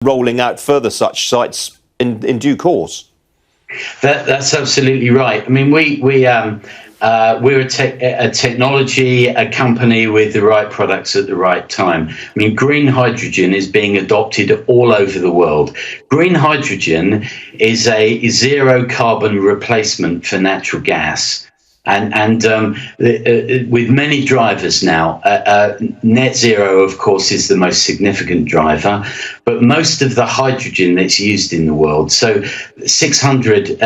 rolling out further such sites in due course. That's absolutely right. I mean, we're a technology, a company with the right products at the right time. I mean, green hydrogen is being adopted all over the world. Green hydrogen is a zero carbon replacement for natural gas. And with many drivers now, net zero, of course, is the most significant driver, but most of the hydrogen that's used in the world, so 600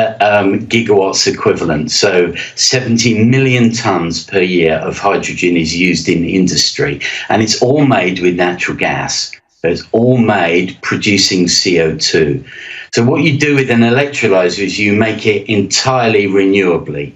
gigawatts equivalent, so 70 million tons per year of hydrogen is used in industry, and it's all made with natural gas. So it's all made producing CO2. So what you do with an electrolyzer is you make it entirely renewably.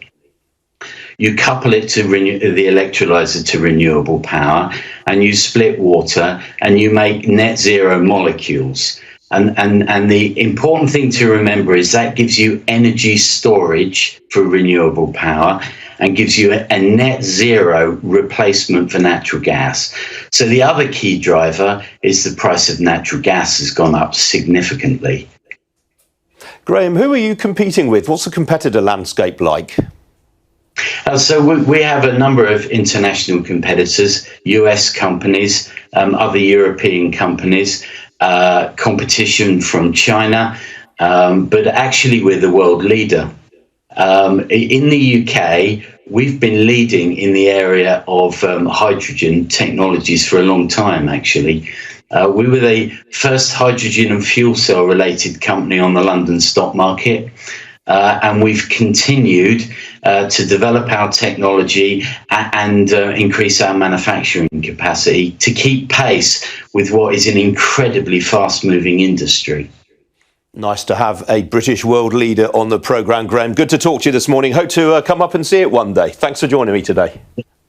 You couple it to the electrolyzer to renewable power, and you split water, and you make net zero molecules. And the important thing to remember is that gives you energy storage for renewable power and gives you a net zero replacement for natural gas. So the other key driver is the price of natural gas has gone up significantly. Graham, who are you competing with? What's the competitor landscape like? So we have a number of international competitors, US companies, other European companies, competition from China, but actually we're the world leader. In the UK, we've been leading in the area of hydrogen technologies for a long time, actually. We were the first hydrogen and fuel cell related company on the London stock market. And we've continued to develop our technology and increase our manufacturing capacity to keep pace with what is an incredibly fast-moving industry. Nice to have a British world leader on the programme, Graham. Good to talk to you this morning. Hope to come up and see it one day. Thanks for joining me today.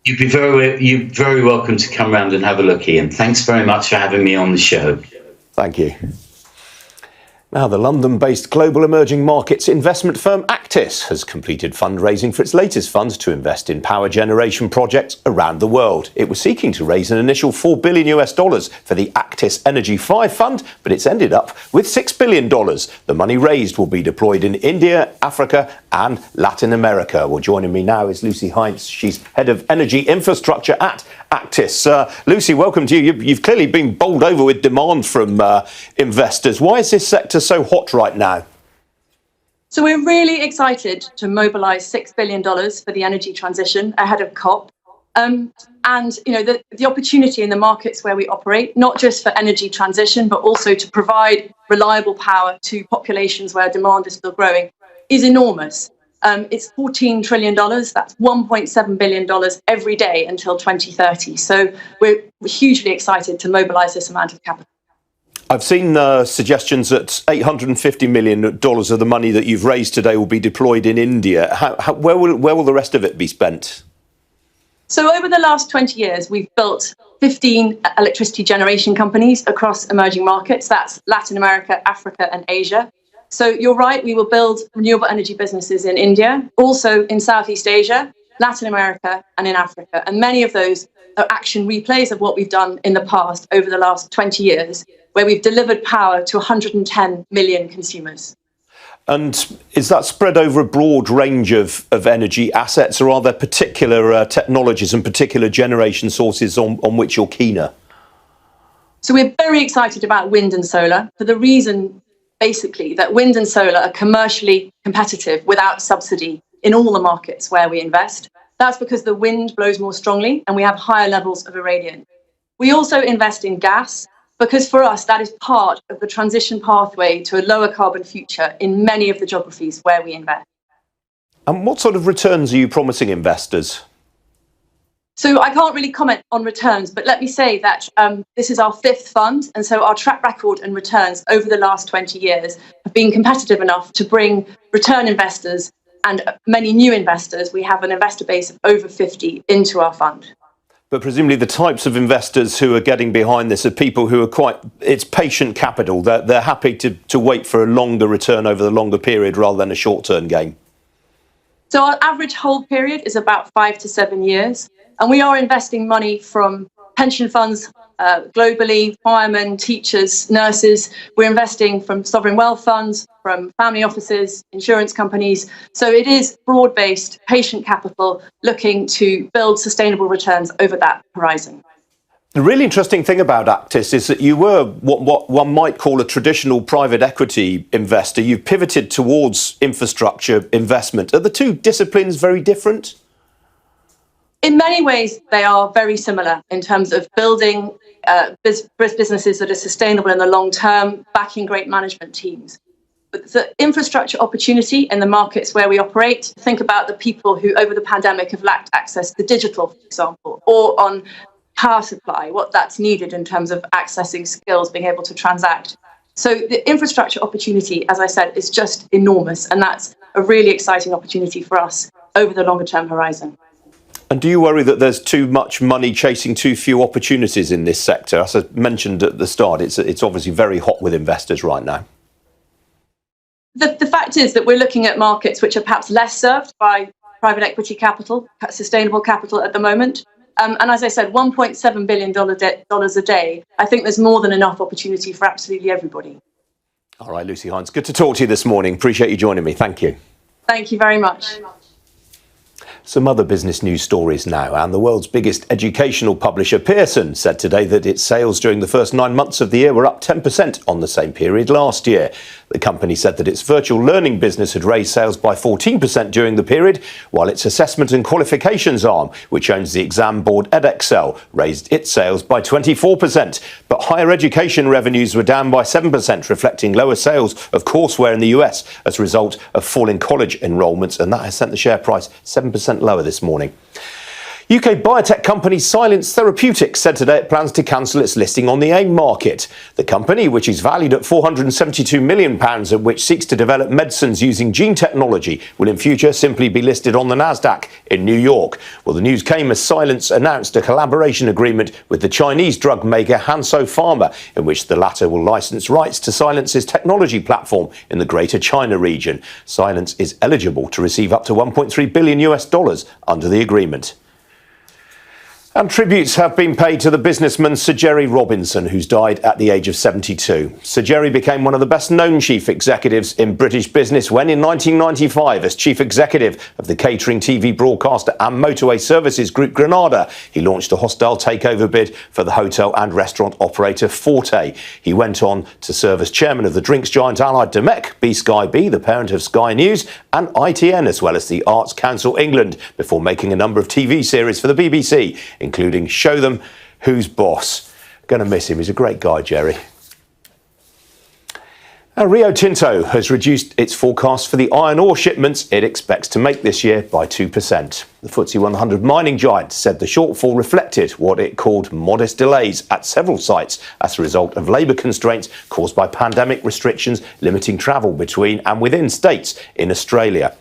You're very welcome to come round and have a look, Ian. Thanks very much for having me on the show. Thank you. Now, the London-based global emerging markets investment firm Actis has completed fundraising for its latest fund to invest in power generation projects around the world. It was seeking to raise an initial $4 billion for the Actis Energy 5 fund, but it's ended up with $6 billion. The money raised will be deployed in India, Africa and Latin America. Well, joining me now is Lucy Heinz. She's head of energy infrastructure at Actis. Lucy, welcome to you. You've clearly been bowled over with demand from investors. Why is this sector so hot right now? So we're really excited to mobilise $6 billion for the energy transition ahead of COP. And you know, the opportunity in the markets where we operate, not just for energy transition, but also to provide reliable power to populations where demand is still growing, is enormous. It's $14 trillion. That's $1.7 billion every day until 2030. So we're hugely excited to mobilise this amount of capital. I've seen suggestions that $850 million of the money that you've raised today will be deployed in India. Where will the rest of it be spent? So over the last 20 years, we've built 15 electricity generation companies across emerging markets. That's Latin America, Africa and Asia. So you're right, we will build renewable energy businesses in India, also in Southeast Asia, Latin America and in Africa. And many of those are action replays of what we've done in the past over the last 20 years, where we've delivered power to 110 million consumers. And is that spread over a broad range of energy assets, or are there particular technologies and particular generation sources on which you're keener? So we're very excited about wind and solar for the reason, basically, that wind and solar are commercially competitive without subsidy in all the markets where we invest. That's because the wind blows more strongly and we have higher levels of irradiance. We also invest in gas because for us, that is part of the transition pathway to a lower carbon future in many of the geographies where we invest. And what sort of returns are you promising investors? So I can't really comment on returns, but let me say that this is our fifth fund. And so our track record and returns over the last 20 years have been competitive enough to bring return investors and many new investors. We have an investor base of over 50 into our fund. But presumably the types of investors who are getting behind this are people who are it's patient capital. They're happy to wait for a longer return over the longer period rather than a short-term gain. So our average hold period is about 5 to 7 years. And we are investing money from pension funds, globally, firemen, teachers, nurses. We're investing from sovereign wealth funds, from family offices, insurance companies. So it is broad-based patient capital looking to build sustainable returns over that horizon. The really interesting thing about Actis is that you were what one might call a traditional private equity investor. You've pivoted towards infrastructure investment. Are the two disciplines very different? In many ways, they are very similar in terms of building businesses that are sustainable in the long term, backing great management teams. But the infrastructure opportunity in the markets where we operate, think about the people who over the pandemic have lacked access to digital, for example, or on power supply, what that's needed in terms of accessing skills, being able to transact. So the infrastructure opportunity, as I said, is just enormous. And that's a really exciting opportunity for us over the longer term horizon. And do you worry that there's too much money chasing too few opportunities in this sector? As I mentioned at the start, it's obviously very hot with investors right now. The fact is that we're looking at markets which are perhaps less served by private equity capital, sustainable capital at the moment. And as I said, $1.7 billion a day, I think there's more than enough opportunity for absolutely everybody. All right, Lucy Hines, good to talk to you this morning. Appreciate you joining me. Thank you. Thank you very much. Some other business news stories now, and the world's biggest educational publisher, Pearson, said today that its sales during the first 9 months of the year were up 10% on the same period last year. The company said that its virtual learning business had raised sales by 14% during the period, while its assessment and qualifications arm, which owns the exam board Edexcel, raised its sales by 24%. But higher education revenues were down by 7%, reflecting lower sales of courseware in the US as a result of falling college enrolments, and that has sent the share price 7% lower this morning. UK biotech company Silence Therapeutics said today it plans to cancel its listing on the AIM market. The company, which is valued at £472 million and which seeks to develop medicines using gene technology, will in future simply be listed on the Nasdaq in New York. Well, the news came as Silence announced a collaboration agreement with the Chinese drug maker Hansoh Pharma, in which the latter will license rights to Silence's technology platform in the Greater China region. Silence is eligible to receive up to $1.3 billion under the agreement. And tributes have been paid to the businessman Sir Jerry Robinson, who's died at the age of 72. Sir Jerry became one of the best-known chief executives in British business when, in 1995, as chief executive of the catering TV broadcaster and motorway services group Granada, he launched a hostile takeover bid for the hotel and restaurant operator Forte. He went on to serve as chairman of the drinks giant Allied Domecq, B-Sky B, the parent of Sky News, and ITN, as well as the Arts Council England, before making a number of TV series for the BBC, including Show Them Who's Boss. Gonna miss him. He's a great guy, Jerry. Now, Rio Tinto has reduced its forecast for the iron ore shipments it expects to make this year by 2%. The FTSE 100 mining giant said the shortfall reflected what it called modest delays at several sites as a result of labour constraints caused by pandemic restrictions limiting travel between and within states in Australia.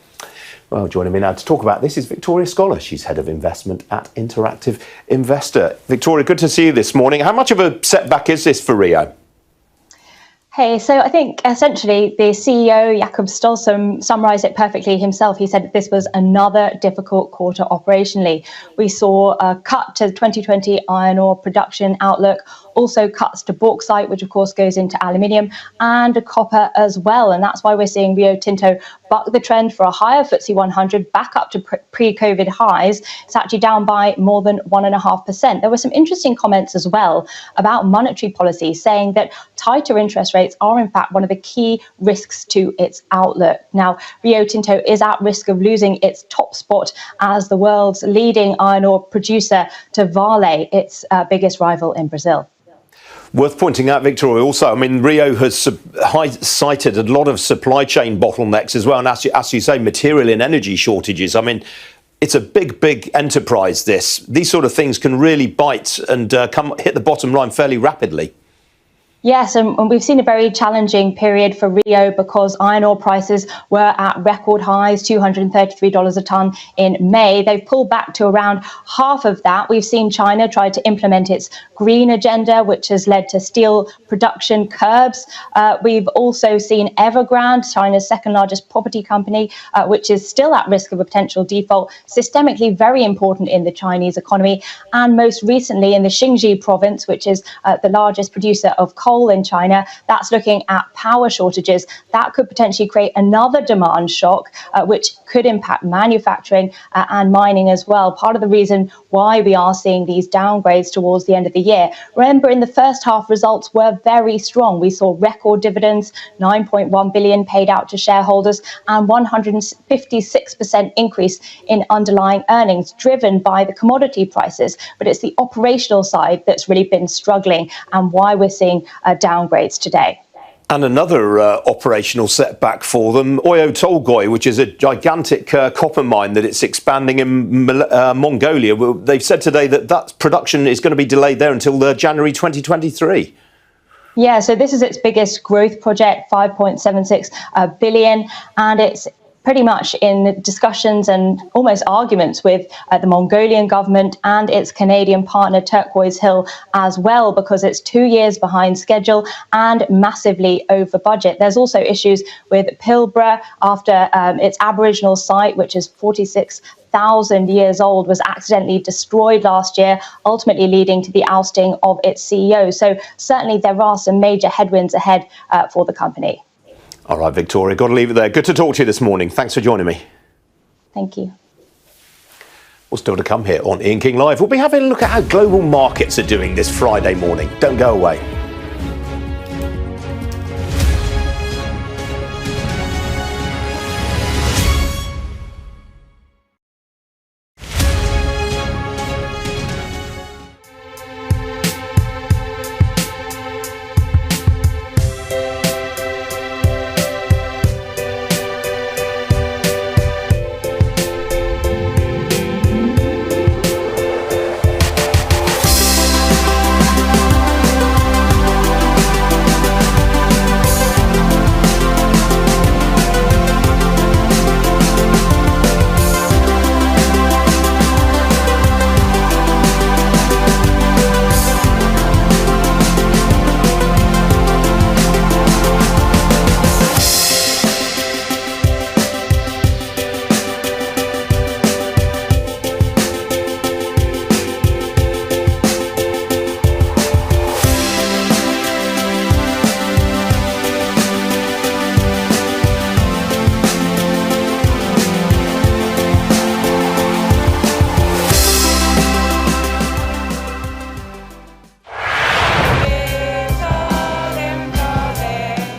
Well, joining me now to talk about this is Victoria Scholar. She's Head of Investment at Interactive Investor. Victoria, good to see you this morning. How much of a setback is this for Rio? Hey, so I think essentially the CEO, Jakob Stolzem, summarised it perfectly himself. He said that this was another difficult quarter operationally. We saw a cut to the 2020 iron ore production outlook, also cuts to bauxite, which of course goes into aluminium, and copper as well. And that's why we're seeing Rio Tinto buck the trend for a higher FTSE 100 back up to pre-COVID highs. It's actually down by more than 1.5%. There were some interesting comments as well about monetary policy, saying that tighter interest rates are in fact one of the key risks to its outlook. Now, Rio Tinto is at risk of losing its top spot as the world's leading iron ore producer to Vale, its biggest rival in Brazil. Worth pointing out, Victoria, also, I mean, Rio has cited a lot of supply chain bottlenecks as well. And as you say, material and energy shortages. I mean, it's a big enterprise, this. These sort of things can really bite and hit the bottom line fairly rapidly. Yes, and we've seen a very challenging period for Rio because iron ore prices were at record highs, $233 a tonne in May. They've pulled back to around half of that. We've seen China try to implement its green agenda, which has led to steel production curbs. We've also seen Evergrande, China's second largest property company, which is still at risk of a potential default, systemically very important in the Chinese economy. And most recently in the Xinjiang province, which is the largest producer of coal in China, that's looking at power shortages. That could potentially create another demand shock, which could impact manufacturing and mining as well. Part of the reason why we are seeing these downgrades towards the end of the year. Remember, in the first half, results were very strong. We saw record dividends, 9.1 billion paid out to shareholders, and 156% increase in underlying earnings, driven by the commodity prices. But it's the operational side that's really been struggling, and why we're seeing downgrades today. And another operational setback for them, Oyo Tolgoi, which is a gigantic copper mine that it's expanding in Mongolia. They've said today that that production is going to be delayed there until January 2023. Yeah, so this is its biggest growth project, 5.76 billion, and it's pretty much in discussions and almost arguments with the Mongolian government and its Canadian partner Turquoise Hill as well, because it's 2 years behind schedule and massively over budget. There's also issues with Pilbara after its Aboriginal site, which is 46,000 years old, was accidentally destroyed last year, ultimately leading to the ousting of its CEO. So certainly there are some major headwinds ahead for the company. All right, Victoria, got to leave it there. Good to talk to you this morning. Thanks for joining me. Thank you. Well, still to come here on Ian King Live. We'll be having a look at how global markets are doing this Friday morning. Don't go away.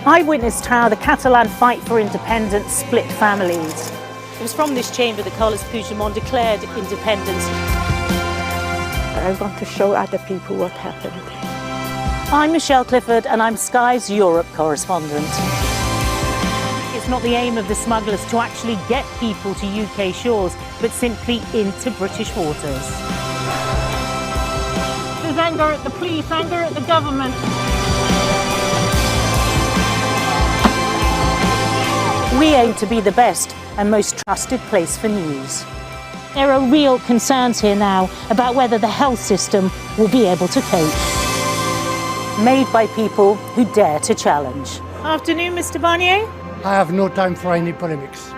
I witnessed how the Catalan fight for independence split families. It was from this chamber that Carles Puigdemont declared independence. I want to show other people what happened. I'm Michelle Clifford and I'm Sky's Europe correspondent. It's not the aim of the smugglers to actually get people to UK shores, but simply into British waters. There's anger at the police, anger at the government. We aim to be the best and most trusted place for news. There are real concerns here now about whether the health system will be able to cope. Made by people who dare to challenge. Afternoon, Mr. Barnier. I have no time for any polemics.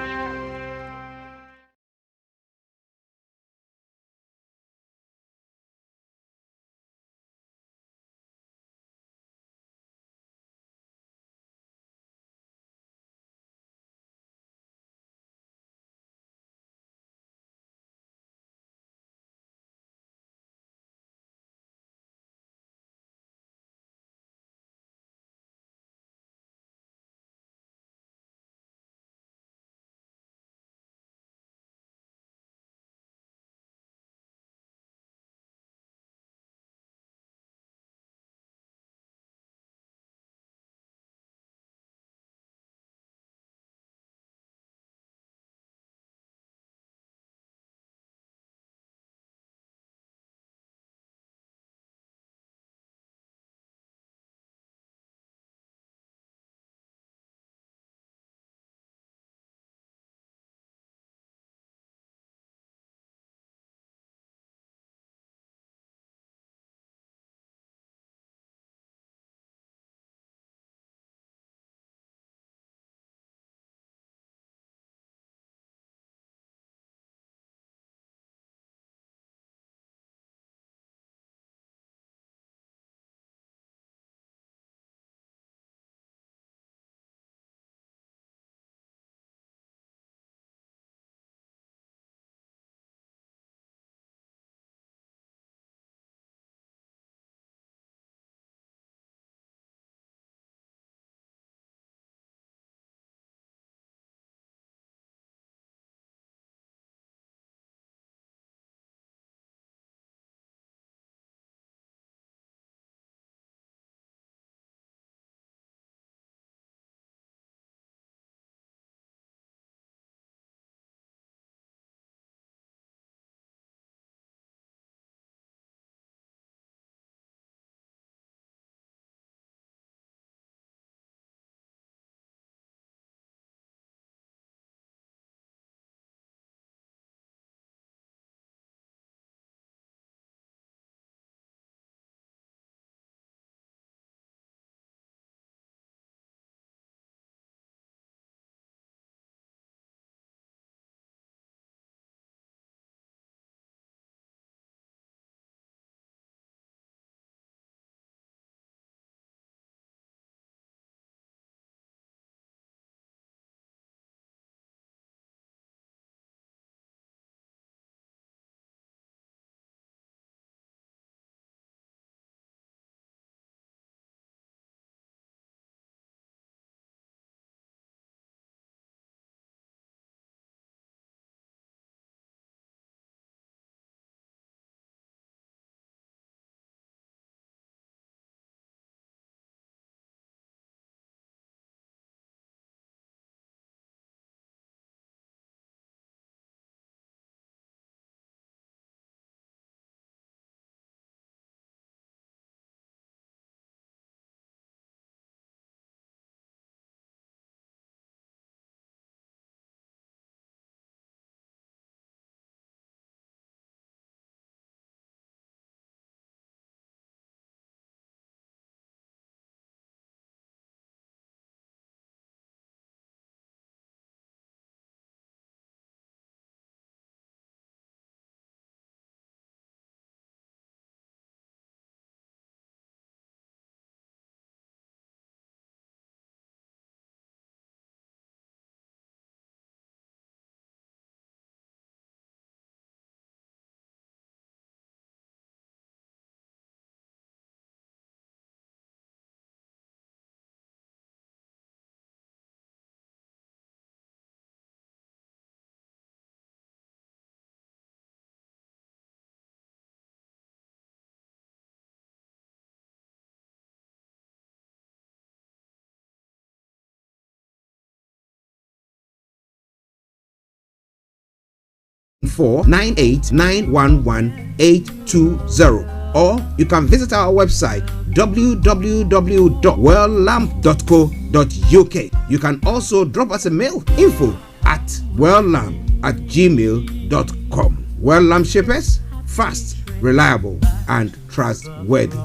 498911820, or you can visit our website www.welllamp.co.uk. You can also drop us a mail, info@welllamp@gmail.com. Well Lamp Shippers, fast, reliable, and trustworthy.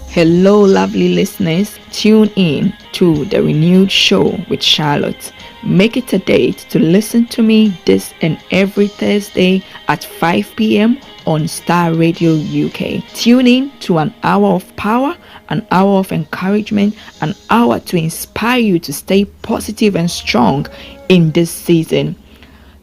Hello, lovely listeners. Tune in to the renewed show with Charlotte. Make it a date to listen to me this and every Thursday at 5 p.m. on Starr Radio UK. Tune in to an hour of power, an hour of encouragement, an hour to inspire you to stay positive and strong in this season.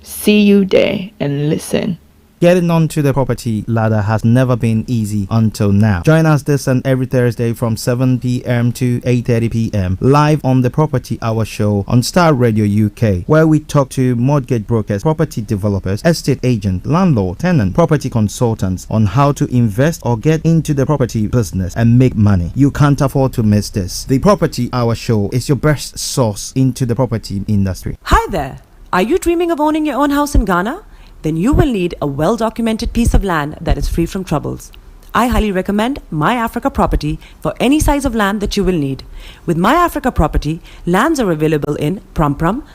See you there and listen. Getting onto the property ladder has never been easy until now. Join us this and every Thursday from 7 p.m. to 8:30 p.m. live on the Property Hour Show on Starr Radio UK, where we talk to mortgage brokers, property developers, estate agents, landlord, tenant, property consultants on how to invest or get into the property business and make money. You can't afford to miss this. The Property Hour Show is your best source into the property industry. Hi there. Are you dreaming of owning your own house in Ghana? Then you will need a well-documented piece of land that is free from troubles. I highly recommend My Africa Property for any size of land that you will need. With My Africa Property, lands are available in Pram,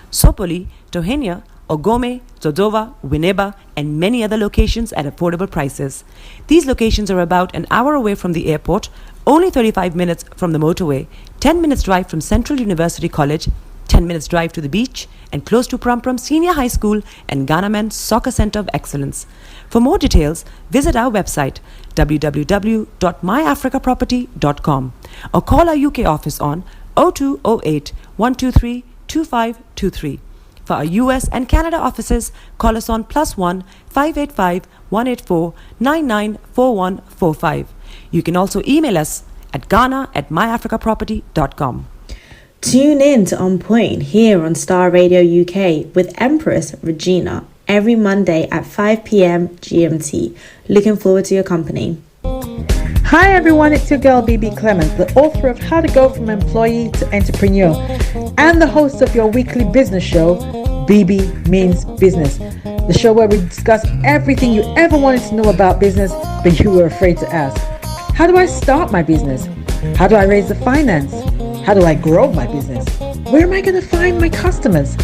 Sopoli, Tohenia, Ogome, Dodova, Winneba, and many other locations at affordable prices. These locations are about an hour away from the airport, only 35 minutes from the motorway, 10 minutes drive from Central University College, 10 minutes drive to the beach, and close to Pram Senior High School and Ghana Men's Soccer Center of Excellence. For more details, visit our website www.myafricaproperty.com or call our UK office on 0208 123 2523. For our US and Canada offices, call us on +1 585 184 994145. You can also email us at ghana@myafricaproperty.com. Tune in to On Point here on Starr Radio UK with Empress Regina every Monday at 5 p.m. GMT. Looking forward to your company. Hi everyone, it's your girl BB Clement, the author of How to Go From Employee to Entrepreneur and the host of your weekly business show, BB Means Business, the show where we discuss everything you ever wanted to know about business but you were afraid to ask. How do I start my business? How do I raise the finance? How do I grow my business? Where am I going to find my customers?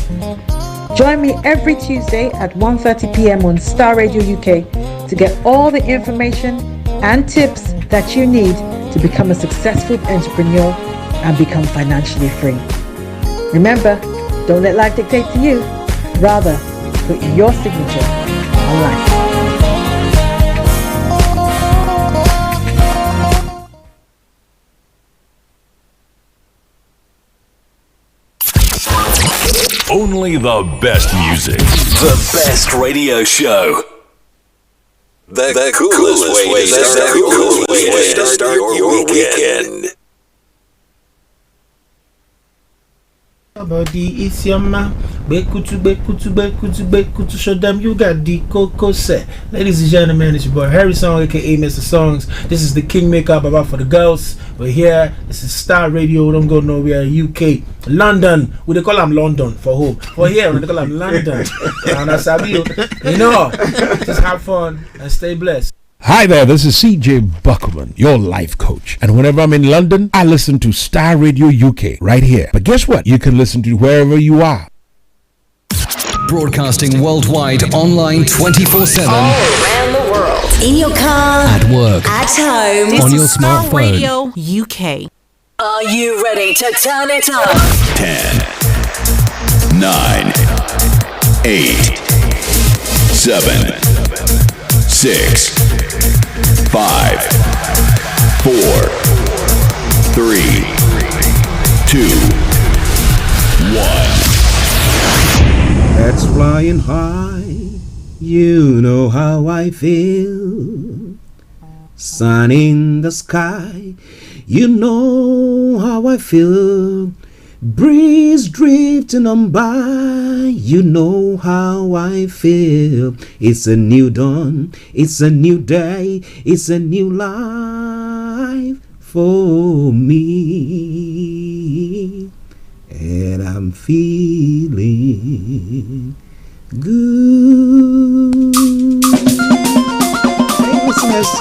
Join me every Tuesday at 1:30 p.m. on Starr Radio UK to get all the information and tips that you need to become a successful entrepreneur and become financially free. Remember, don't let life dictate to you. Rather, put your signature on life. Only the best music. The best radio show. The coolest way to start your weekend. Body is your man. Bekutu, show them you got the cocoa set. Ladies and gentlemen, it's your boy Harry Song, aka Mr. Songs. This is the Kingmaker Baba for the girls. We're here. This is Starr Radio. Don't go nowhere. UK, London. We they call them London for home. For here, we they call them London. And I sabi you know, just have fun and stay blessed. Hi there, this is CJ Buckman, your life coach. And whenever I'm in London, I listen to Starr Radio UK right here. But guess what? You can listen to wherever you are. Broadcasting worldwide, online 24/7. All around the world. In your car. At work. At home. On your smartphone. Radio UK. Are you ready to turn it up? 10, 9, 8, 7, 6, 5, 4, 3, 2, 1. That's flying high, you know how I feel. Sun in the sky, you know how I feel. Breeze drifting on by, you know how I feel. It's a new dawn, it's a new day, it's a new life for me, and I'm feeling good. Hey, listeners,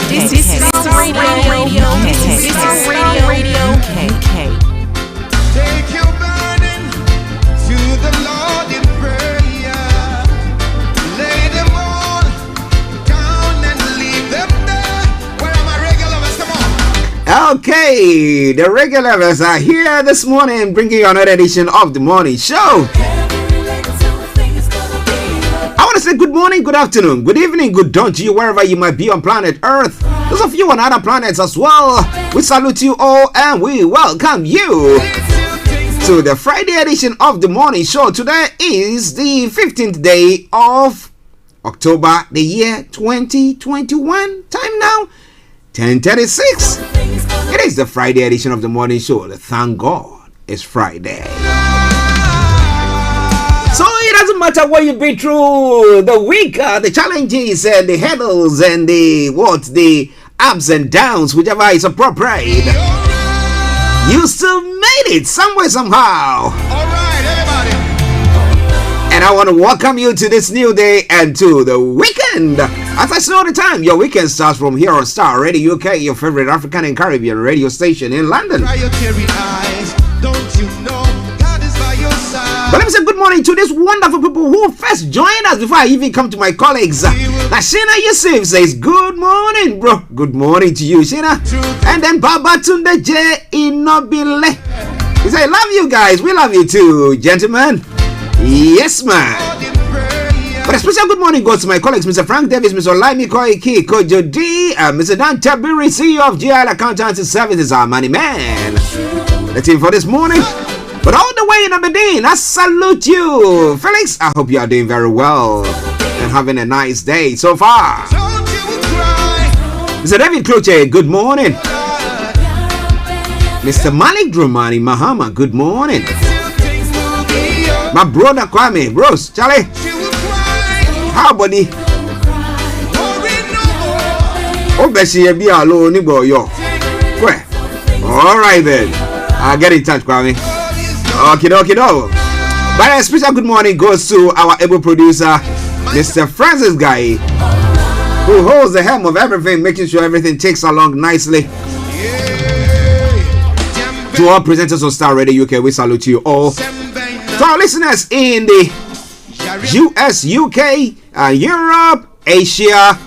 this is Starr Radio. Okay, the regulars are here this morning, bringing you another edition of the morning show. I want to say good morning, good afternoon, good evening, good dawn to you wherever you might be on planet Earth. Those of you on other planets as well, we salute you all and we welcome you to the Friday edition of the morning show. Today is the 15th day of October, the year 2021. Time now 10:36. It is the Friday edition of the morning show. Thank God it's Friday. So it doesn't matter what you've been through the week, the challenges and the hurdles and the ups and downs, whichever is appropriate. You still made it somewhere, somehow. Alright, everybody. And I want to welcome you to this new day and to the weekend. As I say all the time, your weekend starts from here on Starr Radio UK, your favorite African and Caribbean radio station in London. But let me say good morning to these wonderful people who first joined us before I even come to my colleagues. Shina Yusuf says, good morning, bro. Good morning to you, Shina. And then Babatunde J. Inobile. He said, love you guys. We love you too, gentlemen. Yes, man. But a special good morning goes to my colleagues, Mr. Frank Davis, Mr. Olayomi Koiki, Kojo D, Mr. Dan Tabiri, CEO of GL Accountancy Services, our money man. The team for this morning. But all the way in Aberdeen, I salute you. Felix, I hope you are doing very well and having a nice day so far. Mr. David Cloche, good morning. Mr. Malik Dromani Mahama, good morning. My brother Kwame, bros, Charlie. How buddy? Oh, Bessie, be alone, neighbor, yo. Where? All right then. I'll get in touch, Kwame. Okay, no. But a special good morning goes to our able producer, Mr. Francis Guy, who holds the helm of everything, making sure everything takes along nicely. To all presenters on Starr Radio UK, we salute you all. To our listeners in the US, UK, Europe, Asia,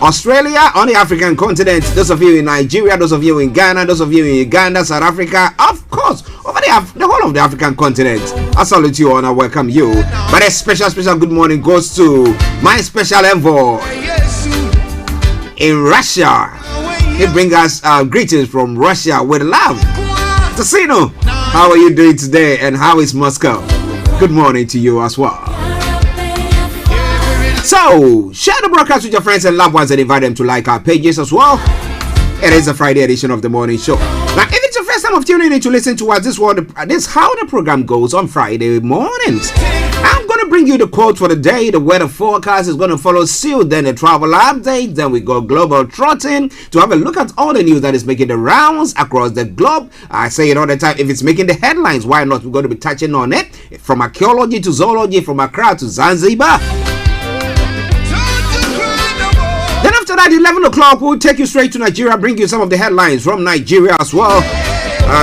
Australia, on the African continent, those of you in Nigeria, those of you in Ghana, those of you in Uganda, South Africa, of course, over the whole of the African continent. I salute you and I welcome you. But a special good morning goes to my special envoy in Russia. He brings us greetings from Russia with love. Tassino, how are you doing today and how is Moscow? Good morning to you as well. So, share the broadcast with your friends and loved ones and invite them to like our pages as well. It is a Friday edition of the morning show. Now, if it's your first time of tuning in to listen to us, this is how the program goes on Friday mornings. I'm going to bring you the quote for the day. The weather forecast is going to follow suit. Then the travel update. Then we go global trotting to have a look at all the news that is making the rounds across the globe. I say it all the time. If it's making the headlines, why not? We're going to be touching on it. From archaeology to zoology, from Accra to Zanzibar. Then after that, 11 o'clock, we'll take you straight to Nigeria, bring you some of the headlines from Nigeria as well.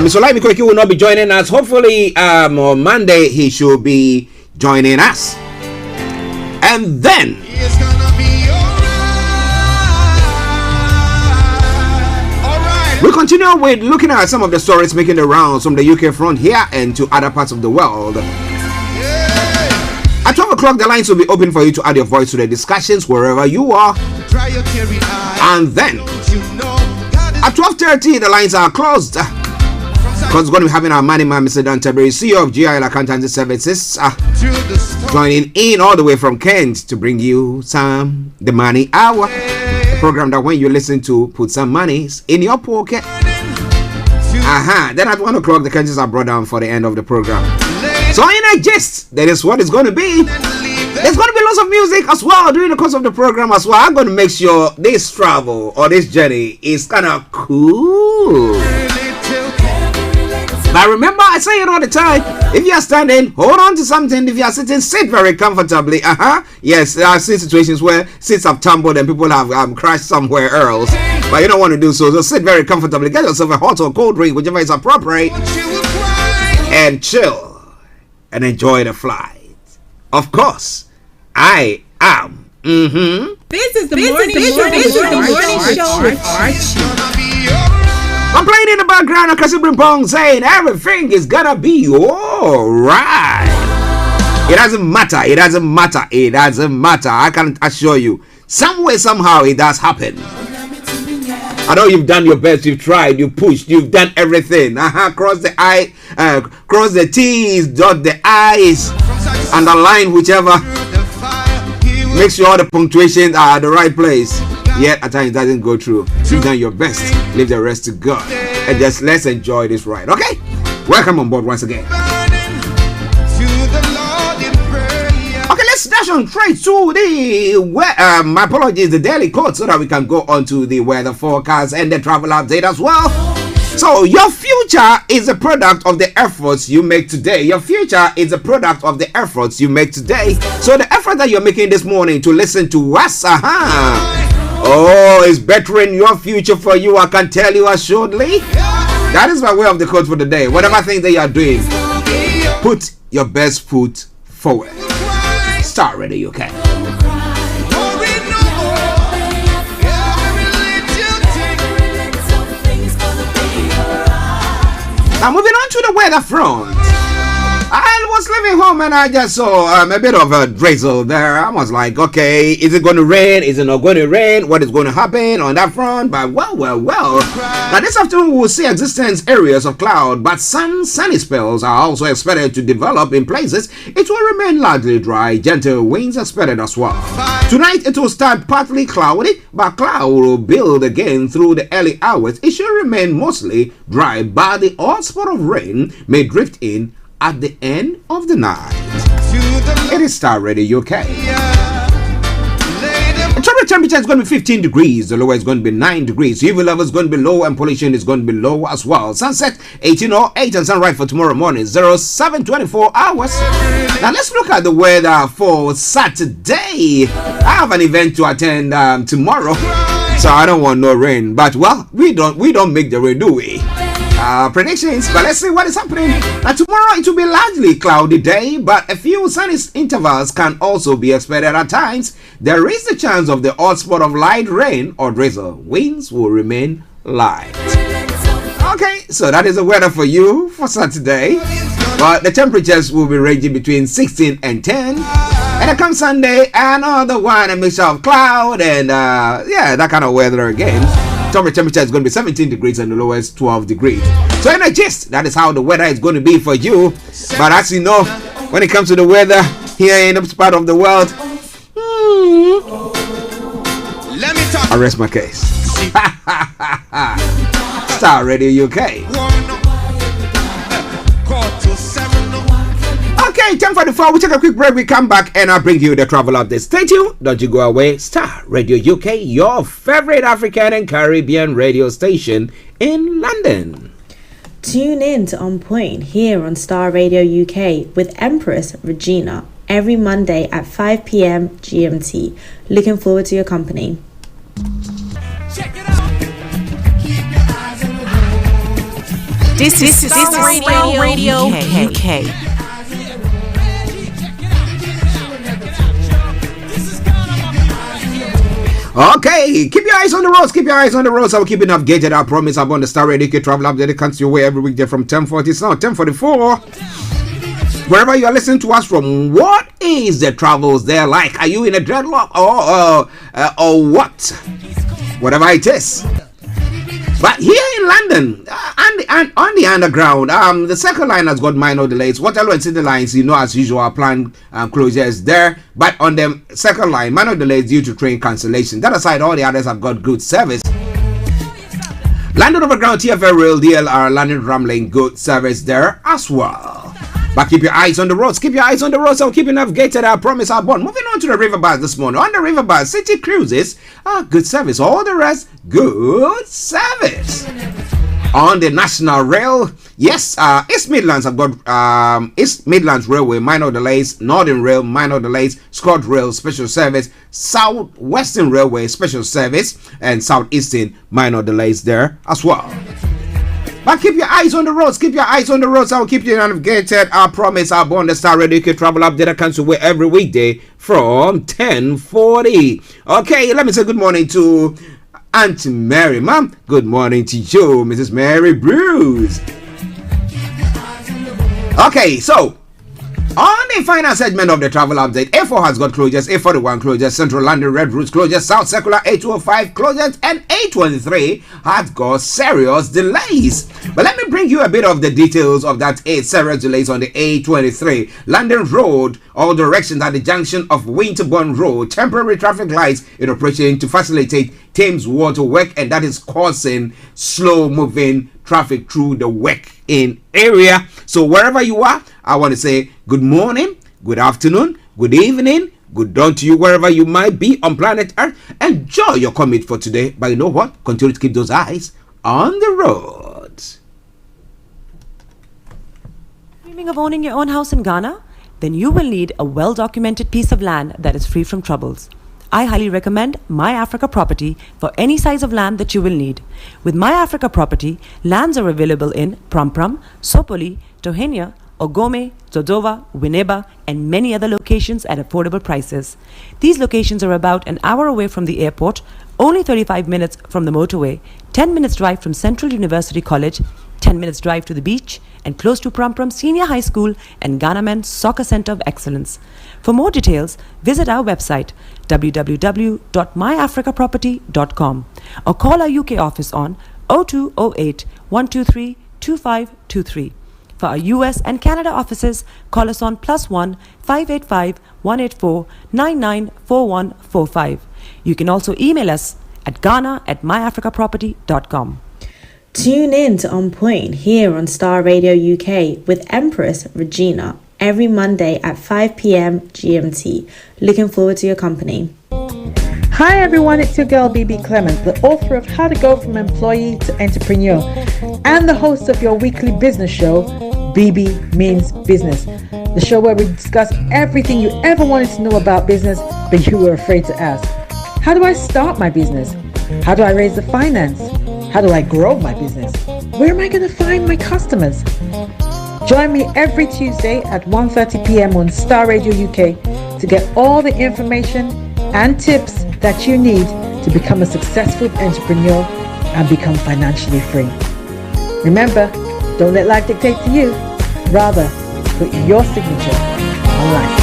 Mr. Olayomi will not be joining us. Hopefully, on Monday, he should be joining us. And then, we continue with looking at some of the stories making the rounds from the UK front here and to other parts of the world. At 12 o'clock, the lines will be open for you to add your voice to the discussions wherever you are. And then, at 12:30, the lines are closed. Because we're going to be having our money man, Mr. Tabiri, CEO of GIL Accountancy Services, joining in all the way from Kent to bring you the money hour. A program that when you listen to, put some monies in your pocket. Then at 1 o'clock, the curtains are brought down for the end of the program. So in a gist, that is what it's going to be. There's going to be lots of music as well during the course of the program as well. I'm going to make sure this travel or this journey is kind of cool. But remember, I say it all the time. If you are standing, hold on to something. If you are sitting, sit very comfortably. Yes, there are situations where seats have tumbled and people have crashed somewhere else. But you don't want to do so. So sit very comfortably. Get yourself a hot or cold drink, whichever is appropriate. And chill. And enjoy the flight. Of course, I am. This is the morning show with Archie. I'm playing in the background, Kasibrin Pong saying everything is gonna be alright. It doesn't matter. I can assure you. Some way, somehow, it does happen. I know you've done your best, you've tried, you've pushed, you've done everything. Cross the I, cross the T's, dot the I's, underline whichever. Make sure all the punctuations are at the right place. Yet at times it doesn't go through. You've done your best. Leave the rest to God. And just let's enjoy this ride. Okay? Welcome on board once again. Okay, let's dash on straight to the my apologies, the daily code, so that we can go on to the weather forecast and the travel update as well. So your future is a product of the efforts you make today. Your future is a product of the efforts you make today. So the effort that you're making this morning to listen to us, is bettering your future for you. I can tell you assuredly. That is my way of the code for the day. Whatever thing that you are doing, put your best foot forward. Starr Radio UK. Now moving on to the weather front. I was leaving home and I just saw a bit of a drizzle there. I was like, okay, is it going to rain? Is it not going to rain? What is going to happen on that front? But well. Now this afternoon we will see existence areas of cloud, but some sunny spells are also expected to develop in places. It will remain largely dry, gentle winds expected as well. Tonight it will start partly cloudy, but cloud will build again through the early hours. It should remain mostly dry, but the odd spot of rain may drift in at the end of the night. It is Starr Radio UK. The total temperature is going to be 15 degrees. The lower is going to be 9 degrees. UV level is going to be low and pollution is going to be low as well. Sunset 18:08 and sunrise for tomorrow morning 07:24 hours. Now let's look at the weather for Saturday. I have an event to attend tomorrow, so I don't want no rain. But well, we don't make the rain, do we? predictions, but let's see what is happening. Now, tomorrow it will be largely cloudy day, but a few sunny intervals can also be expected at times. There is the chance of the odd spot of light rain or drizzle. Winds will remain light. Okay, so that is the weather for you for Saturday. But the temperatures will be ranging between 16 and 10. And then comes Sunday, another one, a mixture of cloud and that kind of weather again. Top temperature is going to be 17 degrees and the lowest 12 degrees. So in a gist, that is how the weather is going to be for you. But as you know, when it comes to the weather here in this part of the world, I rest my case. Starr Radio UK. Okay, time for the fall. We take a quick break. We come back and I'll bring you the travel update. Stay tuned. Don't you go away. Starr Radio UK, your favorite African and Caribbean radio station in London. Tune in to On Point here on Starr Radio UK with Empress Regina every Monday at 5 p.m. GMT. Looking forward to your company. This is Starr Radio UK. Okay, keep your eyes on the roads. Keep your eyes on the roads. I'll keep it updated. I promise. I'm on the Starr Radio UK travel update. It comes your way every weekday from 10:40. It's now 10:44. Wherever you are listening to us from, what is the travels there like? Are you in a dreadlock or what? Whatever it is. But here in London, and on the underground, the second line has got minor delays. Waterloo and City lines, as usual, planned closures there. But on the second line, minor delays due to train cancellation. That aside, all the others have got good service. London Overground, TFL Rail, DLR, London Ramlane, good service there as well. But keep your eyes on the roads. Keep your eyes on the roads. I'm keeping navigated. I promise I'll born. Moving on to the river bars this morning. On the river bars, City Cruises, good service. All the rest, good service. On the National Rail, yes, East Midlands have got East Midlands Railway, minor delays. Northern Rail, minor delays. Scott Rail, special service. South Western Railway, special service. And Southeastern, minor delays there as well. But keep your eyes on the roads. Keep your eyes on the roads. I'll keep you navigated. I promise I'll be on the Starr Radio UK travel update. I comes away every weekday from 10:40. Okay, let me say good morning to Aunt Mary, Mom. Good morning to you, Mrs. Mary Bruce. Okay, so on the final segment of the travel update, A4 has got closures, A41 closures, Central London Red Routes closures, South Circular A205 closures, and A23 has got serious delays. But let me bring you a bit of the details of that serious delays on the A23. London Road, all directions at the junction of Winterbourne Road, temporary traffic lights in operation to facilitate Thames water work, and that is causing slow moving traffic through the work-in area. So wherever you are, I want to say good morning, good afternoon, good evening, good dawn to you wherever you might be on planet Earth. Enjoy your commute for today, but you know what? Continue to keep those eyes on the roads. Dreaming of owning your own house in Ghana? Then you will need a well-documented piece of land that is free from troubles. I highly recommend My Africa Property for any size of land that you will need. With My Africa Property, lands are available in Prampram, Sopoli, Tohenia, Ogome, Dodova, Winneba, and many other locations at affordable prices. These locations are about an hour away from the airport, only 35 minutes from the motorway, 10 minutes drive from Central University College, 10 minutes drive to the beach, and close to Prampram Senior High School and Ghana Men's Soccer Center of Excellence. For more details, visit our website www.myafricaproperty.com or call our UK office on 0208 123 2523. For our US and Canada offices, call us on +1 585 184 994145. You can also email us at ghana@myafricaproperty.com. Tune in to On Point here on Starr Radio UK with Empress Regina every Monday at 5 p.m. GMT. Looking forward to your company. Hi everyone, it's your girl BB Clement, the author of How to Go From Employee to Entrepreneur and the host of your weekly business show, BB Means Business. The show where we discuss everything you ever wanted to know about business but you were afraid to ask. How do I start my business? How do I raise the finance? How do I grow my business? Where am I going to find my customers? Join me every Tuesday at 1:30 p.m. on Starr Radio UK to get all the information and tips that you need to become a successful entrepreneur and become financially free. Remember, don't let life dictate to you. Rather, put your signature on life.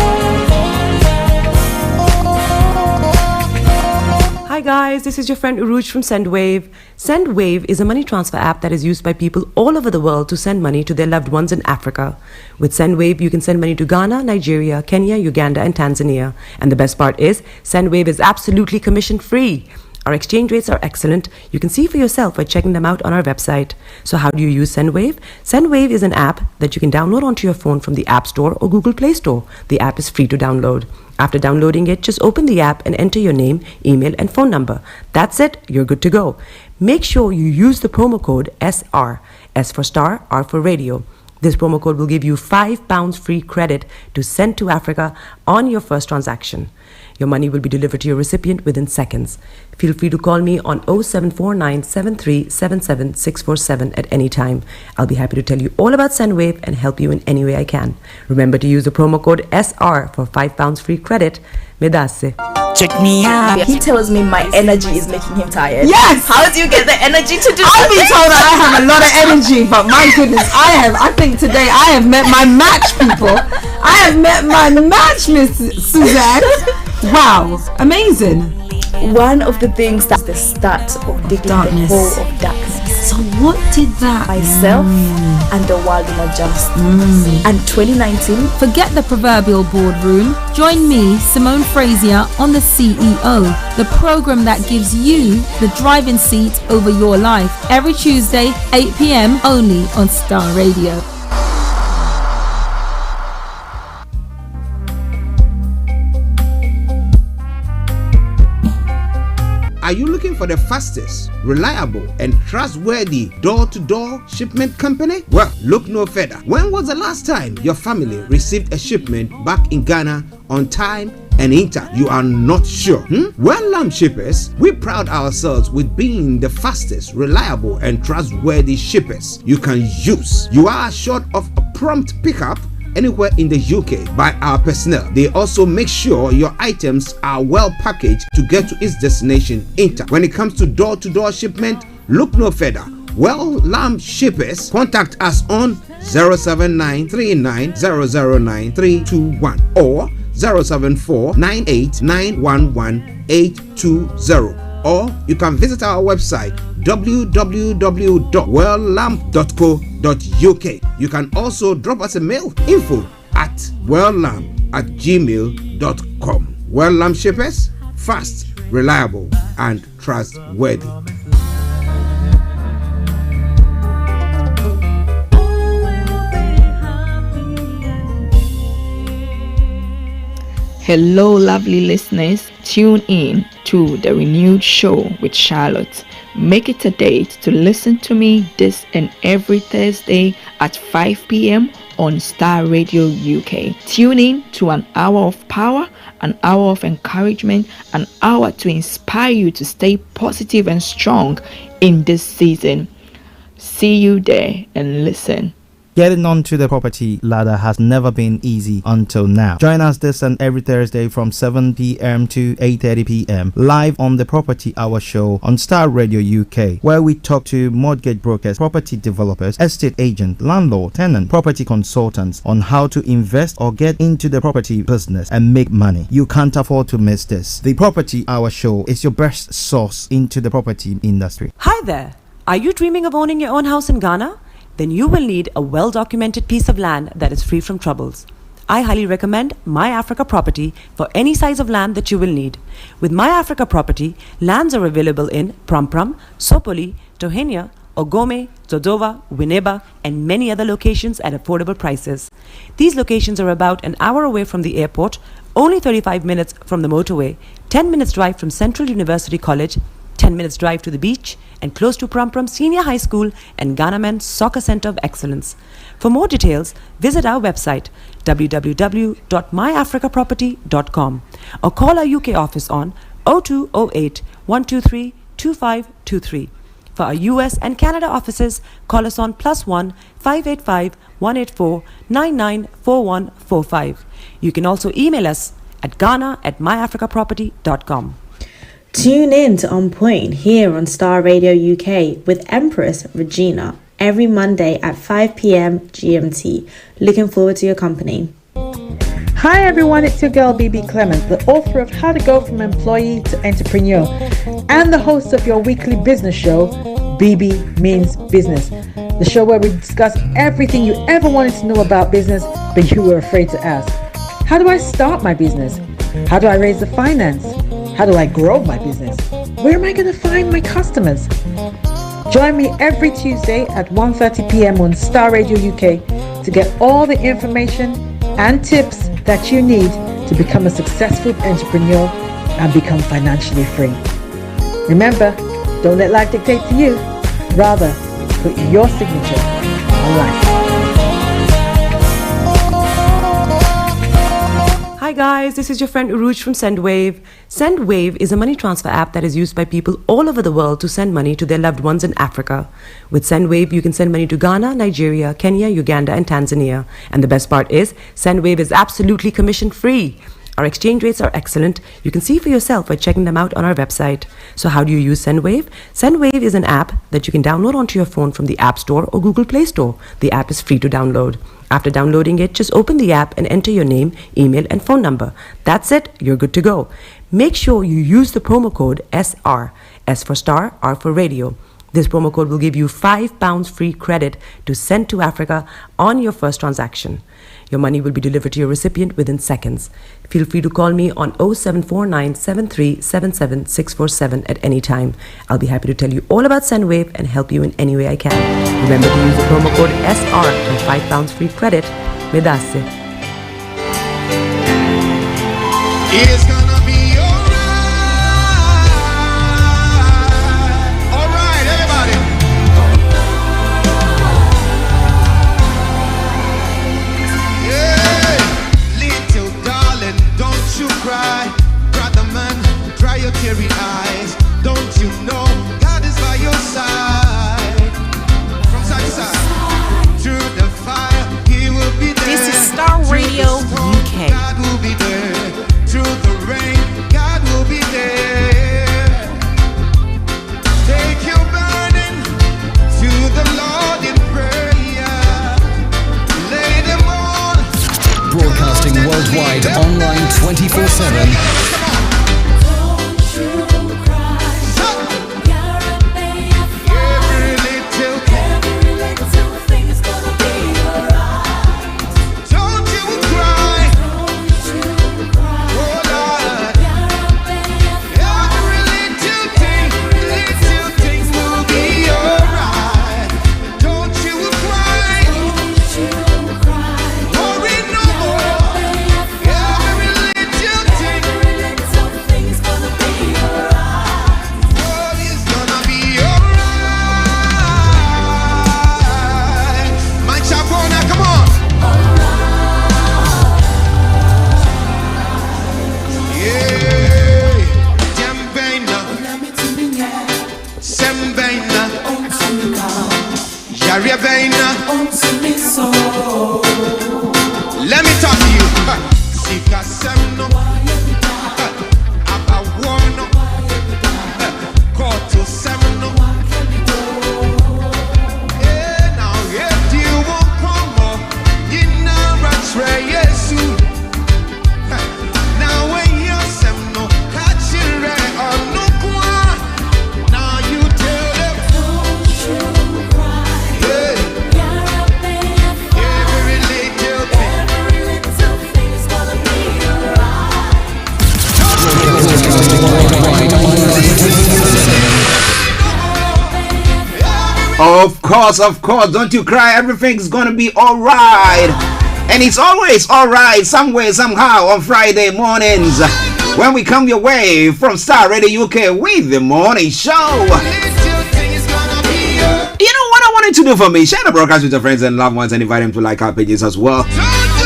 Hi guys, this is your friend Uruj from SendWave. SendWave is a money transfer app that is used by people all over the world to send money to their loved ones in Africa. With SendWave, you can send money to Ghana, Nigeria, Kenya, Uganda, and Tanzania. And the best part is, SendWave is absolutely commission-free. Our exchange rates are excellent. You can see for yourself by checking them out on our website. So how do you use SendWave? SendWave is an app that you can download onto your phone from the App Store or Google Play Store. The app is free to download. After downloading it, just open the app and enter your name, email, and phone number. That's it. You're good to go. Make sure you use the promo code SR, S for Star, R for Radio. This promo code will give you £5 free credit to send to Africa on your first transaction. Your money will be delivered to your recipient within seconds. Feel free to call me on 0749 7377 647 at any time. I'll be happy to tell you all about SendWave and help you in any way I can. Remember to use the promo code SR for £5 free credit. Medasse. Check me out. He tells me my energy is making him tired. Yes! How do you get the energy to do I've been told that I have a lot of energy, but my goodness, I think today I have met my match, people. I have met my match, Miss Suzanne. Wow, amazing. One of the things that's the start of digging the hole of darkness. So what did that? Myself and the world will adjust. And 2019. Forget the proverbial boardroom. Join me, Simone Frazier, on The CEO, the program that gives you the driving seat over your life. Every Tuesday, 8 p.m. only on Starr Radio. Are you looking for the fastest, reliable, and trustworthy door-to-door shipment company? Well, look no further. When was the last time your family received a shipment back in Ghana on time and in time? You are not sure? Well, Lamb Shippers, we pride ourselves with being the fastest, reliable, and trustworthy shippers you can use. You are assured of a prompt pickup anywhere in the UK by our personnel. They also make sure your items are well packaged to get to its destination in time. When it comes to door-to-door shipment, look no further. Well, Lamb Shippers, contact us on 07939009321 or 07498911820, or you can visit our website www.welllamp.co.uk. You can also drop us a mail, info@welllamp@gmail.com. Well Lamp Shippers, fast, reliable, and trustworthy. Hello, lovely listeners. Tune in to the renewed show with Charlotte. Make it a date to listen to me this and every Thursday at 5 p.m. on Starr Radio UK. Tune in to an hour of power, an hour of encouragement, an hour to inspire you to stay positive and strong in this season. See you there and listen. Getting onto the property ladder has never been easy until now. Join us this and every Thursday from 7 p.m. to 8:30 p.m. live on the Property Hour Show on Starr Radio UK, where we talk to mortgage brokers, property developers, estate agents, landlord, tenant, property consultants on how to invest or get into the property business and make money. You can't afford to miss this. The Property Hour Show is your best source into the property industry. Hi there. Are you dreaming of owning your own house in Ghana? Then you will need a well-documented piece of land that is free from troubles. I highly recommend My Africa Property for any size of land that you will need. With My Africa Property, lands are available in Prampram, Sopoli, Tohenia, Ogome, Dodova, Winneba, and many other locations at affordable prices. These locations are about an hour away from the airport, only 35 minutes from the motorway, 10 minutes drive from Central University College, 10 minutes drive to the beach, and close to Prampram Senior High School and Ghana Men's Soccer Center of Excellence. For more details, visit our website www.myafricaproperty.com or call our UK office on 0208 123 2523. For our US and Canada offices, call us on +1 585 184 994145. You can also email us at ghana@myafricaproperty.com. Tune in to On Point here on Star Radio UK with Empress Regina every Monday at 5 p.m. GMT. Looking forward to your company. Hi everyone, it's your girl BB Clement, the author of How to Go From Employee to Entrepreneur and the host of your weekly business show, BB Means Business, the show where we discuss everything you ever wanted to know about business but you were afraid to ask. How do I start my business? How do I raise the finance? How do I grow my business? Where am I going to find my customers? Join me every Tuesday at 1:30 p.m. on Star Radio UK to get all the information and tips that you need to become a successful entrepreneur and become financially free. Remember, don't let life dictate to you. Rather, put your signature on life. Hi guys, this is your friend Uruj from SendWave. SendWave is a money transfer app that is used by people all over the world to send money to their loved ones in Africa. With SendWave, you can send money to Ghana, Nigeria, Kenya, Uganda, and Tanzania. And the best part is, SendWave is absolutely commission-free. Our exchange rates are excellent. You can see for yourself by checking them out on our website. So how do you use SendWave? SendWave is an app that you can download onto your phone from the App Store or Google Play Store. The app is free to download. After downloading it, just open the app and enter your name, email, and phone number. That's it. You're good to go. Make sure you use the promo code SR. S for Star, R for Radio. This promo code will give you £5 free credit to send to Africa on your first transaction. Your money will be delivered to your recipient within seconds. Feel free to call me on 0749 7377 647 at any time. I'll be happy to tell you all about SendWave and help you in any way I can. Remember to use the promo code SR for £5 free credit with us. It's gonna be alright, everybody. Yeah, little darling, don't you cry, brother man, dry your teary eyes. Don't you know God is by your side, from side to side, through the fire, He will be there. This is Star Radio UK. God will be there. Through the rain, God will be there. Take your burden to the Lord in prayer. Lay them on. Broadcasting worldwide, online 24/7. Let me talk to you. Sika semno, abawono, koto semno. Now if you won't come, you never try Yesu. Now when you semno, catch it on no kwa. Now you tell them, don't you cry. Every little thing's gonna be alright. Of course, don't you cry, everything's gonna be alright. And it's always alright, some way, somehow, on Friday mornings when we come your way from Star Radio UK with the morning show. You know what I wanted to do for me? Share the broadcast with your friends and loved ones and invite them to like our pages as well.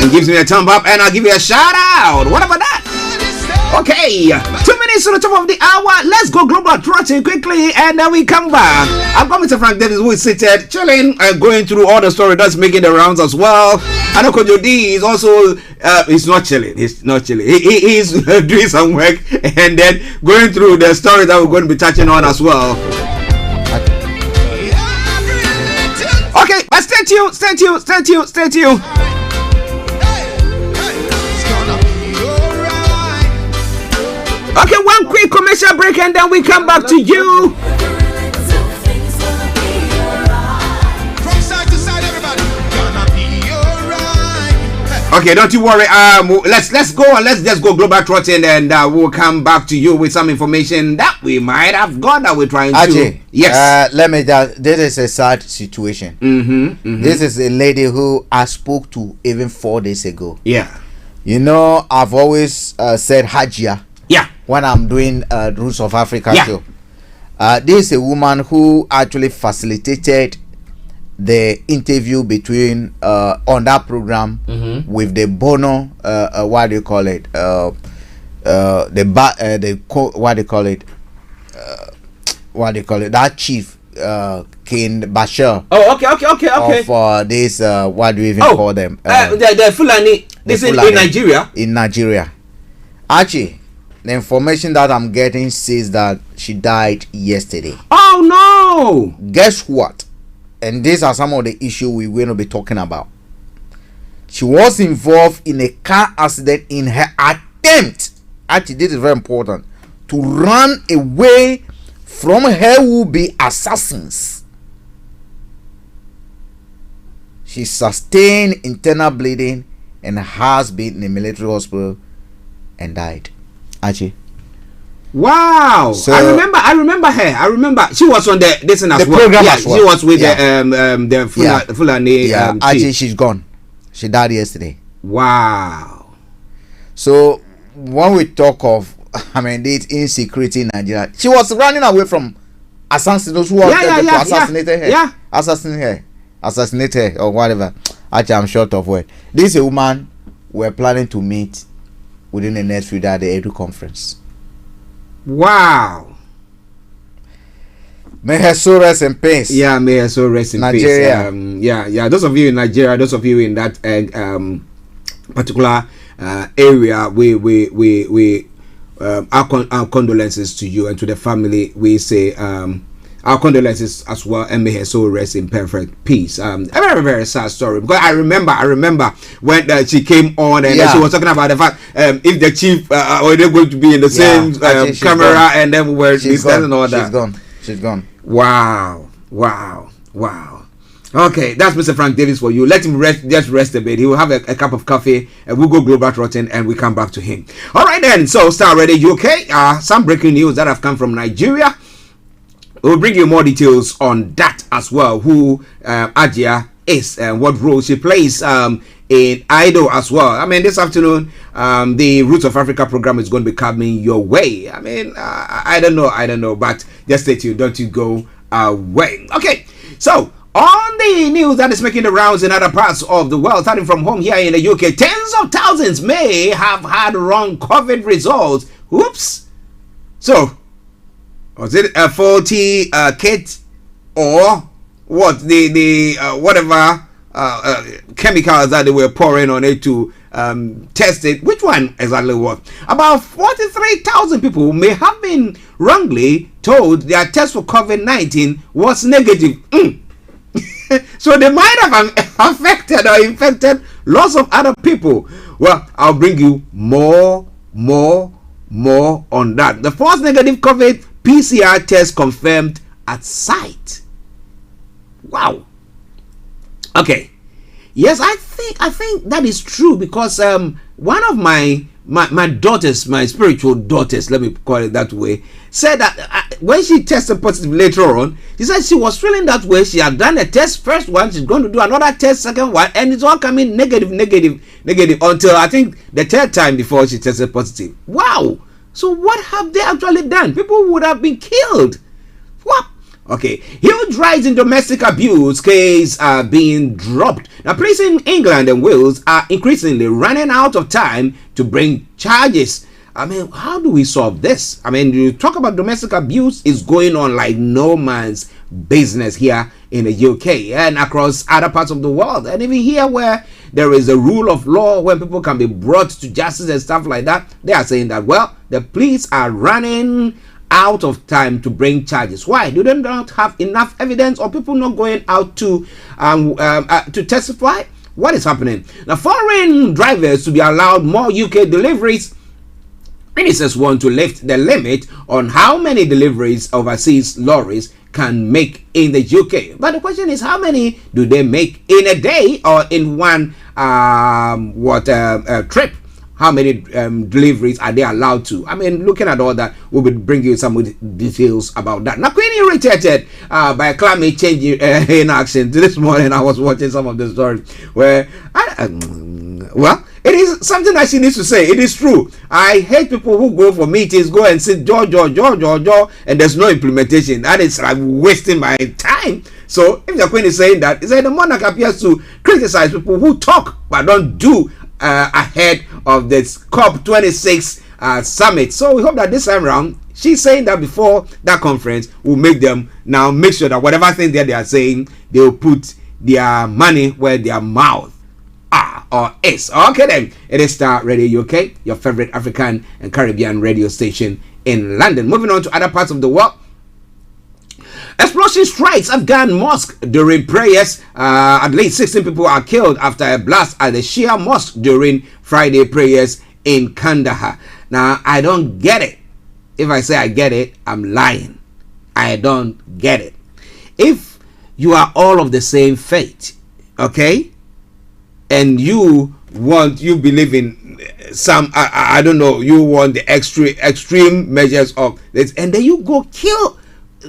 It gives me a thumb up and I'll give you a shout out. What about that? Okay, 2 minutes minutes to the top of the hour. Let's go global trotting quickly, and then we come back. I've got Mr. Frank Davis, who is seated, chilling, and going through all the story that's making the rounds as well. And Okojo D is also, he's not chilling. He's not chilling. He is doing some work, and then going through the story that we're going to be touching on as well. Okay, but stay tuned. Okay, one quick commercial break and then we come back to you. Okay, don't you worry. Let's go and let's just go global trotting, and we'll come back to you with some information that we might have got that we're trying Archie, to. Yes. Let me just. This is a sad situation. This is a lady who I spoke to even 4 days ago. Yeah. You know, I've always said Hajia. Yeah. When I'm doing Roots of Africa show. This is a woman who actually facilitated the interview between on that program with the Bono what do you call it that chief King Bashir. Oh, okay. Of this what do you even call them? The Fulani. This is in Nigeria. In Nigeria. Archie, the information that I'm getting says that she died yesterday. Oh no! Guess what? And these are some of the issues we're going to be talking about. She was involved in a car accident in her attempt, actually this is very important, to run away from her would-be assassins. She sustained internal bleeding and has been in a military hospital and died. Archie. Wow! So, I remember her. I remember she was on this as well. Program yeah, as well. She was with the Fulani. Yeah, Archie, she's gone. She died yesterday. Wow! So when we talk of, this insecurity in Nigeria, she was running away from assassins who wanted to assassinate her. Yeah, assassinate her or whatever. Actually, I'm short of word. This is a woman we're planning to meet within the next few days at the Edu conference. Wow. May her soul rest in peace. Yeah, may her soul rest in Nigeria. peace. Yeah. Those of you in Nigeria, those of you in that particular area, we our condolences to you and to the family. We say our condolences as well, and may her soul rest in perfect peace. A very, very sad story, because I remember when she came on and she was talking about the fact if the chief or they're going to be in the same camera gone. And then we're discussing all that. She's gone. Wow. Okay, that's Mr. Frank Davis for you. Let him rest a bit. He will have a cup of coffee and we'll go global trotting and we come back to him. All right then, so Starr Radio UK, some breaking news that have come from Nigeria. We'll bring you more details on that as well, who Ajia is and what role she plays in Idol as well. This afternoon, the Roots of Africa program is going to be coming your way. I don't know, but just stay tuned, don't you go away. Okay, so on the news that is making the rounds in other parts of the world, starting from home here in the UK, tens of thousands may have had wrong COVID results. Whoops. So, was it a faulty kit or what? The whatever chemicals that they were pouring on it to test it? Which one exactly was? About 43,000 people may have been wrongly told their test for COVID-19 was negative. So they might have affected or infected lots of other people. Well, I'll bring you more on that. The first negative COVID PCR test confirmed at site. Wow. Okay. Yes, I think that is true, because one of my daughters, my spiritual daughters, let me call it that way, said that when she tested positive later on, she said she was feeling that way. She had done a test, first one, she's going to do another test, second one, and it's all coming negative until I think the third time before she tested positive. Wow. So what have they actually done? People would have been killed. What? Okay, huge rise in domestic abuse case are being dropped. Now, police in England and Wales are increasingly running out of time to bring charges I mean, how do we solve this? I mean, you talk about domestic abuse is going on like no man's business here in the UK and across other parts of the world. And even here where there is a rule of law, when people can be brought to justice and stuff like that, they are saying that, well, the police are running out of time to bring charges. Why? Do they not have enough evidence, or people not going out to testify? What is happening? Now, foreign drivers to be allowed more UK deliveries. Ministers want to lift the limit on how many deliveries overseas lorries can make in the UK. But the question is, how many do they make in a day or in one trip? How many deliveries are they allowed to? I mean, looking at all that, we will bring you some details about that. Now, Queen irritated by climate change in action. This morning, I was watching some of the stories where, well, it is something that she needs to say. It is true. I hate people who go for meetings, go and sit, and there's no implementation. That is like wasting my time. So, if the Queen is saying that, it's like the monarch appears to criticize people who talk but don't do ahead of this COP26 summit. So we hope that this time around, she's saying that before that conference will make them now make sure that whatever thing that they are saying, they will put their money where their mouth are or is. Okay then, it is Starr Radio UK, your favorite African and Caribbean radio station in London. Moving on to other parts of the world. Explosion strikes Afghan mosque during prayers. At least 16 people are killed after a blast at the Shia mosque during Friday prayers in Kandahar. Now, I don't get it. If I say I get it, I'm lying. I don't get it. If you are all of the same faith, okay, and you believe in some, I don't know, you want the extreme measures of this, and then you go kill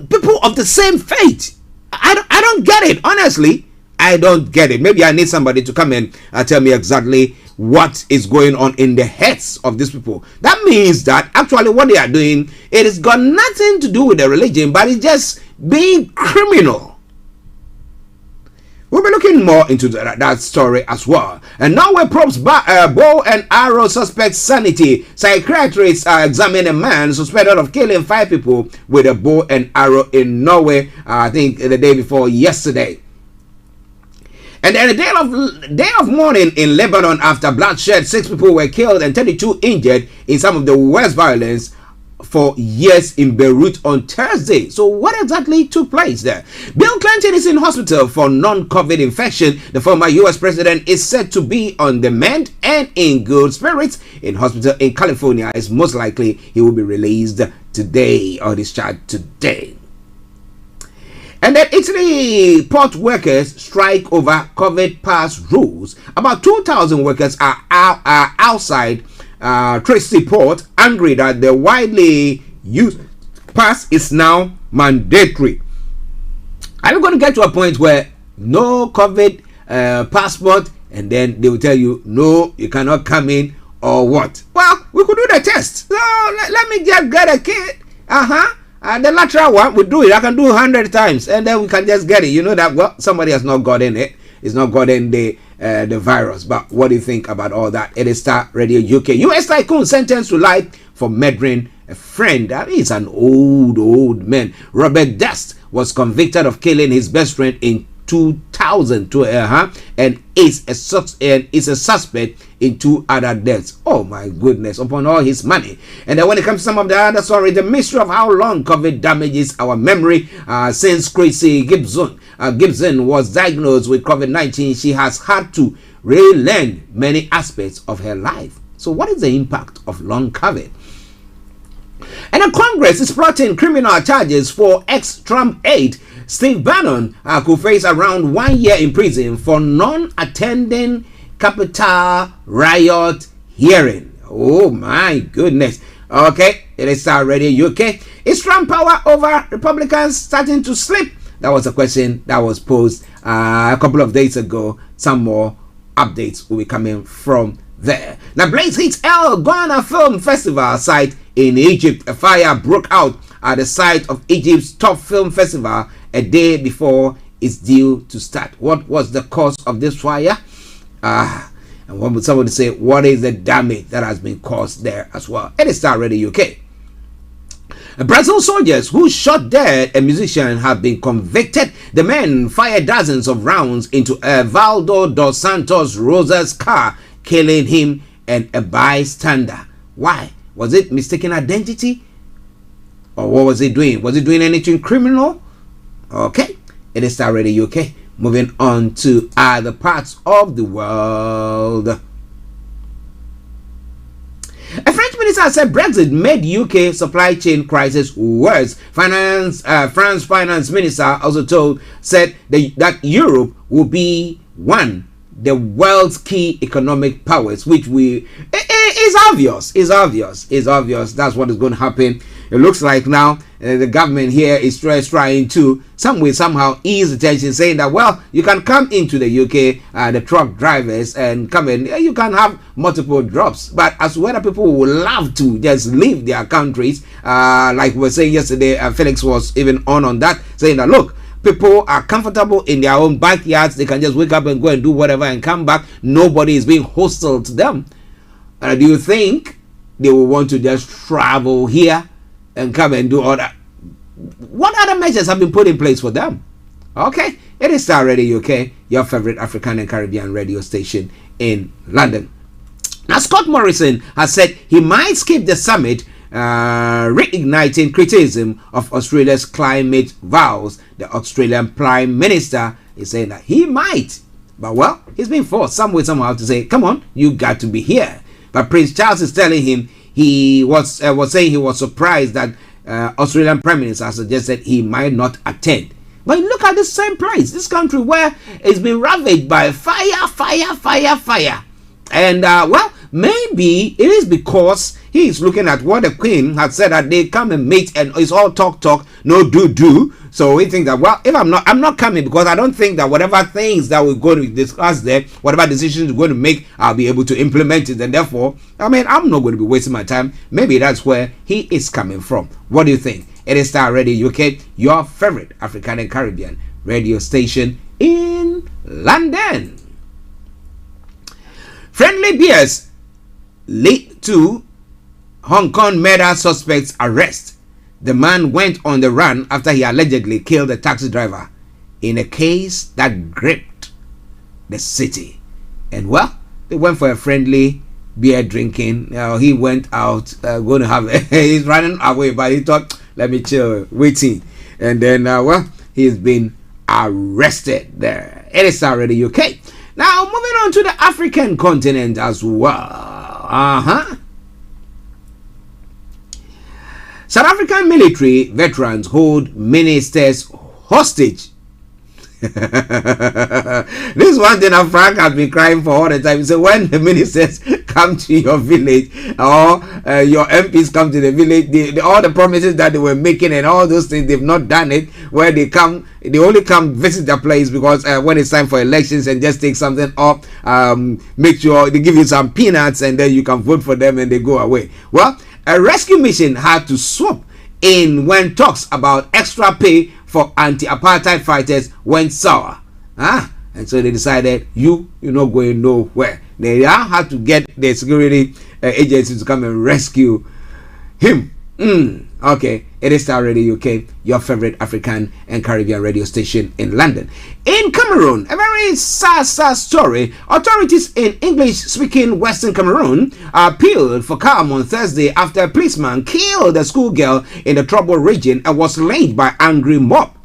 people of the same faith. I don't get it. Honestly, I don't get it. Maybe I need somebody to come and tell me exactly what is going on in the heads of these people. That means that actually what they are doing, it has got nothing to do with the religion, but it's just being criminal. We'll be looking more into that story as well. And Norway probes bow and arrow suspect's sanity. Psychiatrists are examining a man suspected of killing 5 people with a bow and arrow in Norway, I think the day before yesterday. And then a day of mourning in Lebanon after bloodshed. 6 people were killed and 32 injured in some of the worst violence for years in Beirut on Thursday. So what exactly took place there? Bill Clinton is in hospital for non-COVID infection. The former US president is said to be on the mend and in good spirits. In hospital in California, is most likely he will be released today or discharged today. And then Italy port workers strike over COVID pass rules. About 2,000 workers are outside Trieste Port, angry that the widely used pass is now mandatory. Are we going to get to a point where no COVID passport, and then they will tell you, no, you cannot come in, or what? Well, we could do the test. So let me just get a kit. The lateral one, we do it. I can do 100 times, and then we can just get it. You know that, well, somebody has not gotten it. It's not gotten the virus. But what do you think about all that? It is Starr Radio UK. US tycoon sentenced to life for murdering a friend. That is an old man. Robert Dust was convicted of killing his best friend in 2002, and is a suspect in 2 other deaths. Oh my goodness, upon all his money. And then when it comes to some of the other stories, the mystery of how long COVID damages our memory. Since Chrissy Gibson was diagnosed with COVID-19, she has had to relearn many aspects of her life. So what is the impact of long COVID? And then Congress is plotting criminal charges for ex-Trump aide Steve Bannon, could face around 1 year in prison for non-attending Capitol riot hearing. Oh my goodness. Okay, it is Starr Radio UK. Is Trump power over Republicans starting to slip? That was a question that was posed a couple of days ago. Some more updates will be coming from there. Now, Blaze hits El Ghana Film Festival site in Egypt. A fire broke out at the site of Egypt's top film festival a day before it's due to start. What was the cause of this fire? And And when somebody say, what is the damage that has been caused there as well? It is Star Radio UK. Brazil soldiers who shot dead a musician have been convicted. The men fired dozens of rounds into Valdo dos Santos Rosa's car, killing him and a bystander. Why? Was it mistaken identity? Or what was he doing? Was he doing anything criminal? Okay, it is Star Radio UK. Moving on to other parts of the world. A French minister said Brexit made UK supply chain crisis worse. France finance minister also said that Europe will be the world's key economic powers, which is obvious. That's what is going to happen. It looks like now the government here is trying to somehow ease the tension, saying that, well, you can come into the UK, the truck drivers, and come in. You can have multiple drops, but as whether people would love to just leave their countries, like we were saying yesterday, Felix was even on that, saying that, look, people are comfortable in their own backyards. They can just wake up and go and do whatever and come back. Nobody is being hostile to them. Do you think they will want to just travel here and come and do all that? What other measures have been put in place for them? Okay, it is Star Radio UK, your favorite African and Caribbean radio station in London. Now, Scott Morrison has said he might skip the summit, reigniting criticism of Australia's climate vows. The Australian Prime Minister is saying that he might, but well, he's been forced some way somehow to say, come on, you got to be here. But Prince Charles is telling him he was saying he was surprised that Australian Prime Minister suggested he might not attend. But look at this same place, this country where it's been ravaged by fire. And well, maybe it is because he is looking at what the Queen had said, that they come and meet and it's all talk, no do. So we think that, well, if I'm not coming, because I don't think that whatever things that we're going to discuss there, whatever decisions we're going to make, I'll be able to implement it. And therefore, I'm not going to be wasting my time. Maybe that's where he is coming from. What do you think? It is Star Radio UK, your favorite African and Caribbean radio station in London. Friendly beers lead to Hong Kong murder suspect's arrest. The man went on the run after he allegedly killed a taxi driver in a case that gripped the city. And well, they went for a friendly beer drinking. He went out going to have he's running away, but he thought, let me chill, waiting. And then well, he's been arrested there. It is already UK. Now moving on to the African continent as well. South African military veterans hold ministers hostage. This is one thing that Frank has been crying for all the time. So when the ministers come to your village, or your MPs come to the village, all the promises that they were making and all those things, they've not done it. Where they only come visit the place because when it's time for elections and just take something up, make sure they give you some peanuts and then you can vote for them and they go away. Well, a rescue mission had to swoop in when talks about extra pay for anti-apartheid fighters went sour. And so they decided, you're not going nowhere. They now had to get the security agency to come and rescue him. Okay, it is Star Radio UK, your favorite African and Caribbean radio station in London. In Cameroon, a very sad story. Authorities in English-speaking Western Cameroon appealed for calm on Thursday after a policeman killed a schoolgirl in the troubled region and was lynched by angry mob.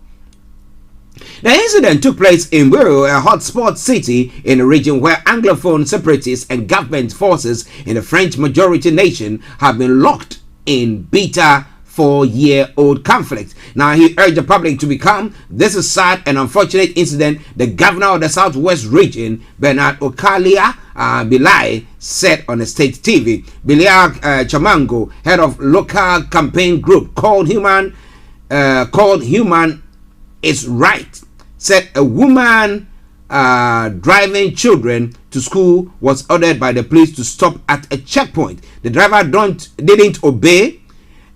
The incident took place in Wero, a hotspot city in a region where Anglophone separatists and government forces in the French-majority nation have been locked in bitter 4-year-old conflict. Now, he urged the public to be calm. This is sad and unfortunate incident, the governor of the Southwest region, Bernard Okalia Bilai, said on a state TV. Bilai Chamango, head of local campaign group called Human Is Right, said a woman driving children to school was ordered by the police to stop at a checkpoint. The driver didn't obey.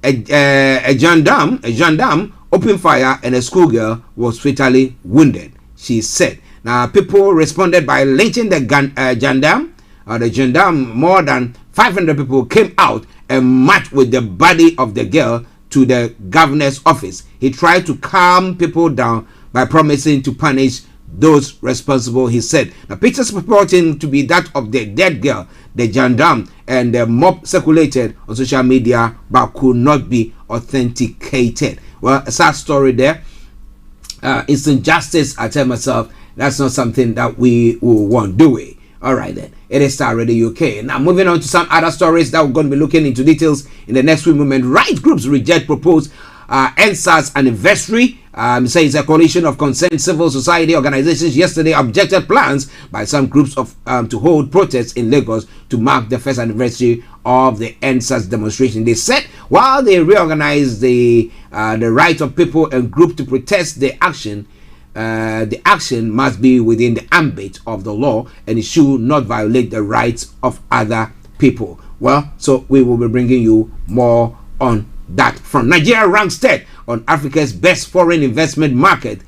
A gendarme opened fire and a schoolgirl was fatally wounded, she said. Now, people responded by lynching the gendarme the gendarme, more than 500 people came out and marched with the body of the girl to the governor's office. He tried to calm people down by promising to punish those responsible, he said. The pictures purporting to be that of the dead girl, the gendarme, and the mob circulated on social media but could not be authenticated. Well, a sad story there. Instant justice, I tell myself, that's not something that we will want, do we? All right then, it is Starr Radio UK. Now moving on to some other stories that we're going to be looking into details in the next few moments. Right groups reject proposed NSAS anniversary. Says a coalition of concerned civil society organizations yesterday objected plans by some groups of to hold protests in Lagos to mark the first anniversary of the NSAS demonstration. They said while they reorganize the right of people and groups to protest the action must be within the ambit of the law and it should not violate the rights of other people. Well, so we will be bringing you more on that front. Nigeria ranks third on Africa's best foreign investment market,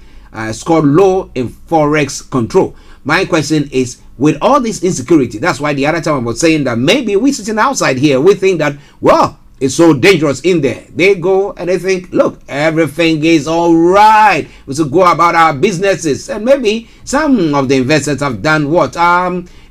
scored low in forex control. My question is, with all this insecurity, that's why the other time I was saying that maybe we sitting outside here, we think that, well, it's so dangerous in there. They go and they think, look, everything is all right. We should go about our businesses. And maybe some of the investors have done what?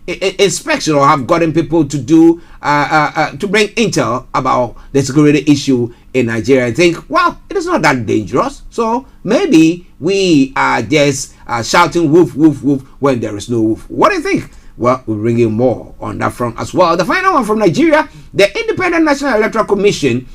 Inspection, or have gotten people to do to bring intel about the security issue in Nigeria. I think, well, it is not that dangerous. So maybe we are just shouting woof, woof, woof when there is no woof. What do you think? Well, we'll bring you more on that front as well. The final one from Nigeria, the Independent National Electoral Commission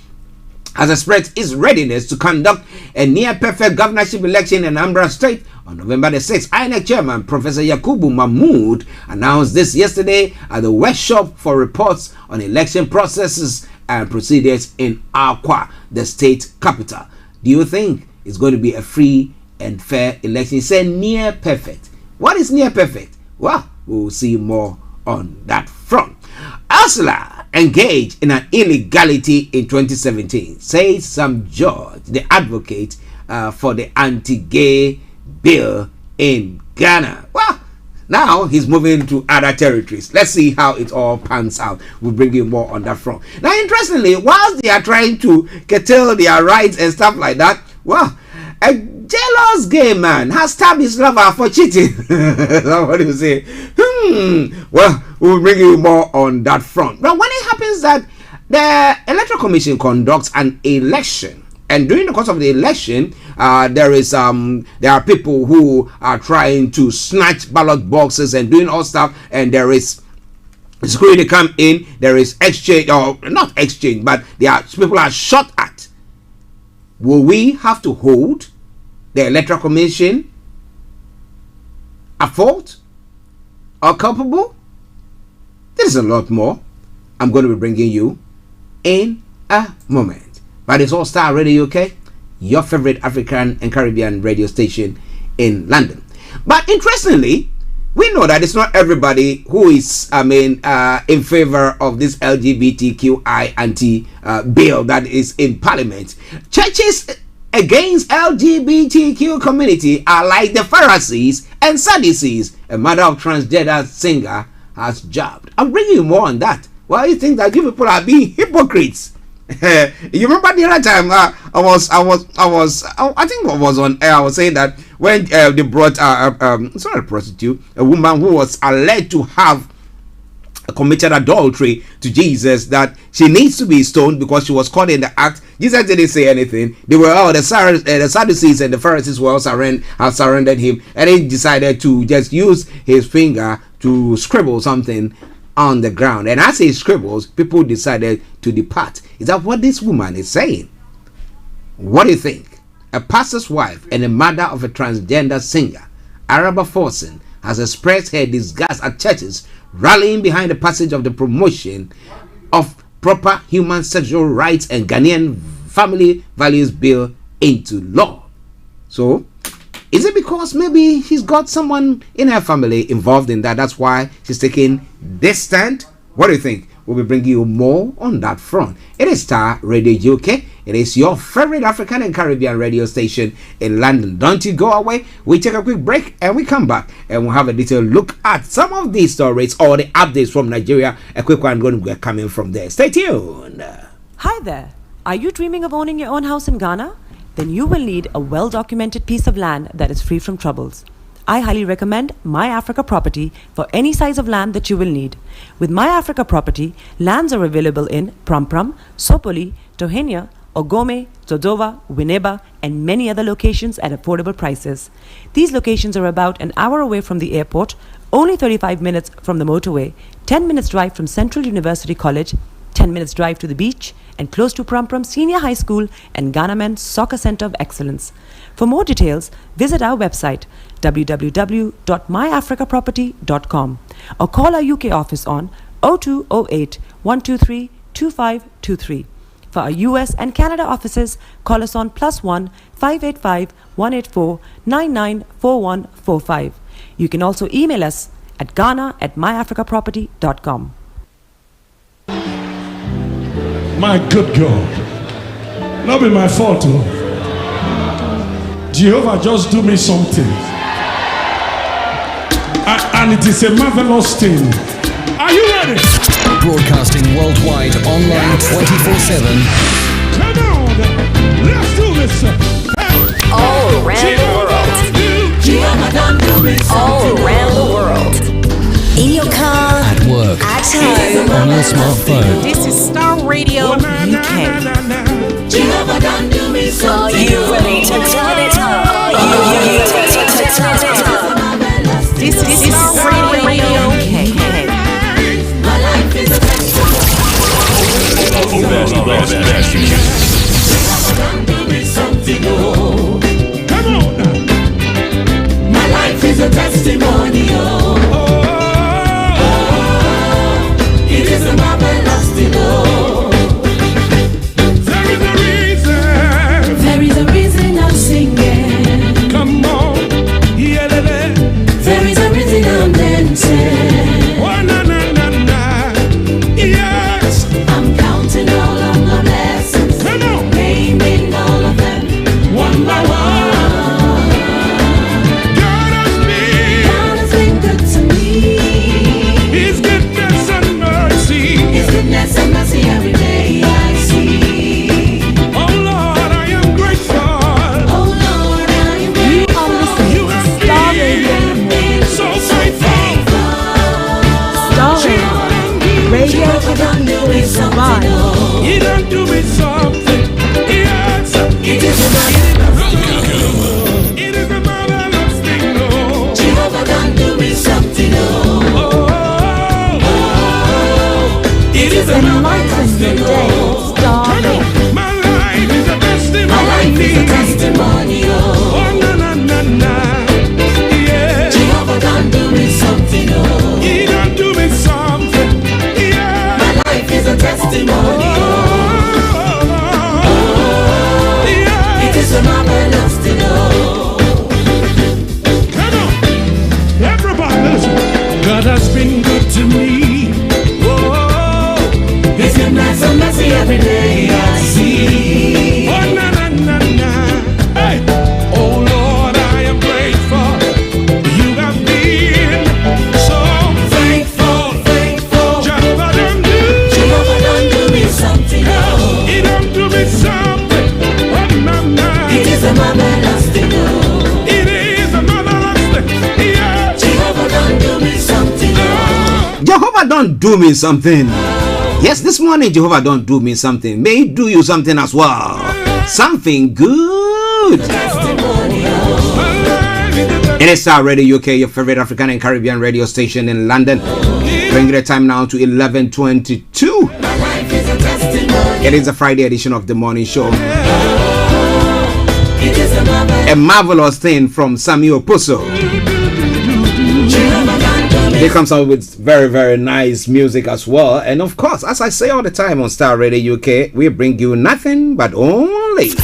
has expressed its readiness to conduct a near-perfect governorship election in Anambra State on November the 6th. INEC Chairman Professor Yakubu Mahmood announced this yesterday at the workshop for reports on election processes and procedures in Akwa, the state capital. Do you think it's going to be a free and fair election? He said near perfect. What is near perfect? Well, we'll see more on that front. Ursula engaged in an illegality in 2017, says some judge, the advocate for the anti-gay bill in Ghana. Well, now he's moving to other territories. Let's see how it all pans out. We'll bring you more on that front. Now, interestingly, whilst they are trying to curtail their rights and stuff like that, well, a jealous gay man has stabbed his lover for cheating. What do you say? Well, we'll bring you more on that front. But when it happens that the Electoral Commission conducts an election, and during the course of the election, there are people who are trying to snatch ballot boxes and doing all stuff, and there is security come in, there is exchange, or not exchange, but people are shot at. Will we have to hold the Electoral Commission at fault or culpable? There's a lot more I'm going to be bringing you in a moment. But it's all Starr Radio UK, your favorite African and Caribbean radio station in London. But interestingly, we know that it's not everybody who is, in favor of this LGBTQI anti-bill that is in Parliament. Churches against LGBTQ community are like the Pharisees and Sadducees. A mother of transgender singer has jabbed. I'm bringing you more on that. Well, you think that you people are being hypocrites? You remember the other time I think I was on air. I was saying that when they brought it's not a prostitute, a woman who was alleged to have committed adultery to Jesus, that she needs to be stoned because she was caught in the act. Jesus didn't say anything. They were the Sadducees and the Pharisees were also have surrendered him, and he decided to just use his finger to scribble something on the ground, and as he scribbles, people decided to depart. Is that what this woman is saying? What do you think? A pastor's wife and a mother of a transgender singer, Araba Forsen, has expressed her disgust at churches rallying behind the passage of the promotion of proper human sexual rights and Ghanaian family values bill into law. So, is it because maybe she's got someone in her family involved in that? That's why she's taking this stand? What do you think? We'll be bringing you more on that front. It is Starr Radio UK. It is your favorite African and Caribbean radio station in London. Don't you go away. We take a quick break and we come back and we'll have a detailed look at some of these stories or the updates from Nigeria. A quick one going to be coming from there. Stay tuned. Hi there. Are you dreaming of owning your own house in Ghana? Then you will need a well-documented piece of land that is free from troubles. I highly recommend My Africa Property for any size of land that you will need. With My Africa Property, lands are available in Pram, Sopoli, Tohenia, Ogome, Dodova, Winneba, and many other locations at affordable prices. These locations are about an hour away from the airport, only 35 minutes from the motorway, 10 minutes drive from Central University College, 10 minutes drive to the beach, and close to Pram Senior High School and Ghana Men's Soccer Center of Excellence. For more details, visit our website www.myafricaproperty.com or call our UK office on 0208 123 2523. For our US and Canada offices, call us on +1 585 184 994145. You can also email us at ghana@myafricaproperty.com. My good God, not be my fault. Oh. Jehovah just do me something. And it is a marvelous thing. Are you ready? Broadcasting worldwide, online 24/7. Come on, let's do this. All around the world. All around the world. In your car, At work, at home, on your smartphone. This is Star Radio UK. Are you ready to turn it up? This is Star Radio UK. Come on now. My life is a testimony. It is a marvelous thing. There is a reason I'm singing. Come on. Yeah, there is a reason I'm dancing. Oh, na, na, na, na. Yes. I'm counting all of my blessings. Come on. Naming all of them one by one. God has been good to me. His goodness and mercy. His goodness and mercy every day I see. Oh Lord, I am grateful. Oh Lord, I am grateful. You have been so faithful. Starr Radio for the people is survive. You don't do me something. Yes. It is a marvelous thing, Lord. Jehovah done do me something. It is a marvelous thing. Starr. My life is a testimony. My life is a testimony. Oh, na, na, na, na. Yeah. Jehovah done do me something. He done do me something. Yeah. My life is a testimony. Yeah. It is a marvelous thing. Come on. Everybody listen. God has been good to me. His goodness and mercy every day I see. Oh, na, na, na, na. Hey. Oh, Lord, I am grateful. You have been so faithful. Jehovah done do me something. He done do me something. Oh, na, na. It is a marvelous thing. It is a marvelous thing. Yeah. Jehovah done do me something. Jehovah don't do me something. Yes, this morning Jehovah don't do me something. May he do you something as well. Something good. It is Starr Radio UK, your favorite African and Caribbean radio station in London. Bringing the time now to 11:22. It is a Friday edition of the morning show. A marvelous thing from Samuel Pusso. They comes out with very, very nice music as well. And of course, as I say all the time on Starr Radio UK, we bring you nothing but only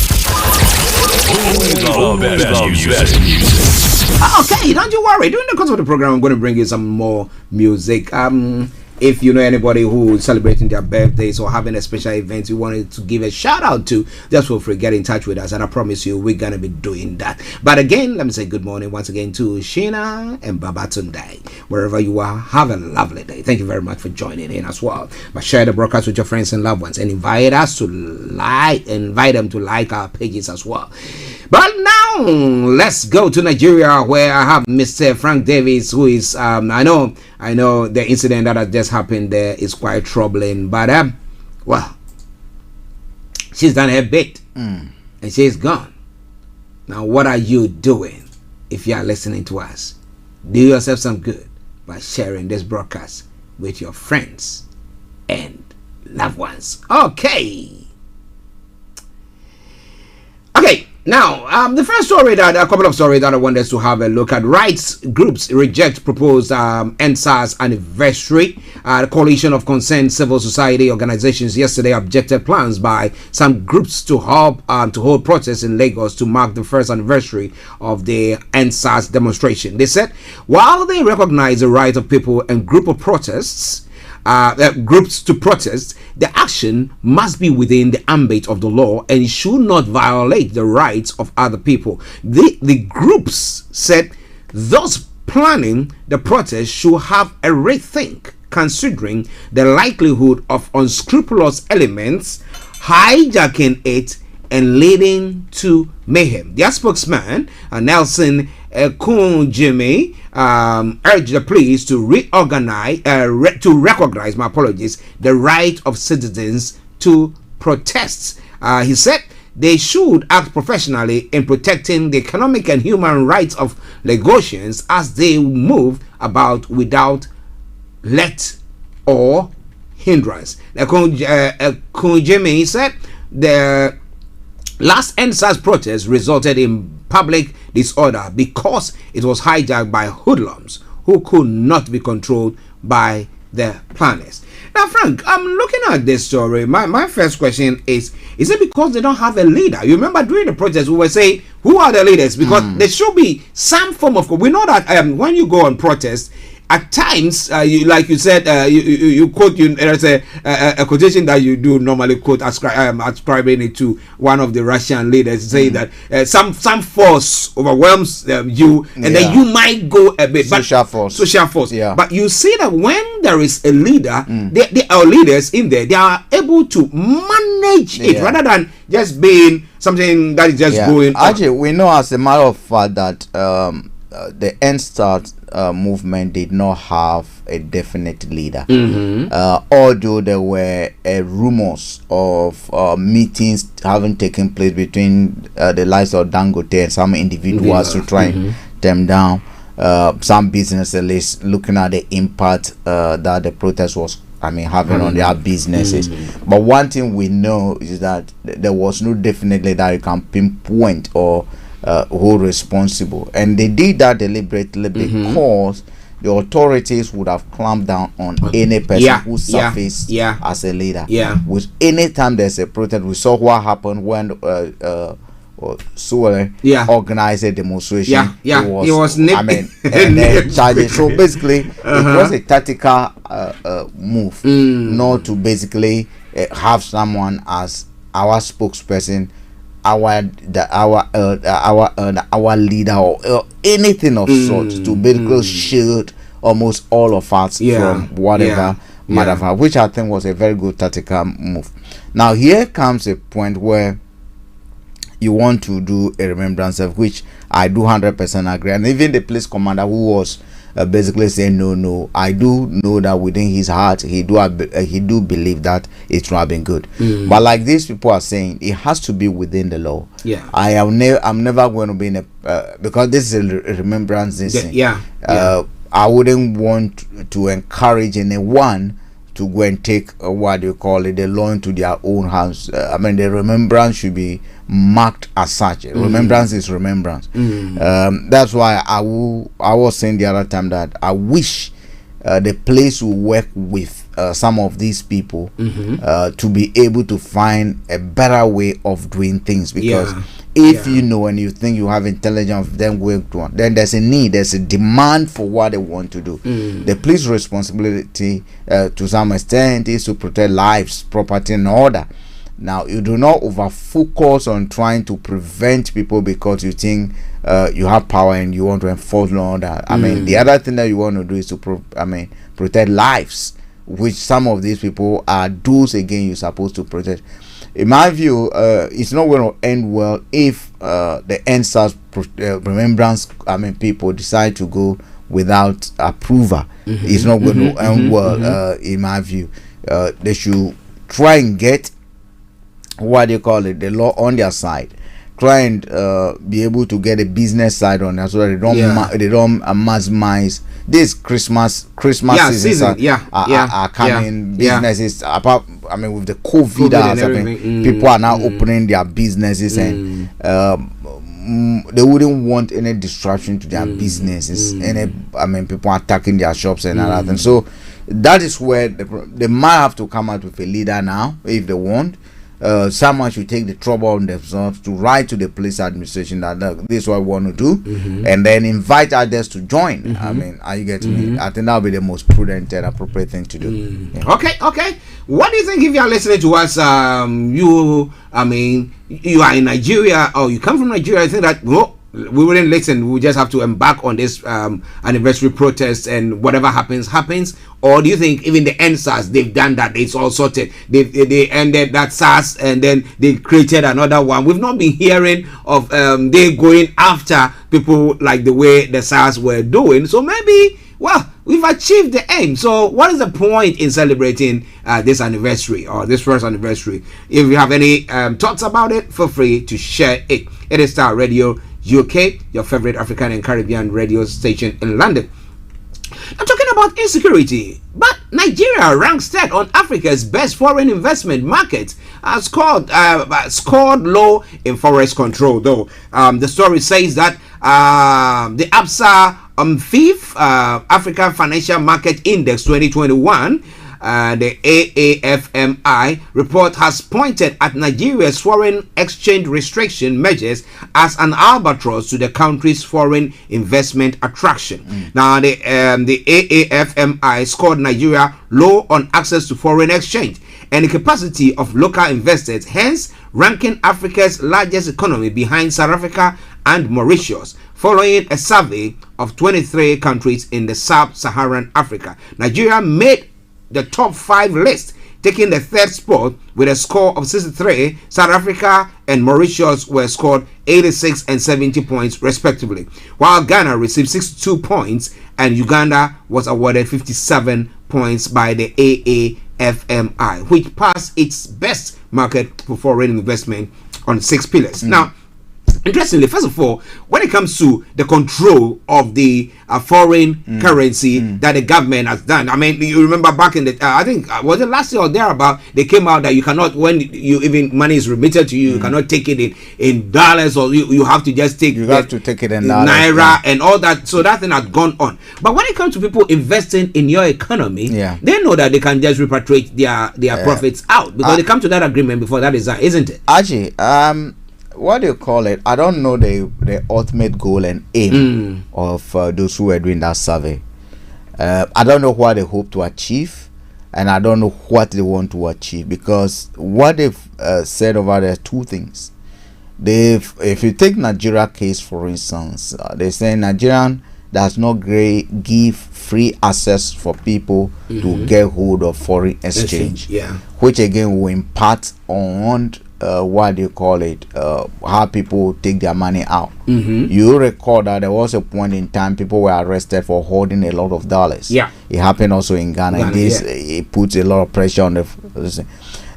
Okay, don't you worry. During the course of the program, I'm going to bring you some more music. If you know anybody who is celebrating their birthdays or having a special event you wanted to give a shout out to, just feel free, get in touch with us, and I promise you we're gonna be doing that. But again, let me say good morning once again to Sheena and Babatunde. Wherever you are, have a lovely day. Thank you very much for joining in as well. But share the broadcast with your friends and loved ones, and invite them to like our pages as well. But now let's go to Nigeria, where I have Mr. Frank Davis, who is I know the incident that has just happened there is quite troubling, but well, she's done her bit and she's gone. Now what are you doing? If you are listening to us, do yourself some good by sharing this broadcast with your friends and loved ones. Okay. Now, the first story a couple of stories that I want us to have a look at. Rights groups reject proposed NSAS anniversary. The coalition of concerned civil society organizations yesterday objected plans by some groups to hold protests in Lagos to mark the first anniversary of the NSAS demonstration. They said, while they recognize the right of people and groups to protest, the action must be within the ambit of the law and should not violate the rights of other people. The groups said those planning the protest should have a rethink, considering the likelihood of unscrupulous elements hijacking it and leading to mayhem. Their spokesman, Nelson Kunjimi, urged the police to recognize the right of citizens to protest. He said they should act professionally in protecting the economic and human rights of Lagosians as they move about without let or hindrance. Kunjimi said the last NSAS protest resulted in public disorder because it was hijacked by hoodlums who could not be controlled by the planners. Now, Frank, I'm looking at this story. My first question is it because they don't have a leader? You remember during the protest, we were saying, who are the leaders? Because there should be some form of... We know that when you go on protest, at times, like you said, you quote, there's a quotation that you do normally quote, ascribing it to one of the Russian leaders, saying that some force overwhelms you, and then you might go a bit. Social force. Yeah. But you see that when there is a leader, there are leaders in there, they are able to manage it rather than just being something that is just going on. Actually, we know as a matter of fact that the NSTART movement did not have a definite leader, although there were rumors of meetings having taken place between the likes of Dangote and some individuals to try and them down. Some businesses looking at the impact that the protest was having on their businesses. But one thing we know is that there was no definite leader you can pinpoint or who responsible, and they did that deliberately because the authorities would have clamped down on any person who surfaced as a leader. With any time there's a protest, we saw what happened when Suwele organized a demonstration. He was nipped. So basically, it was a tactical move, not to basically have someone as our spokesperson, our leader, or anything of sort, to basically shield almost all of us from whatever matter, which I think was a very good tactical move. Now here comes a point where you want to do a remembrance of, which I do 100% agree, and even the police commander who was basically saying no, I do know that within his heart he do believe that it's not been good, but like these people are saying, it has to be within the law. I'm never going to be in a because this is a remembrance thing. I wouldn't want to encourage anyone to go and take what do you call it, the law into their own hands. The remembrance should be marked as such. Remembrance is remembrance. That's why I was saying the other time that I wish the place will work with some of these people to be able to find a better way of doing things, because if you know and you think you have intelligence of them going to, then there's a need, there's a demand for what they want to do. The police responsibility to some extent is to protect lives, property and order. Now you do not over focus on trying to prevent people because you think you have power and you want to enforce law and order. I mean, the other thing that you want to do is to protect lives, which some of these people are those again you're supposed to protect. In my view, it's not going to end well if the NSAS remembrance people decide to go without approval. It's not going to end well, in my view. They should try and get what they call it, the law on their side. Try and be able to get a business side on that, so that they don't maximize this Christmas season. Are coming. Businesses apart. I mean, with the COVID and everything, people are now opening their businesses, and they wouldn't want any disruption to their businesses. People are attacking their shops and other things. So that is where they might have to come out with a leader now if they want. Someone should take the trouble on themselves to write to the police administration that this is what we want to do, and then invite others to join. I mean, are you getting me? I think that would be the most prudent and appropriate thing to do. Okay. What do you think if you are listening to us? You are in Nigeria, or you come from Nigeria. I think that we wouldn't listen. We just have to embark on this anniversary protest, and whatever happens. Or do you think even the NSAS, they've done that? It's all sorted. They ended that SARS, and then they created another one. We've not been hearing of they going after people like the way the SARS were doing. So maybe, we've achieved the aim. So what is the point in celebrating this anniversary, or this first anniversary? If you have any thoughts about it, feel free to share it. It is Starr Radio UK, your favorite African and Caribbean radio station in London. I'm talking about insecurity, but Nigeria ranks third on Africa's best foreign investment market, scored low in forest control. Though the story says that the ABSA fifth African Financial Market Index 2021, the AAFMI report has pointed at Nigeria's foreign exchange restriction measures as an albatross to the country's foreign investment attraction. Now, the AAFMI scored Nigeria low on access to foreign exchange and the capacity of local investors, hence ranking Africa's largest economy behind South Africa and Mauritius, following a survey of 23 countries in the sub-Saharan Africa. Nigeria made the top 5 list, taking the third spot with a score of 63. South Africa and Mauritius were scored 86 and 70 points respectively, while Ghana received 62 points and Uganda was awarded 57 points by the AAFMI, which passed its best market for foreign investment on 6 pillars. Now, interestingly, first of all, when it comes to the control of the foreign currency that the government has done, I mean, you remember back in the, I think, was it last year or thereabout, they came out that you cannot, when you even money is remitted to you, you cannot take it in dollars, or you have to just take it in naira and all that. So that thing has gone on. But when it comes to people investing in your economy, they know that they can just repatriate their profits out, because they come to that agreement before that is done, isn't it? Archie, what do you call it? I don't know the ultimate goal and aim of those who were doing that survey. I don't know what they hope to achieve, and I don't know what they want to achieve, because what they've said over there, 2 things. If you take Nigeria case for instance, they say Nigerian does not give free access for people to get hold of foreign exchange, which again will impact on what do you call it, how people take their money out. You recall that there was a point in time people were arrested for holding a lot of dollars. It happened also in Ghana. It puts a lot of pressure on the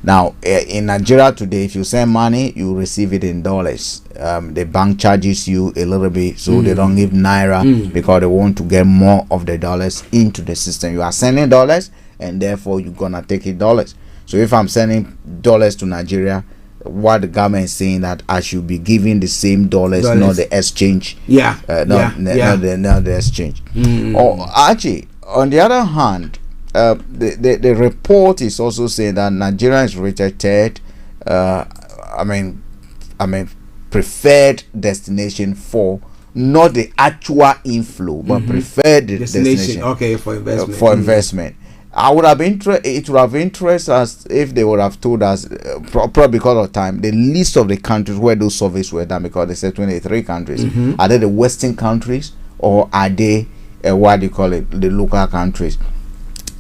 now in Nigeria today, if you send money, you receive it in dollars. The bank charges you a little bit, so they don't give naira because they want to get more of the dollars into the system. You are sending dollars, and therefore you're gonna take it dollars. So if I'm sending dollars to Nigeria, what the government is saying that I should be giving the same dollars, not the exchange. Not the exchange. Actually, on the other hand, the report is also saying that Nigeria is rated third. Preferred destination for not the actual inflow, but preferred destination. Okay, for investment. Investment. I would have it would have interest us if they would have told us, probably because of time, the list of the countries where those surveys were done, because they said 23 countries. Are they the Western countries, or are they what do you call it, the local countries?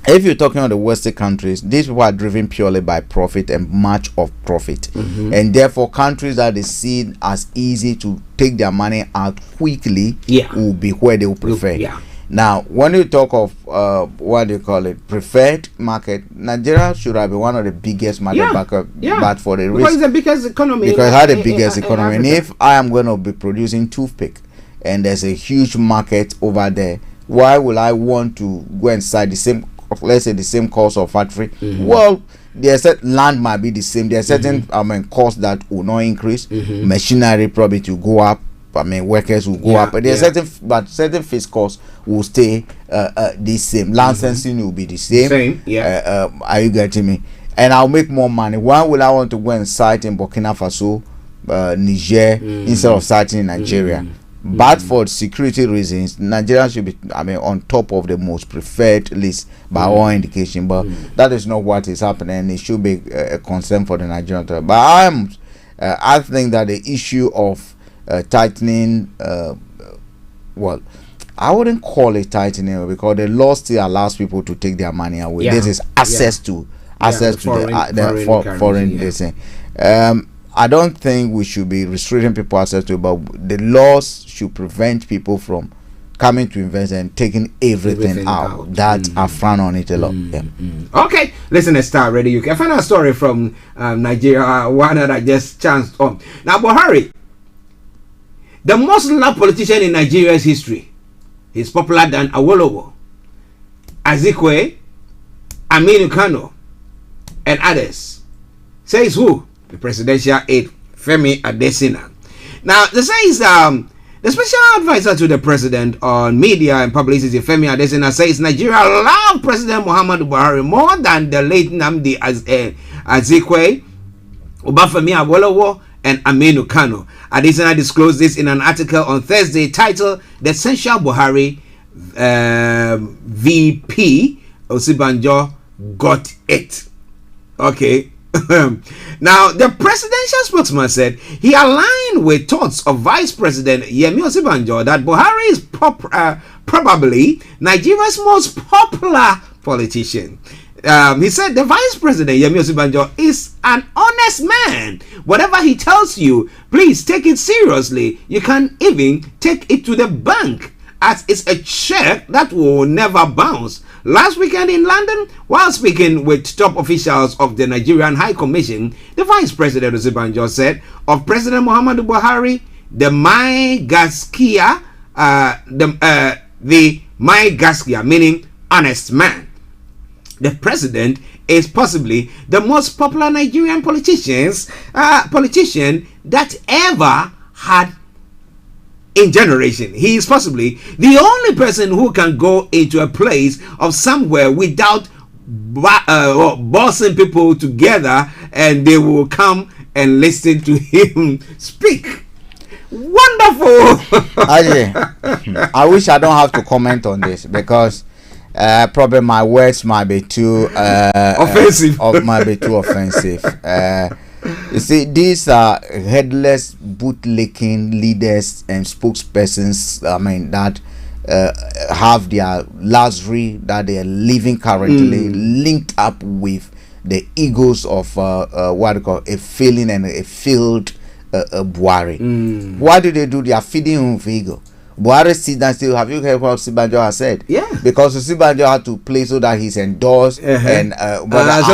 If you're talking about the Western countries, these people are driven purely by profit and much of profit, and therefore countries that they see as easy to take their money out quickly will be where they will prefer. Now, when you talk of what do you call it, preferred market, Nigeria should have been one of the biggest market but for the risk, because it's the biggest economy. Because it had the biggest economy. And if I am going to be producing toothpick and there's a huge market over there, why will I want to go inside the same, let's say the same cost of factory? Well, there's certain land might be the same. There's certain costs that will not increase. Machinery probably to go up. Workers will go up, but there's certain fixed costs will stay the same. Licensing will be the same. Are you getting me? And I'll make more money. Why will I want to go and site in Burkina Faso, Niger, instead of siting in Nigeria? But for security reasons, Nigeria should be, on top of the most preferred list by all indication. But that is not what is happening, and it should be a concern for the Nigerian. But I think that the issue of tightening, well, I wouldn't call it tightening, because the law still allows people to take their money away. This is access to the foreign. I don't think we should be restricting people access to it, but the laws should prevent people from coming to invest and taking everything out. That I frown on it a lot. Okay, listen to Starr Radio UK. I found a story from Nigeria, one that I just chanced on. Now, Buhari, the most loved politician in Nigeria's history, he's popular than Awolowo, Azikwe, Aminu Kano, and others. Says who? The presidential aide, Femi Adesina. Now, this says the special advisor to the president on media and publicity, Femi Adesina, says Nigeria loved President Muhammadu Buhari more than the late Nnamdi Azikwe, Obafemi Awolowo, and Aminu Kano. Adesina disclosed this in an article on Thursday titled "The Essential Buhari VP Osibanjo Got It." Okay. Now, the presidential spokesman said he aligned with thoughts of Vice President Yemi Osibanjo that Buhari is probably Nigeria's most popular politician. He said the Vice President Yemi Osibanjo is an honest man. Whatever he tells you, please take it seriously. You can even take it to the bank, as it's a check that will never bounce. Last weekend in London, while speaking with top officials of the Nigerian High Commission, the Vice President Osibanjo said of President Muhammadu Buhari, the my gaskia, meaning honest man. The president is possibly the most popular Nigerian politician that ever had in generation. He is possibly the only person who can go into a place of somewhere without bossing people together, and they will come and listen to him speak. Wonderful. I wish I don't have to comment on this, because probably my words might be too offensive. Might be too offensive. You see, these are headless, bootlicking leaders and spokespersons. that have their luxury that they are living currently linked up with the egos of what they call a feeling and a field Buhari. What do they do? They are feeding him with ego. Buhari sit down still. Have you heard what Osibanjo has said? Yeah. Because Osibanjo had to play so that he's endorsed and so that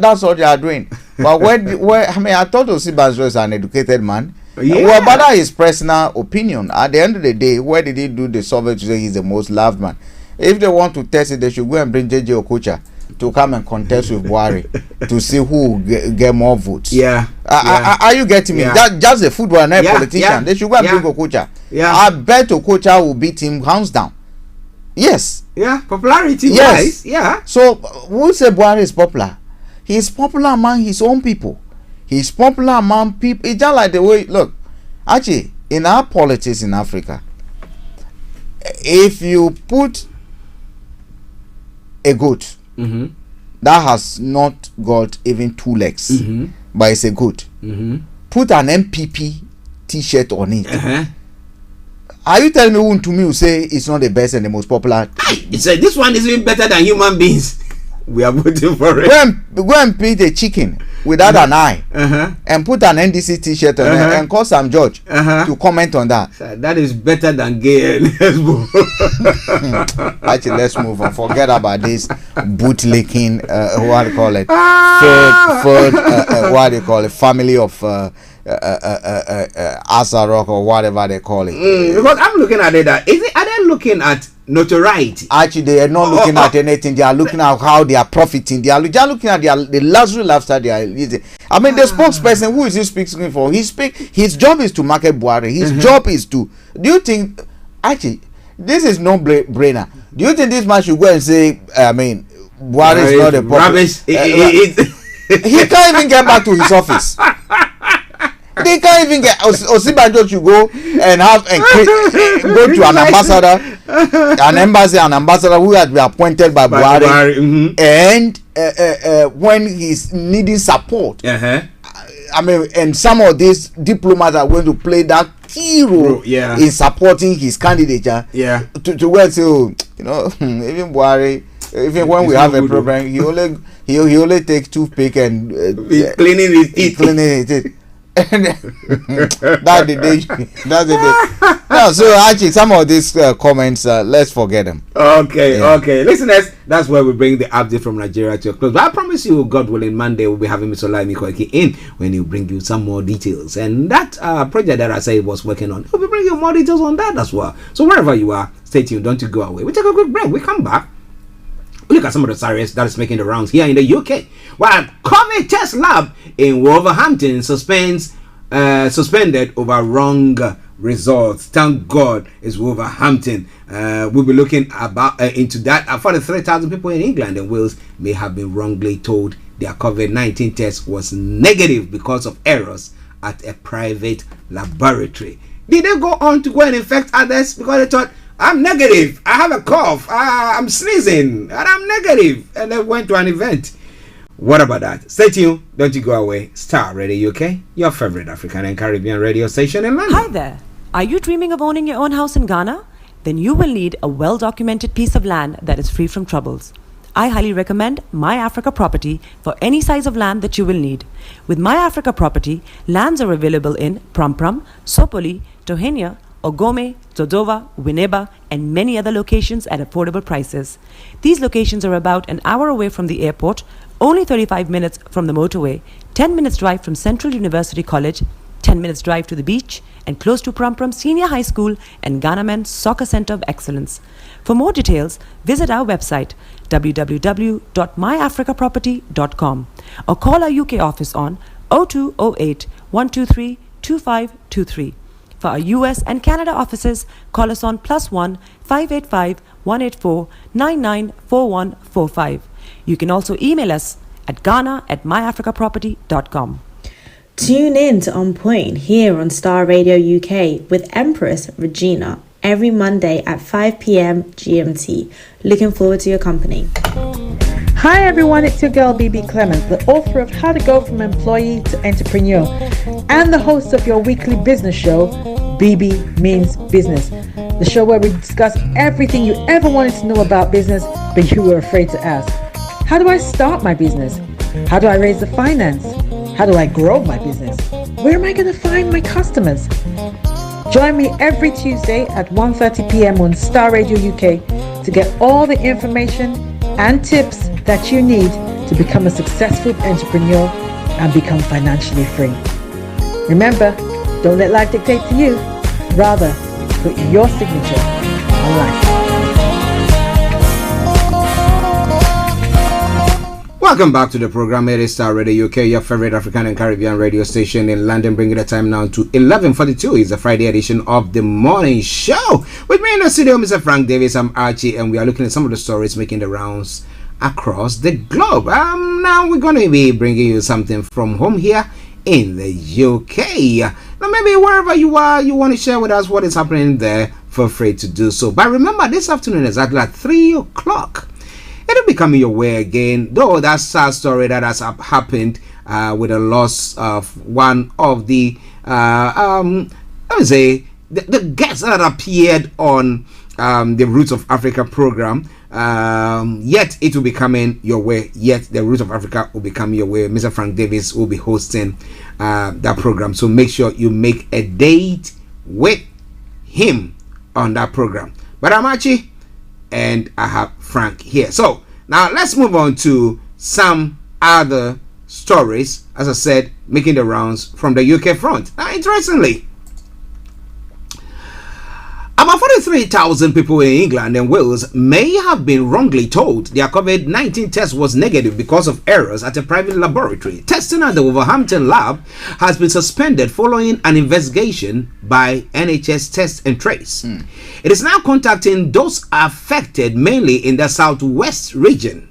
that's what they are doing. But I thought Osibanjo is an educated man. Yeah. Well, but that is personal opinion. At the end of the day, where did he do the survey to say he's the most loved man? If they want to test it, they should go and bring JJ Okocha to come and contest with Buhari to see who get more votes. Are you getting me? That just a footballer, not a politician. They should go and bring Okocha. I bet Okocha will beat him hands down. Yes. Yeah, popularity Yes. wise. Yeah. So who say Buhari is popular? He is popular among his own people. He is popular among people. It's just like the way, look, actually, in our politics in Africa, if you put a goat that has not got even 2 legs, but it's a goat, put an MPP t-shirt on it. Are you telling me who to me who say it's not the best and the most popular? He said this one is even better than human beings. We are voting for it. Go and pick a chicken without an eye and put an NDC t-shirt on it and call Sam George to comment on that. That is better than gay and lesbo. Actually, let's move on. Forget about this bootlicking. What do you call it? What do you call it? Family of Asarok or whatever they call it. Because I'm looking at it. Are they looking at notoriety? Actually, they are not looking at anything. They are looking at how they are profiting. They are just looking at the luxury lifestyle they are living. I mean, the spokesperson, who is he speaking for? His job is to market Buhari. His job is to. Do you think? Actually, this is no brainer. Do you think this man should go and say? I mean, Buhari is not a rubbish. He can't even get back to his office. They can't even get Osibanjo to go and go to an ambassador, an ambassador who has been appointed by Buhari, and when he's needing support, I mean, and some of these diplomats are going to play that key role in supporting his candidature. To go and say, even Buhari, even when we have a problem, he only take toothpick and cleaning his teeth. That's the day. No, so actually, some of these comments, let's forget them. Okay. Listeners, that's where we bring the update from Nigeria to a close. But I promise you, God willing, Monday we'll be having Mr. Olayomi Koiki in when he'll bring you some more details. And that project that I said he was working on, we'll be bringing you more details on that as well. So wherever you are, stay tuned. Don't you go away. We take a quick break. We come back. We look at some of the stories that is making the rounds here in the UK. While COVID test lab in Wolverhampton suspended over wrong results. Thank God it's Wolverhampton. We'll be looking into that. 43,000 people in England and Wales may have been wrongly told their COVID-19 test was negative because of errors at a private laboratory. Did they go on to go and infect others because they thought, I'm negative, I have a cough, I'm sneezing, and I'm negative, and they went to an event? What about that? Stay tuned, don't you go away. Starr Radio UK, your favorite African and Caribbean radio station in London. Hi there. Are you dreaming of owning your own house in Ghana? Then you will need a well-documented piece of land that is free from troubles. I highly recommend My Africa Property for any size of land that you will need. With My Africa Property, lands are available in Pram, Sopoli, Tohenia, Ogome, Dodova, Winneba, and many other locations at affordable prices. These locations are about an hour away from the airport, only 35 minutes from the motorway, 10 minutes drive from Central University College, 10 minutes drive to the beach, and close to Pram Senior High School and Ghana Men's Soccer Center of Excellence. For more details, visit our website www.myafricaproperty.com or call our UK office on 0208 123 2523. For our US and Canada offices, call us on +1 585 184 994145. You can also email us at ghana@myafricaproperty.com. Tune in to On Point here on Starr Radio UK with Empress Regina every Monday at 5 p.m. GMT. Looking forward to your company. Hi everyone, it's your girl BB Clement, the author of How to Go From Employee to Entrepreneur and the host of your weekly business show, BB Means Business. The show where we discuss everything you ever wanted to know about business but you were afraid to ask. How do I start my business? How do I raise the finance? How do I grow my business? Where am I going to find my customers? Join me every Tuesday at 1:30 p.m. on Starr Radio UK to get all the information and tips that you need to become a successful entrepreneur and become financially free. Remember, don't let life dictate to you. Rather, put your signature on life. Welcome back to the program. It is Star Radio UK, your favorite African and Caribbean radio station in London, bringing the time now to 11:42. It's the Friday edition of the morning show. With me in the studio, Mr. Frank Davis, I'm Archie, and we are looking at some of the stories making the rounds across the globe. Now we're going to be bringing you something from home here in the UK. Now maybe wherever you are, you want to share with us what is happening there, feel free to do so. But remember, this afternoon exactly at 3 o'clock, it'll be coming your way again, though that sad story that has happened with the loss of one of the let me say the guests that appeared on the Roots of Africa program. Yet it will be coming your way. Yet the Roots of Africa will be coming your way. Mr. Frank Davis will be hosting that program, so make sure you make a date with him on that program. But I'm Archie, and I have Frank here. So now let's move on to some other stories, as I said, making the rounds from the UK front. Now, interestingly, about 43,000 people in England and Wales may have been wrongly told their COVID-19 test was negative because of errors at a private laboratory. Testing at the Wolverhampton lab has been suspended following an investigation by NHS Test and Trace. It is now contacting those affected, mainly in the southwest region,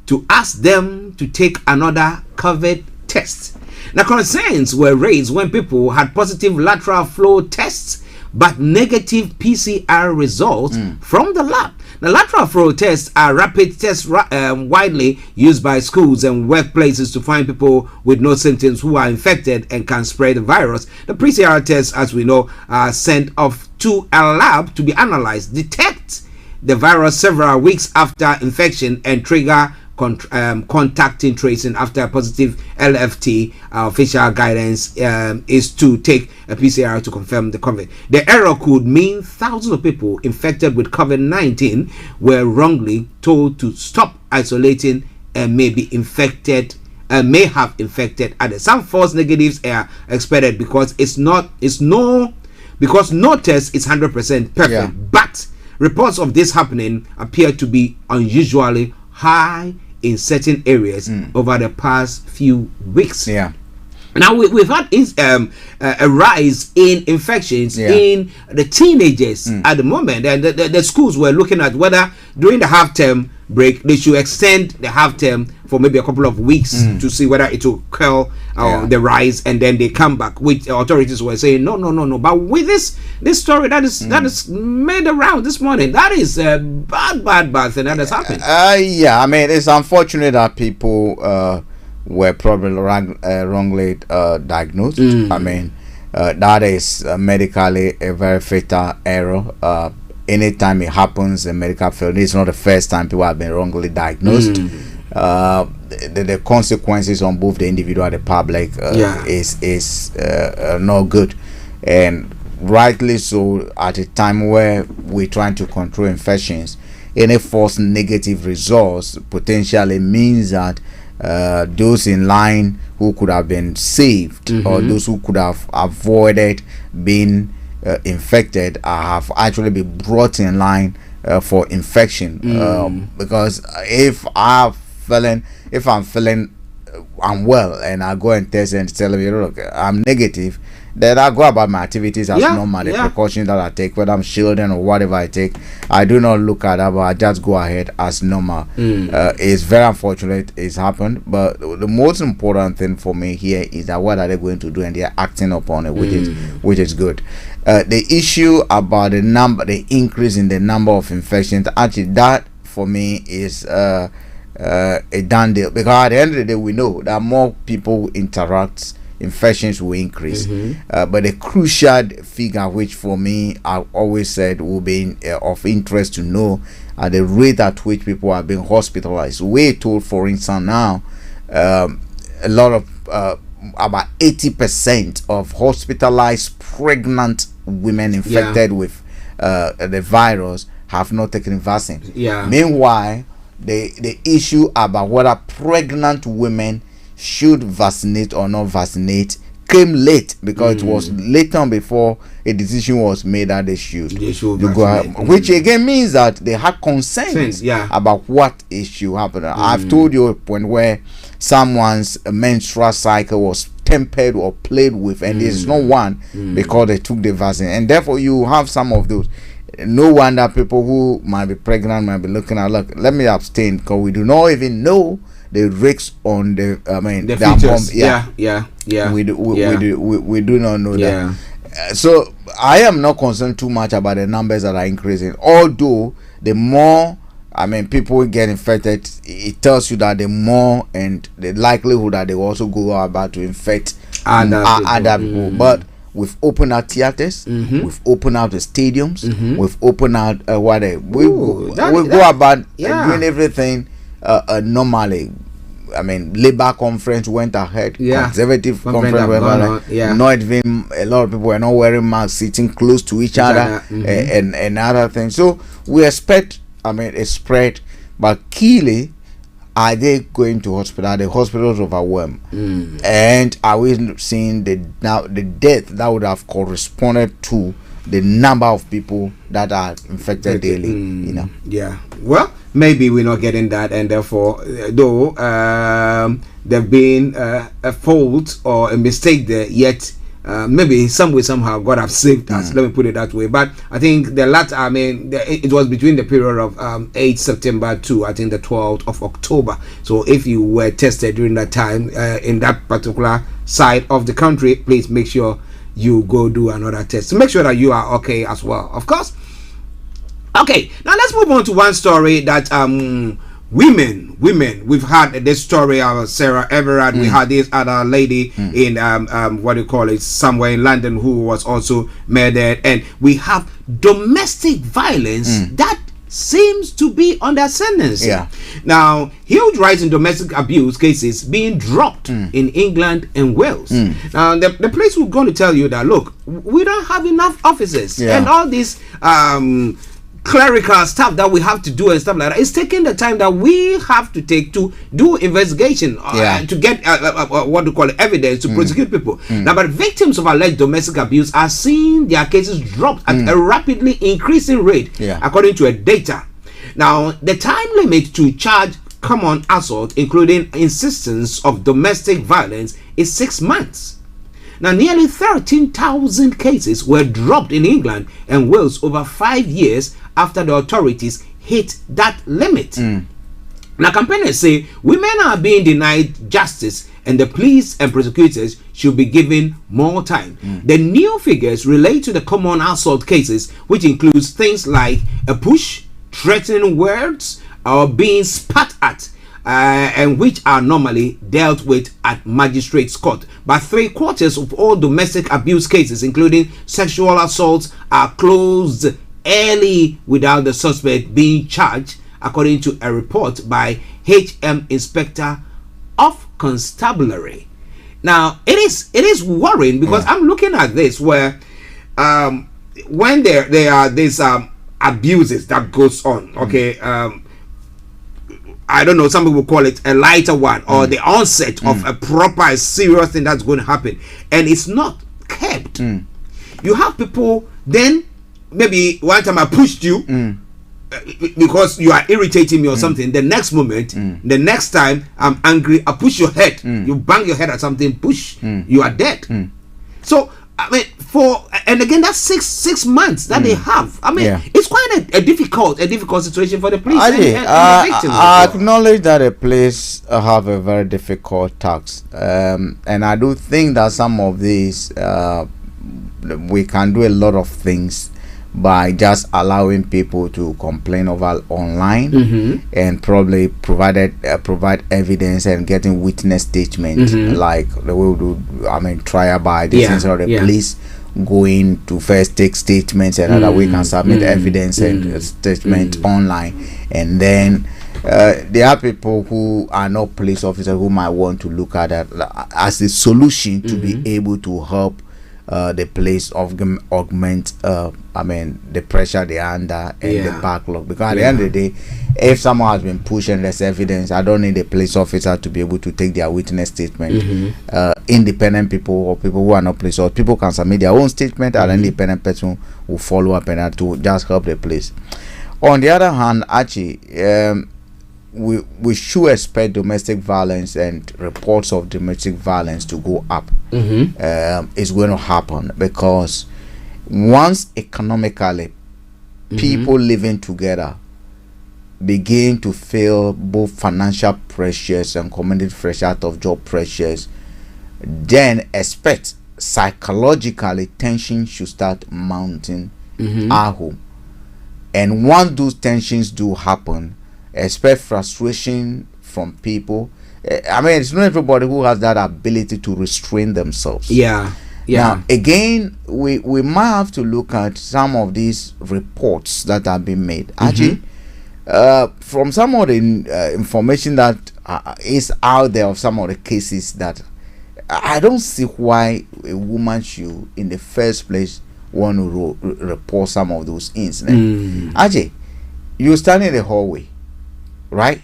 to ask them to take another COVID test. Now, concerns were raised when people had positive lateral flow tests but negative PCR results from the lab. The lateral flow tests are rapid tests widely used by schools and workplaces to find people with no symptoms who are infected and can spread the virus. The PCR tests, as we know, are sent off to a lab to be analyzed, detect the virus several weeks after infection, and trigger contacting tracing after a positive LFT. Official guidance is to take a PCR to confirm the COVID. The error could mean thousands of people infected with COVID-19 were wrongly told to stop isolating and may be infected, may have infected others. Some false negatives are expected because no test is 100% perfect. But reports of this happening appear to be unusually high in certain areas over the past few weeks. Now we've had a rise in infections in the teenagers at the moment, and the schools were looking at whether during the half-term break they should extend the half-term for maybe a couple of weeks to see whether it will curl the rise, and then they come back. Which authorities were saying no. But with this story that is made around this morning, that is a bad thing that has happened. I mean, it's unfortunate that people were probably wrongly diagnosed. I mean, that is medically a very fatal error. Anytime it happens in medical field, it's not the first time people have been wrongly diagnosed. The consequences on both the individual and the public is not good, and rightly so. At a time where we're trying to control infections, any false negative results potentially means that those in line who could have been saved or those who could have avoided being infected have actually been brought in line for infection. Because if I'm feeling unwell and I go and test and tell me, look, I'm negative, then I go about my activities as normal. The precautions that I take, whether I'm shielding or whatever I take, I do not look at that, but I just go ahead as normal. It's very unfortunate it's happened, but the most important thing for me here is that what are they going to do, and they're acting upon it, which is good. The issue about the increase in the number of infections, actually that for me is a done deal, because at the end of the day we know that more people interact, infections will increase. But the crucial figure, which for me I always said will be of interest to know, the rate at which people are being hospitalized. We're told, for instance, now a lot of about 80% of hospitalized pregnant women infected with the virus have not taken vaccine. Meanwhile, the issue about whether pregnant women should vaccinate or not vaccinate came late because it was late on before a decision was made that they should go out, which again means that they had consent about what issue happened. I've told you a point where someone's menstrual cycle was tempered or played with, and there's no one because they took the vaccine, and therefore you have some of those. No wonder people who might be pregnant might be looking at, look, let me abstain because we do not even know the risks on the features. We do not know that. So I am not concerned too much about the numbers that are increasing, although the more people get infected, it tells you that the more and the likelihood that they also go about to infect other people. But we've opened our theaters, we've opened out the stadiums, we've opened out we go about doing everything normally. Labour conference went ahead, Conservative conference went ahead. Not even a lot of people were not wearing masks, sitting close to each other, and other things. So we expect a spread, but keenly, are they going to hospital? Are the hospitals overwhelmed? And are we seeing the death that would have corresponded to the number of people that are infected daily? Well, maybe we're not getting that, and therefore, though there've been a fault or a mistake there, yet maybe some way somehow God have saved us. Let me put it that way. But I think the latter, it was between the period of 8 September to I think the 12th of October. So if you were tested during that time in that particular side of the country, please make sure you go do another test to make sure that you are okay as well, of course. Okay, now let's move on to one story that women, we've had this story of Sarah Everard. We had this other lady in somewhere in London who was also murdered, and we have domestic violence that seems to be on the ascendancy. Now, huge rise in domestic abuse cases being dropped in England and Wales. Now, the place we're going to tell you that, look, we don't have enough officers, and all these clerical stuff that we have to do and stuff like that, it's taking the time that we have to take to do investigation to get evidence to prosecute people. Now, but victims of alleged domestic abuse are seeing their cases dropped at a rapidly increasing rate, according to a data. Now, the time limit to charge common assault, including insistence of domestic violence, is 6 months. Now, nearly 13,000 cases were dropped in England and Wales over 5 years after the authorities hit that limit. Now, campaigners say women are being denied justice and the police and prosecutors should be given more time. The new figures relate to the common assault cases, which includes things like a push, threatening words, or being spat at, and which are normally dealt with at magistrates' court. But 3/4 of all domestic abuse cases, including sexual assaults, are closed early without the suspect being charged, according to a report by HM Inspector of Constabulary. Now, it is worrying because I'm looking at this where when there are these abuses that goes on, I don't know, some people call it a lighter one or the onset of a proper serious thing that's going to happen, and it's not kept. You have people, then maybe one time I pushed you because you are irritating me or something. The next moment, the next time I'm angry, I push your head. You bang your head at something, push, you are dead. So and again, that's six months that they have. It's quite a difficult situation for the police and the victims. I acknowledge that the police have a very difficult task, and I do think that some of these we can do a lot of things by just allowing people to complain over online and probably provide evidence and getting witness statement like the way we do trial by the sense of the police going to first take statements and other we can submit evidence and statement online, and then there are people who are not police officers who might want to look at that as a solution to be able to help the place of augment the pressure they are under and the backlog, because at the end of the day, if someone has been pushing this evidence, I don't need a police officer to be able to take their witness statement. Independent people or people who are not police or people can submit their own statement, and an independent person will follow up and to just help the police. On the other hand, Archie, we should expect domestic violence and reports of domestic violence to go up. It's going to happen because once economically people living together begin to feel both financial pressures and community pressure out of job pressures, then expect psychologically tension should start mounting at home. And once those tensions do happen, expect frustration from people. I mean, it's not everybody who has that ability to restrain themselves. Now, again, we might have to look at some of these reports that have been made. Actually, from some of the information that is out there of some of the cases, that I don't see why a woman should, in the first place, want to report some of those incidents. Actually, you stand in the hallway, right?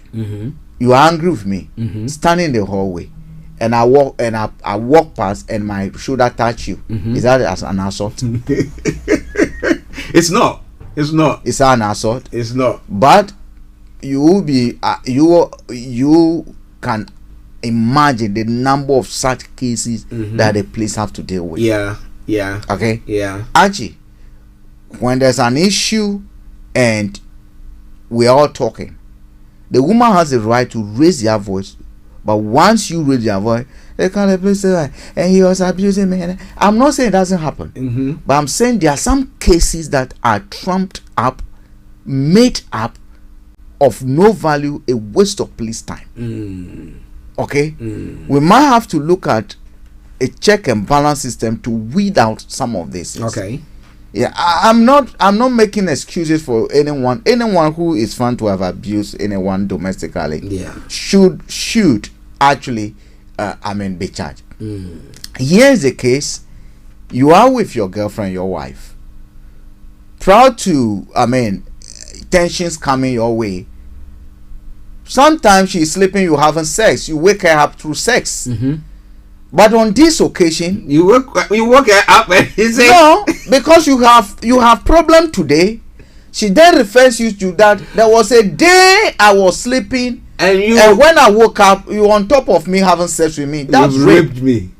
You are angry with me, standing in the hallway, and I walk past and my shoulder touch you. Is that as an assault? It's not. It's an assault. It's not. But you will be you can imagine the number of such cases that the police have to deal with. Okay. Archie, when there's an issue and we're all talking, the woman has the right to raise their voice, but once you raise your voice, they can't please say, and he was abusing me. I'm not saying it doesn't happen, but I'm saying there are some cases that are trumped up, made up of no value, a waste of police time. Okay, we might have to look at a check and balance system to weed out some of this. Okay. I'm not making excuses for anyone who is found to have abused anyone domestically. Should actually be charged. Here's the case: you are with your girlfriend, your wife, proud to tensions coming your way. Sometimes she's sleeping, you having sex, you wake her up through sex. But on this occasion, you woke her up and he said, no, because you have problem today. She then refers you to that. There was a day I was sleeping, and when I woke up, you on top of me having sex with me. That's rape. Raped me.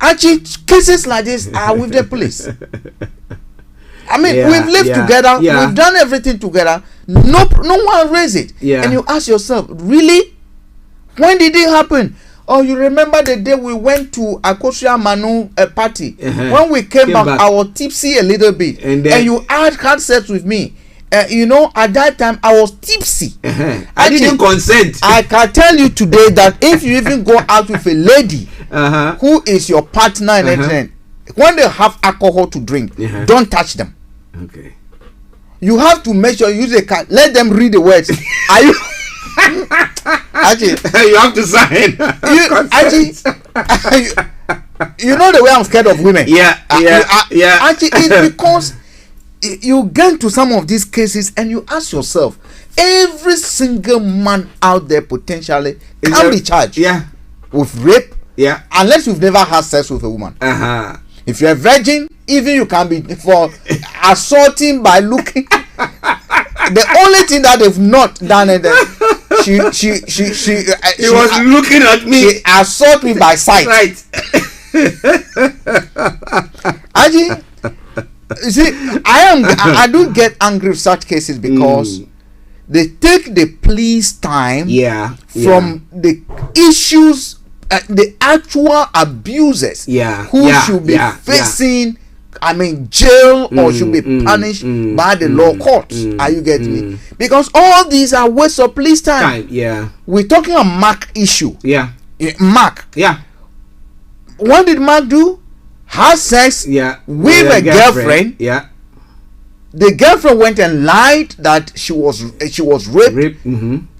Actually, cases like this are with the police. I mean, we've lived together, we've done everything together. No one raised it. And you ask yourself, really? When did it happen? Oh, you remember the day we went to Akosia Manu party? When we came back, I was tipsy a little bit, and you had sex with me. At that time I was tipsy. I didn't consent. I can tell you today that if you even go out with a lady who is your partner and everything, when they have alcohol to drink, don't touch them. Okay. You have to make sure you use a card. Let them read the words. Are you? Actually, you have to sign. You know the way I'm scared of women. Actually, it's because you get to some of these cases and you ask yourself, every single man out there potentially can be charged with rape, unless you've never had sex with a woman. If you're a virgin, even you can be for assaulting by looking. The only thing that they've not done is he was looking at me. She assaulted me by sight. Actually, you see, I do get angry with such cases because they take the police time from the issues, the actual abusers who should be facing jail or should be punished by the law courts. Are you getting me? Because all these are waste of police time. We're talking a Mark issue. Mark. What did Mark do? Have sex with a girlfriend. The girlfriend went and lied that she was raped.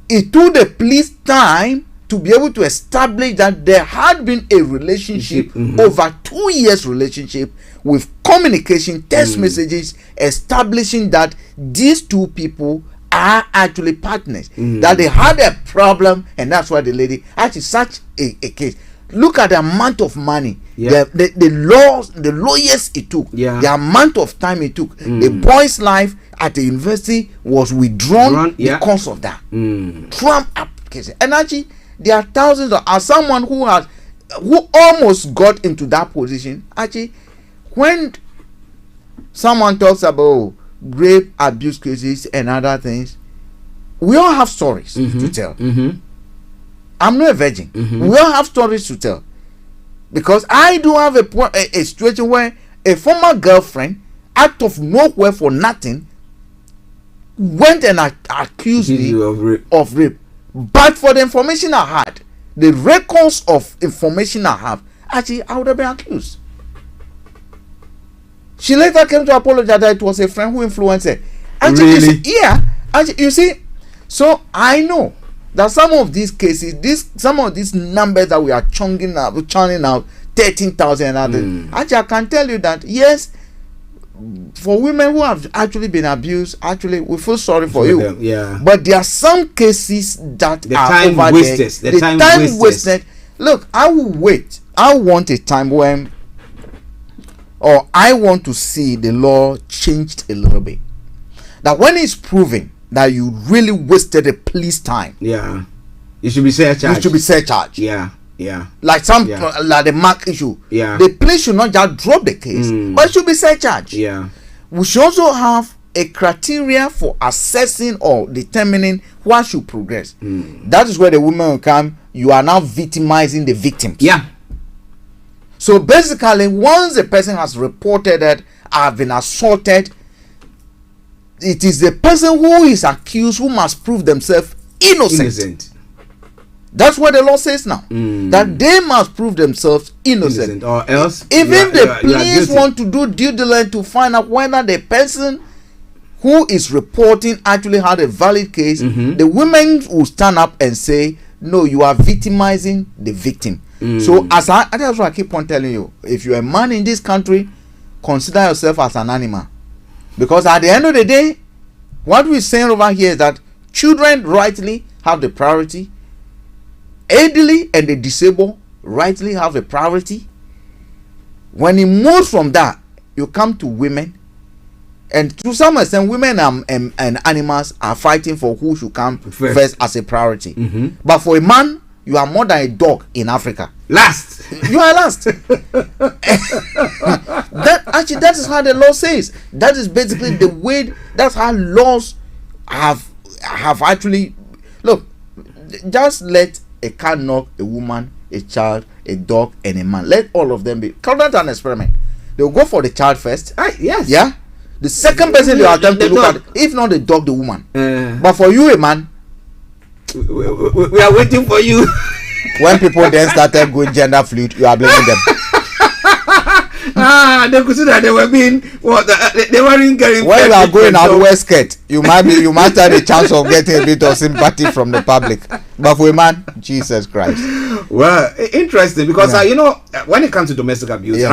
It took the police time to be able to establish that there had been a relationship over 2 years relationship with communication, text messages, establishing that these two people are actually partners, that they had a problem, and that's why the lady actually such a case. Look at the amount of money, the lawyers it took, the amount of time it took. The boy's life at the university was withdrawn because of that Trump application. And actually, there are thousands of, as someone who almost got into that position. Actually, when someone talks about rape, abuse cases, and other things, we all have stories to tell. I'm not a virgin. We all have stories to tell, because I do have a situation where a former girlfriend, out of nowhere for nothing, went and accused me of rape. But for the information I had, the records of information I have, actually I would have been accused. She later came to apologize that it was a friend who influenced her. Actually, Really? Actually, you see, so I know that some of these cases, some of these numbers that we are churning out 13,000 and others. Actually, I can tell you that yes, for women who have actually been abused, actually we feel sorry for you. But there are some cases that The are time over wasted. there. The The time time wasted. Look, I will wait. I want a time when, or I want to see the law changed a little bit. That when it's proven that you really wasted a police time, you should be surcharged. You should be surcharged. Like like the mark issue. The police should not just drop the case, but it should be surcharged. We should also have a criteria for assessing or determining what should progress. That is where the woman will come. You are now victimizing the victims. So basically, once the person has reported that I've been assaulted, it is the person who is accused who must prove themselves innocent. That's what the law says now. That they must prove themselves innocent. Or else, even the police want to do due diligence to find out whether the person who is reporting actually had a valid case, the women will stand up and say, no, you are victimizing the victim. So that's what I keep on telling you. If you're a man in this country, consider yourself as an animal. Because at the end of the day, what we're saying over here is that children rightly have the priority. Elderly and the disabled rightly have a priority. When you move from that, you come to women, and to some extent, women and animals are fighting for who should come first as a priority. But for a man, you are more than a dog in Africa. Last. You are last. That is how the law says. That is basically the way. That's how laws have actually. Look, just let a car knock a woman, a child, a dog, and a man. Let all of them be. Count that an experiment. They will go for the child first. Yes. Yeah. The second person they will attempt to look at, if not the dog, the woman. But for you, a man, we are waiting for you. When people then started going gender fluid, you are blaming them. They could see that they were being they weren't getting. When you are going out west skirt, you might have a chance of getting a bit of sympathy from the public. But for a man, Jesus Christ. Well, interesting, because when it comes to domestic abuse,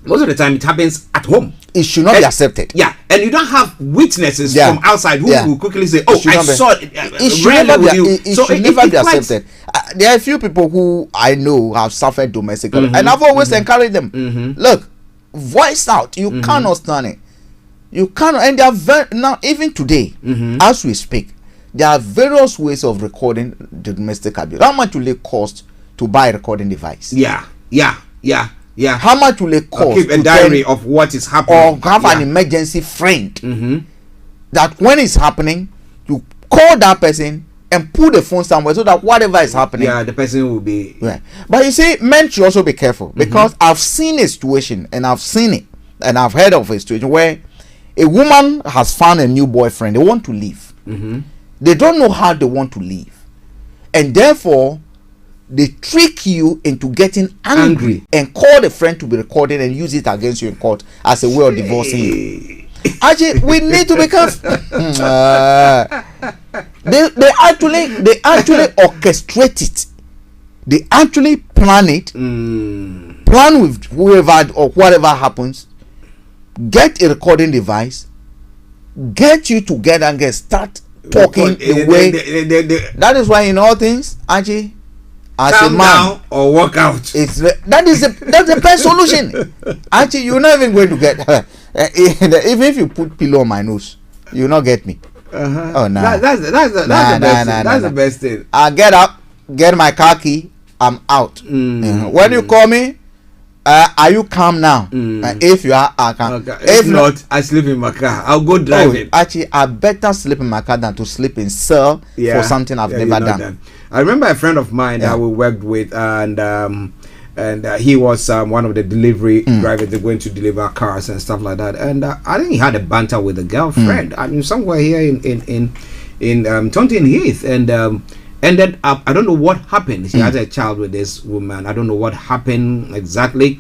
most of the time it happens at home. It should not be accepted. And you don't have witnesses from outside who will quickly say, "Oh, I saw it." It should never be accepted. There are a few people who I know have suffered domestic abuse, and I've always encouraged them. Look, voice out. You cannot stand it. You cannot. And there are now, even today, as we speak, there are various ways of recording the domestic abuse. How much will it cost to buy a recording device? How much will it cost? Keep a diary of what is happening, or have an emergency friend that when it's happening, you call that person and put the phone somewhere so that whatever is happening, the person will be. But you see, men should also be careful, because I've seen a situation, and I've seen it, and I've heard of a situation where a woman has found a new boyfriend. They want to leave. They don't know how they want to leave, and therefore they trick you into getting angry and call the friend to be recorded and use it against you in court as a way of divorcing you. Actually, we need to be careful. They actually orchestrate it. They actually plan it, plan with whoever or whatever happens, get a recording device, get you together and start talking the way. That is why in all things, Archie, as calm a man, down or walk out. That's the best solution. Archie, you're not even going to get even if you put pillow on my nose, you'll not get me. Oh no, that's the best thing. I get up, get my car key, I'm out. When you call me, are you calm now? If you are, I can. Okay. If not, I sleep in my car. I'll go driving. Actually, I better sleep in my car than to sleep in cell for something I've never done. I remember a friend of mine that we worked with, and he was one of the delivery drivers. They're going to deliver cars and stuff like that. And I think he had a banter with a girlfriend. I mean, somewhere here in Taunton Heath, and ended up, I don't know what happened. She had a child with this woman. I don't know what happened exactly.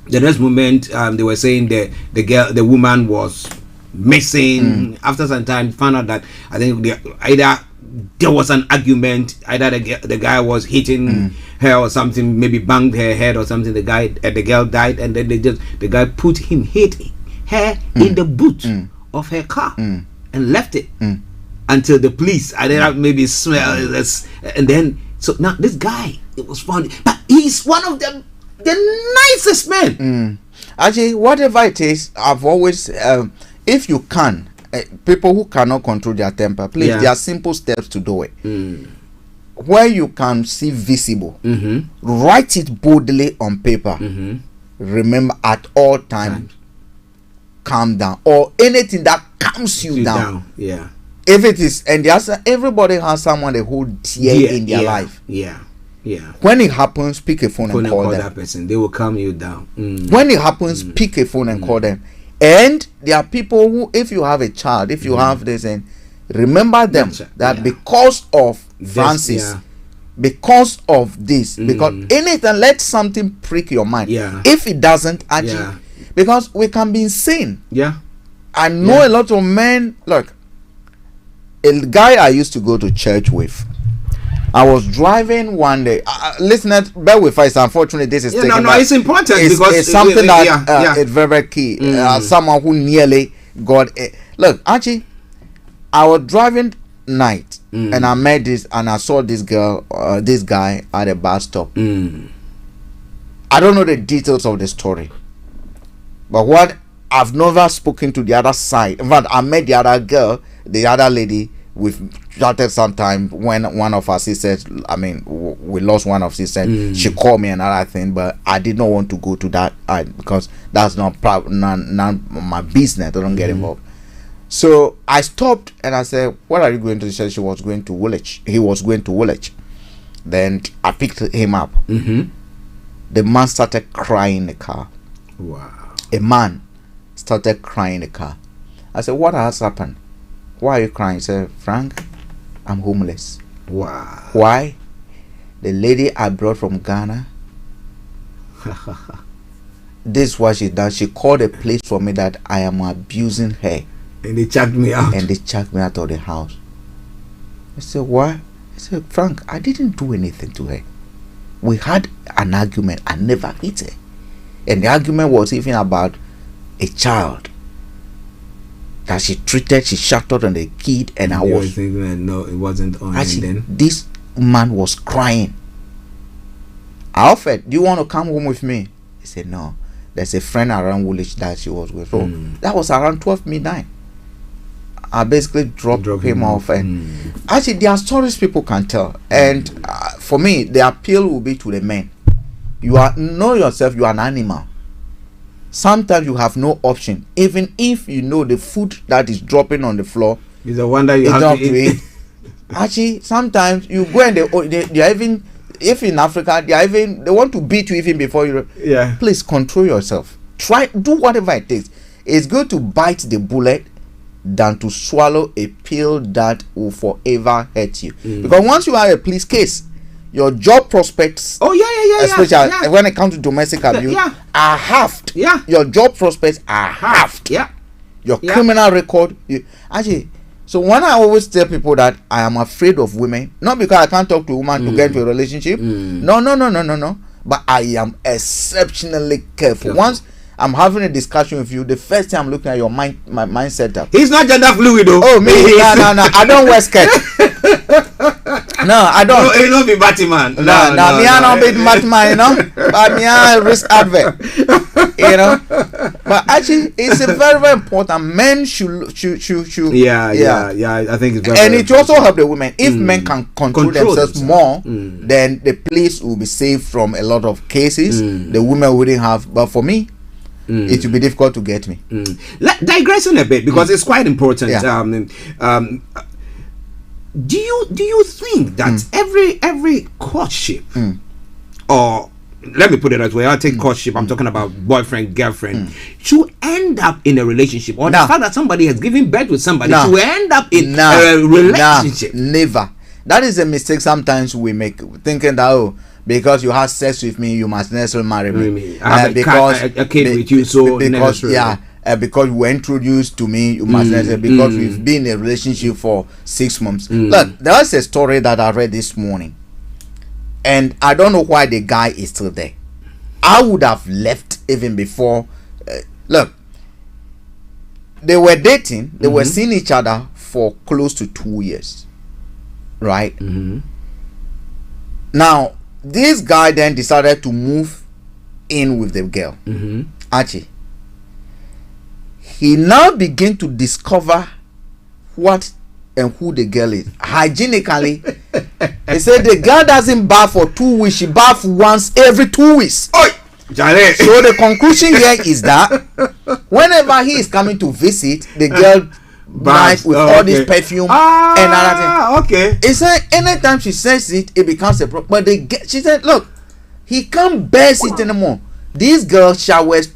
The next moment, they were saying the woman was missing. After some time, found out that I think either there was an argument, either the guy was hitting her or something, maybe banged her head or something. The girl died, and then the guy hit her in the boot of her car and left it until the police maybe smell this, and then so now this guy, it was found, but he's one of the nicest men. Actually, whatever it is, I've always if you can, people who cannot control their temper, please, there are simple steps to do it. Where you can see visible, write it boldly on paper. Remember, at all times, calm down, or anything that calms you down. If it is, and everybody has someone they hold dear in their life. When it happens, pick a phone and call them. That person, they will calm you down. When it happens, pick a phone and call them. And there are people who, if you have a child, if you have this, and remember them that because of Francis, because of this, because anything, let something prick your mind. If it doesn't, actually, because we can be insane. I know a lot of men. Look, a guy I used to go to church with, I was driving one day. Listeners, bear with us. Unfortunately, this is it's important because it's something that it's very, very key. Someone who nearly got it. Look, Archie, I was driving night and I met this, and I saw this girl, this guy at a bus stop. I don't know the details of the story, but what I've never spoken to the other side. In fact, I met the other girl, the other lady. We've chatted sometime when one of our sisters, I mean, we lost one of sisters. She called me another thing, but I did not want to go to that because that's not my business. I don't get involved. So I stopped and I said, "What are you going to?" She said she was going to Woolwich. He was going to Woolwich. Then I picked him up. The man started crying in the car. Wow. A man started crying in the car. I said, "What has happened? Why are you crying?" He said, "Frank, I'm homeless." Wow. Why? The lady I brought from Ghana, this is what she done. She called a place for me that I am abusing her. And they chucked me out. And they chucked me out of the house. I said, "Why?" I said, "Frank, I didn't do anything to her. We had an argument. I never hit her. And the argument was even about a child that she shouted on the kid, and I was thinking, no, it wasn't on. Actually, and then this man was crying. I offered, "Do you want to come home with me?" He said, "No, there's a friend around Woolwich that she was with." So that was around 12 midnight. I basically dropped him off, and actually there are stories people can tell, and for me the appeal will be to the men. Know yourself, you are an animal. Sometimes you have no option, even if you know the food that is dropping on the floor is the one that you have to eat. Actually, sometimes you go and they are even, if in Africa they want to beat you even before you. Please control yourself. Do whatever it takes. It's good to bite the bullet than to swallow a pill that will forever hurt you. Because once you are a police case, your job prospects, especially when it comes to domestic abuse, are halved. Your job prospects are halved. Your criminal record, actually. So when I always tell people that I am afraid of women, not because I can't talk to a woman to get into a relationship, no, but I am exceptionally careful. Once I'm having a discussion with you, the first time I'm looking at your mind, my mindset up. He's not gender fluid though. Oh, me? No. I don't wear skirt. No, I don't. No, he don't be Batman. No, me I don't be Batman, you know. But me I risk advert, you know. But actually, it's a very, very important. Men should. Yeah. I think it's very. And very it also help the women. If men can control themselves more, then the police will be saved from a lot of cases. The women wouldn't have. But for me, it will be difficult to get me. Digressing a bit because it's quite important. Yeah. Do you think that every courtship, or let me put it that way, I'll take courtship, I'm talking about boyfriend, girlfriend, should end up in a relationship, or the fact that somebody has given birth with somebody should end up in a relationship? Never. That is a mistake sometimes we make, thinking that because you have sex with me, you must necessarily marry me. I have a kid with you, so because because you were introduced to me, you must necessarily, because we've been in a relationship for 6 months. Look, there was a story that I read this morning, and I don't know why the guy is still there. I would have left even before. Look, they were dating, they were seeing each other for close to 2 years, right? Now this guy then decided to move in with the girl, Archie. He now began to discover what and who the girl is hygienically. He said the girl doesn't bath for 2 weeks, she baths once every 2 weeks. So the conclusion here is that whenever he is coming to visit, the girl baths with all this perfume and other thing. He said anytime she says it becomes a problem. But she said, look, he can't bear it anymore. This girl showers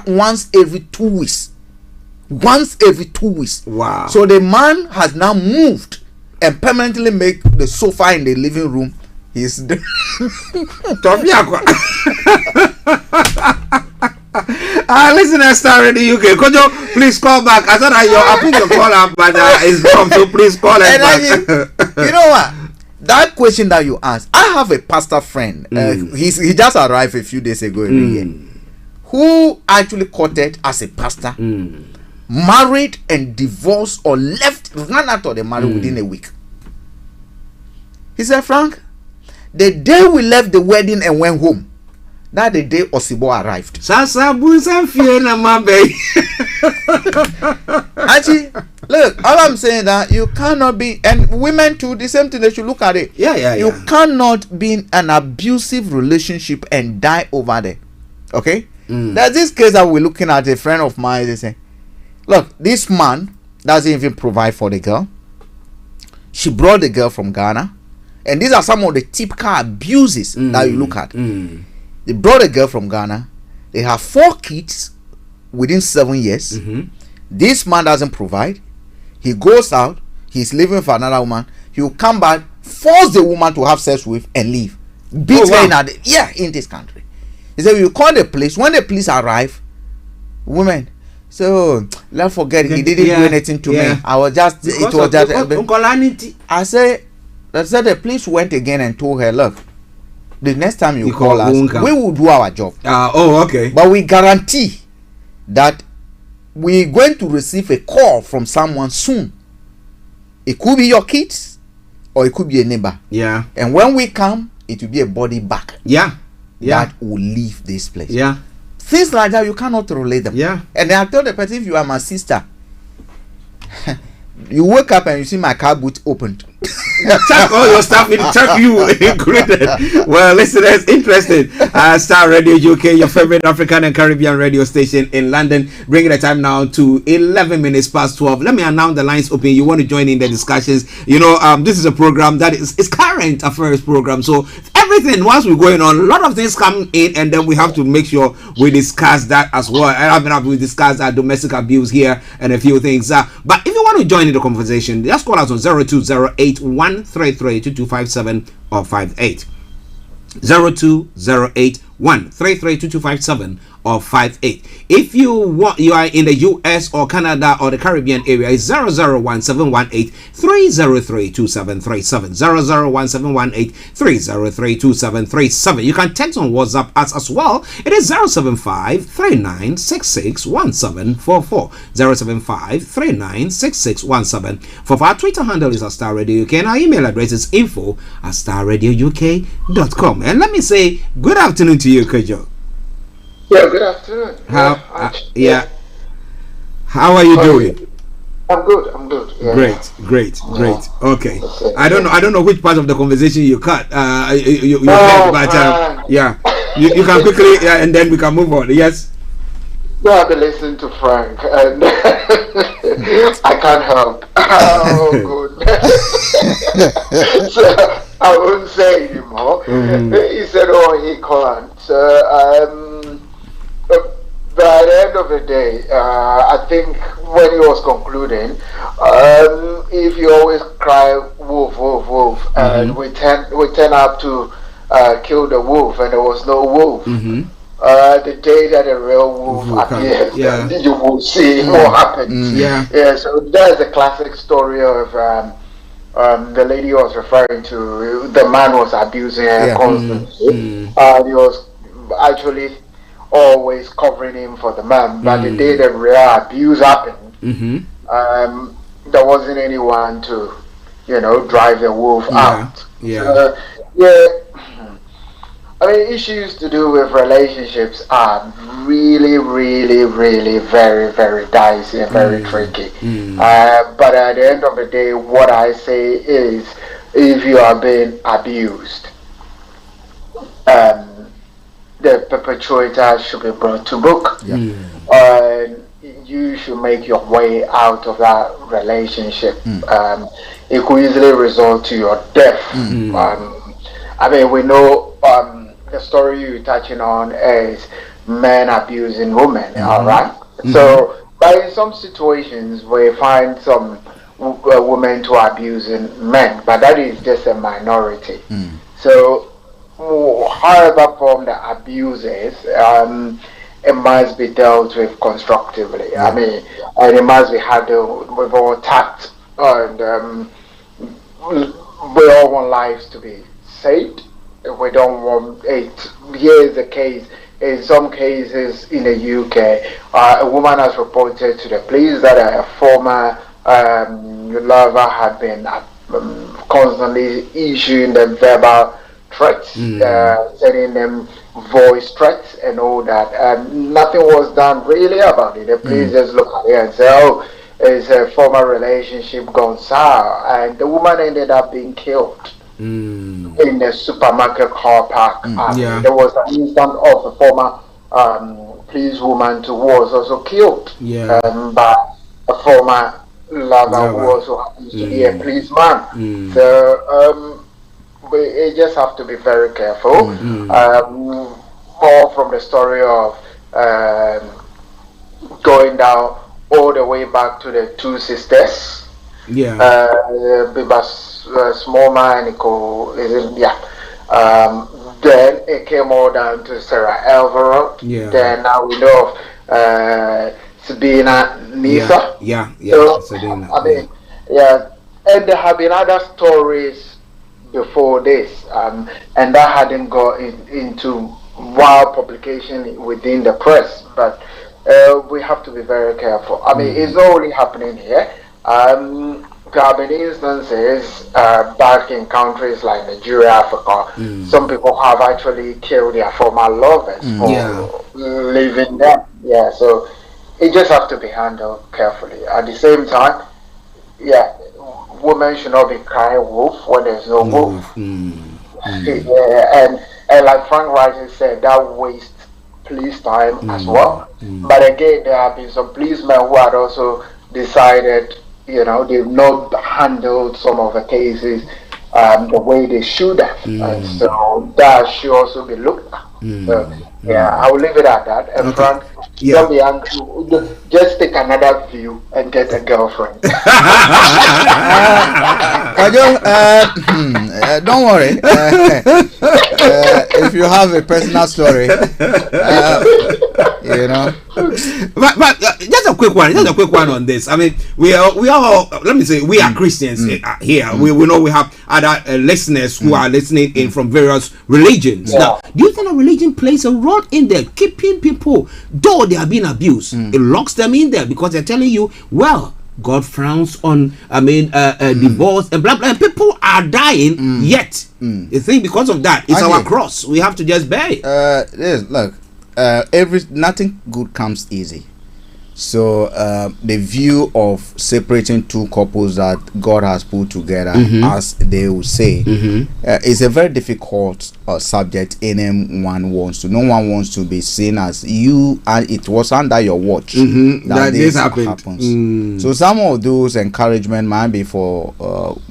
once every 2 weeks. Once every 2 weeks. Wow. So the man has now moved and permanently make the sofa in the living room his listen to Starr in the UK. Could you please call back? I thought I put your call up, but it's gone, so please call us back. You know what? That question that you asked, I have a pastor friend. He just arrived a few days ago in the year, who actually courted as a pastor, married and divorced, or ran out of the marriage within a week. He said, Frank, the day we left the wedding and went home, that the day Osibo arrived. Actually, look, all I'm saying that you cannot be, and women too, the same thing, they should look at it. You cannot be in an abusive relationship and die over there. Okay? There's this case that we're looking at, a friend of mine, they say, look, this man doesn't even provide for the girl. She brought the girl from Ghana. And these are some of the typical abuses that you look at. They brought a girl from Ghana. They have 4 kids within 7 years. This man doesn't provide. He goes out. He's living for another woman. He will come back, force the woman to have sex with, and leave. Beat her in this country. He said, you call the police. When the police arrive, women, so let's forget it. He didn't do anything to me. I was just, it was just. I said the police went again and told her, look, the next time you call us, we will do our job. But we guarantee that we're going to receive a call from someone soon. It could be your kids, or it could be a neighbor. And when we come, it will be a body bag. That will leave this place. Things like that, you cannot relate them. And I told the person, if you are my sister, you wake up and you see my car boot opened. Check all your stuff in, check you included. Well, listen, that's interesting. Starr Radio UK, your favorite African and Caribbean radio station in London, bringing the time now to 11 minutes past 12. Let me announce the lines open. You want to join in the discussions? You know, this is a program that is current affairs program. So everything, once we're going on, a lot of things come in, and then we have to make sure we discuss that as well. And we discuss domestic abuse here and a few things. But if you want to join in the conversation, just call us on 0208-133-2257 or 58. 0208-133-2257 001-332257 or 58. If you are in the US or Canada or the Caribbean area, it's 001-718-303-2737. 001-718-303-2737. You can text on WhatsApp us as well. It is 075-3966-1744. 075-3966-1744. Our Twitter handle is Starr Radio UK and our email address is info@starradiouk.com. And let me say good afternoon to you, Kojo. Yeah, good afternoon. How are you doing? I'm good. Yeah. Great. Okay. I don't know which part of the conversation you cut. You cut, but yeah, you can quickly, and then we can move on. Yes. Yeah, I've been listening to Frank, and I can't help. Oh, good. So I won't say anymore. He said, "Oh, he can't." By the end of the day, I think when he was concluding, if you always cry wolf, wolf, wolf, and we turn up to kill the wolf, and there was no wolf. The day that a real wolf appears, you will see what happens. Yeah. So that's a classic story of the lady was referring to. The man was abusing her constantly, and he was actually always covering him for the man. But the day the real abuse happened, there wasn't anyone to, drive the wolf out. I mean, issues to do with relationships are really, really, really very, very dicey and very tricky. But at the end of the day, what I say is, if you are being abused, the perpetrator should be brought to book. And you should make your way out of that relationship. It could easily result to your death. I mean, we know the story you're touching on is men abusing women, all right? So, but in some situations, we find some women to abusing men, but that is just a minority. So, however form the abuse is, it must be dealt with constructively. I mean, and it must be handled with all tact. And we all want lives to be saved. We don't want it. Here's the case. In some cases in the UK, a woman has reported to the police that a former lover had been constantly issuing them verbal threats, sending them voice threats and all that. And nothing was done really about it. The police just look at it and say, oh, it's a former relationship gone sour. And the woman ended up being killed in the supermarket car park. There was an instance of a former policewoman who was also killed by a former lover who also happens to be a policeman. So we just have to be very careful. More from the story of going down all the way back to the two sisters. Small man, then it came all down to Sarah Alvaro. Then now we know of Sabina Nisa. Sabina. I mean, and there have been other stories before this, and that hadn't got into wild publication within the press. But we have to be very careful. I mean, it's not only happening here. There have been instances back in countries like Nigeria, Africa. Some people have actually killed their former lovers for leaving them. So it just has to be handled carefully. At the same time, women should not be crying wolf when there's no wolf. And like Frank rightly said, that wastes police time as well. But again, there have been some policemen who had also decided, they've not handled some of the cases the way they should have. And so that should also be looked at. So, I will leave it at that. And Frank, don't be angry. Just take another view and get a girlfriend. Don't worry. If you have a personal story, you know. But just a quick one on this. I mean, we are all, let me say, we are Christians here. We know we have other listeners who are listening in from various religions. Now, do you think a religion plays a role in there, keeping people, though they are being abused, it locks them in there because they're telling you, well, God frowns on, divorce and blah blah, and people are dying yet. You think because of that, it's our cross. We have to just bear it. Look, nothing good comes easy. So the view of separating two couples that God has put together, as they will say, is a very difficult subject. Anyone wants to. No one wants to be seen as you, and it was under your watch that this happens. So some of those encouragement might be for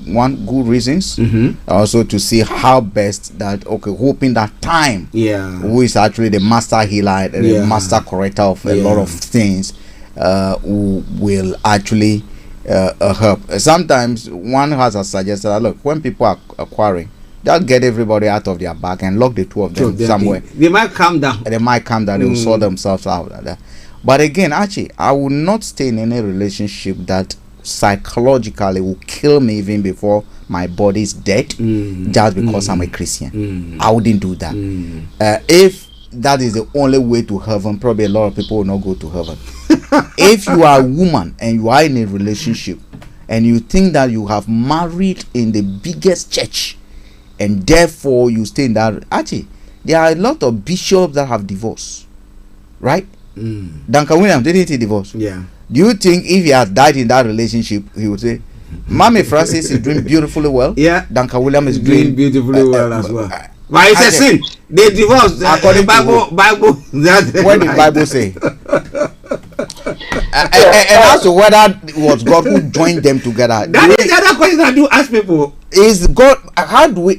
one good reasons, also to see how best that hoping that time, who is actually the master healer, the master corrector of a lot of things. Who will actually help. Sometimes one has a suggestion that, look, when people are quarreling, just get everybody out of their back and lock the two of them somewhere. They might calm down. They will sort themselves out. But again, Archie, I will not stay in any relationship that psychologically will kill me even before my body is dead, just because I'm a Christian. I wouldn't do that. If that is the only way to heaven, probably a lot of people will not go to heaven. If you are a woman and you are in a relationship and you think that you have married in the biggest church and therefore you stay in that, actually there are a lot of bishops that have divorced, right? Duncan Williams, didn't he divorce? Do you think if he had died in that relationship he would say Mommy Francis is doing beautifully well, Duncan Williams is doing beautifully well as well? But it's a sin. They divorced according to Bible. What did Bible say? And as to whether it was God who joined them together, that is the other question I do ask people. Is God,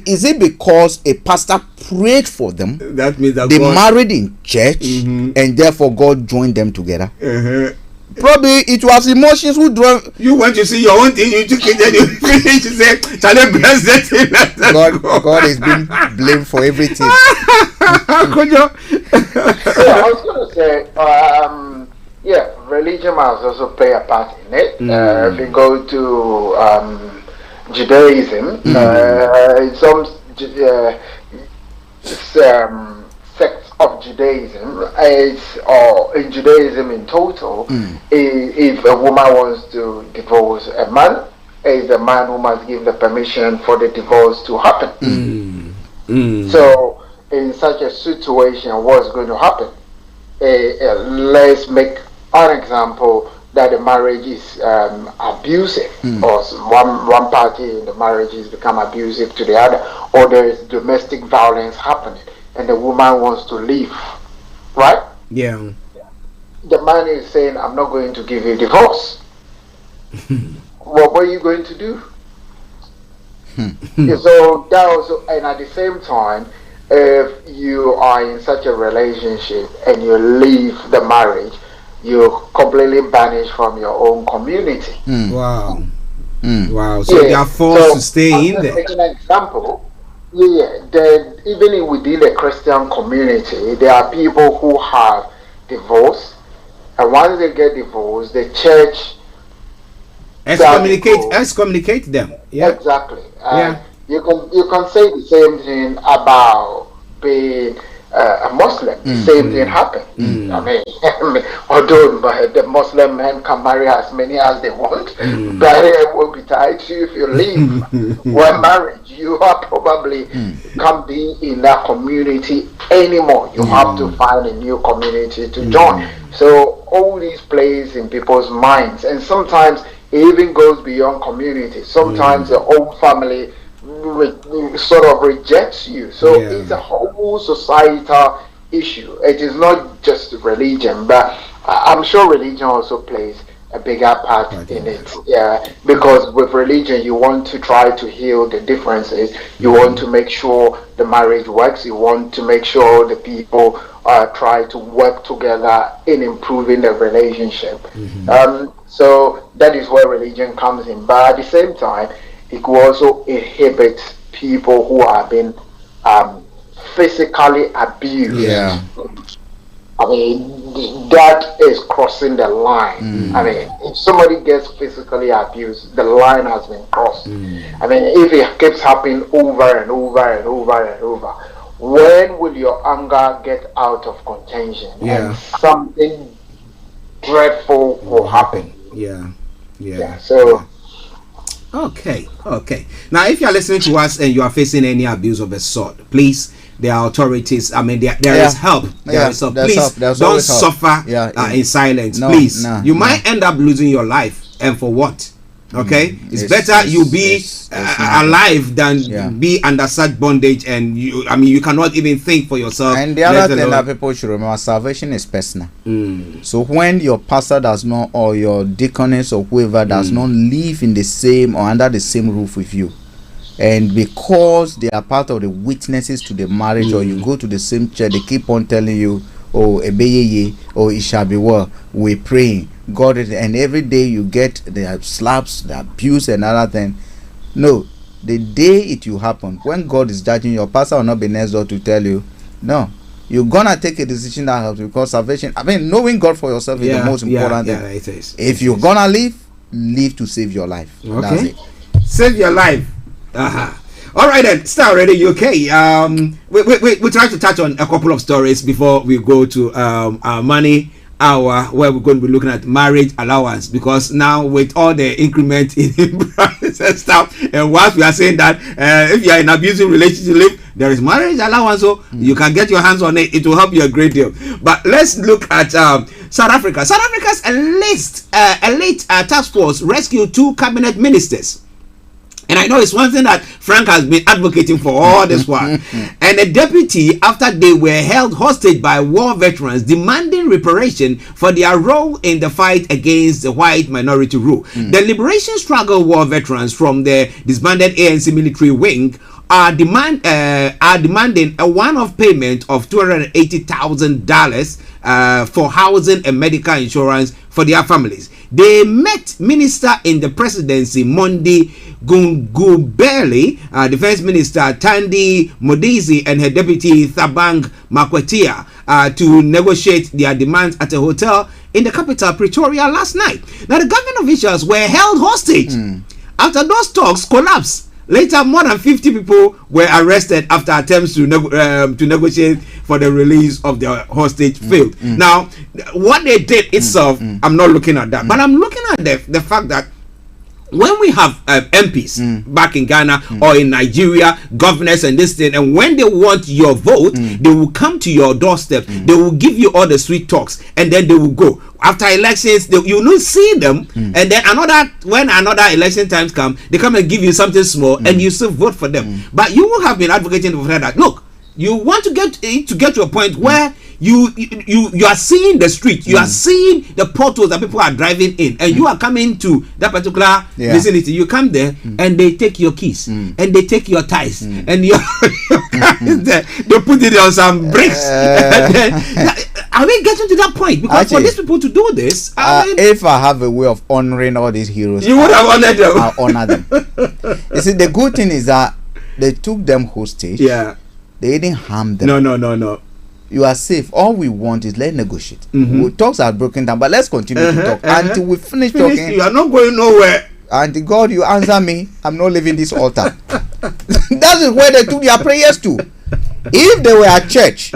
is it because a pastor prayed for them? That means that they married in church and therefore God joined them together. Probably it was emotions who drove you. Want to see your own thing, you took it, then you finish. You say, "Shall I bless that thing?" God is being blamed for everything. I was going to say, religion must also play a part in it. If you go to Judaism, some sects of Judaism, or in Judaism in total, if a woman wants to divorce a man, it's the man who must give the permission for the divorce to happen. So in such a situation, what's going to happen? Let's make an example that the marriage is abusive, or one party in the marriage has become abusive to the other, or there is domestic violence happening and the woman wants to leave, right? The man is saying, I'm not going to give you divorce. What are you going to do? So that also, and at the same time, if you are in such a relationship and you leave the marriage, you're completely banished from your own community. Wow. So they are forced to stay in there. Taking an example, even within the Christian community, there are people who have divorced, and once they get divorced, the church excommunicate them. Exactly. You can say the same thing about being a Muslim. The same thing happened. I mean, although the Muslim men can marry as many as they want, but it will be tied to you if you leave one marriage. You are probably can't be in that community anymore. You have to find a new community to join. So all these plays in people's minds, and sometimes it even goes beyond community. Sometimes the whole family sort of rejects you. So it's a whole societal issue. It is not just religion, but I'm sure religion also plays a bigger part in it. Because with religion, you want to try to heal the differences. You want to make sure the marriage works. You want to make sure the people try to work together in improving the relationship. So that is where religion comes in. But at the same time, it could also inhibit people who have been physically abused. Yeah. I mean, that is crossing the line. I mean, if somebody gets physically abused, the line has been crossed. I mean, if it keeps happening over and over and over and over, when will your anger get out of contention and something dreadful will happen? Yeah. So. Okay. Now, if you are listening to us and you are facing any abuse of a sort, please, there are authorities. I mean, there is help. There is help. Please don't suffer in silence. No, please, you might end up losing your life, and for what? Okay, it's better you be alive than be under such bondage, and you cannot even think for yourself. And the other thing that people should remember: salvation is personal. So when your pastor does not, or your deaconess or whoever does not live in the same or under the same roof with you, and because they are part of the witnesses to the marriage, or you go to the same church, they keep on telling you, "Oh, ebeyeye, oh, it shall be well." We're praying. God is, and every day you get the slaps, the abuse, and other thing. No, the day it will happen, when God is judging, your pastor will not be next door to tell you, no, you're gonna take a decision that helps, because salvation, I mean, knowing God for yourself is the most important thing. It is. If you're gonna live to save your life. Okay. That's it. Save your life. All right then, Starr Radio UK. We try to touch on a couple of stories before we go to our money hour, where we're going to be looking at marriage allowance, because now with all the increment in price and stuff, and whilst we are saying that if you are in an abusive relationship, there is marriage allowance, so you can get your hands on it. It will help you a great deal. But let's look at South Africa. South Africa's elite task force rescued 2 cabinet ministers. And I know it's one thing that Frank has been advocating for all this while. And a deputy, after they were held hostage by war veterans, demanding reparation for their role in the fight against the white minority rule. The Liberation Struggle war veterans from the disbanded ANC military wing are demanding a one-off payment of $280,000 for housing and medical insurance for their families. They met Minister in the Presidency Monday Gungubeli, Defense Minister Tandi Modise, and her deputy Thabang Makwetia to negotiate their demands at a hotel in the capital Pretoria last night. Now, the government officials were held hostage after those talks collapsed. Later, more than 50 people were arrested after attempts to negotiate for the release of the hostage failed. Now, what they did itself, I'm not looking at that, but I'm looking at the fact that when we have MPs back in Ghana or in Nigeria, governors and this thing, and when they want your vote, they will come to your doorstep. They will give you all the sweet talks, and then they will go. After elections, you will see them, and then when another election times come, they come and give you something small, and you still vote for them. But you will have been advocating for that. Look, you want to get to a point where you are seeing the street, you are seeing the portals that people are driving in, and you are coming to that particular vicinity. You come there, and they take your keys, and they take your ties, and your they put it on some bricks. Are we getting to that point? Because for these people to do this, if I have a way of honoring all these heroes, you would have honored them. I'll honor them. You see, the good thing is that they took them hostage. Yeah, they didn't harm them. No. You are safe. All we want is let's negotiate. Talks are broken down, but let's continue to talk until we finish talking. You are not going nowhere. And God, you answer me. I'm not leaving this altar. That is where they took their prayers to. If they were at church,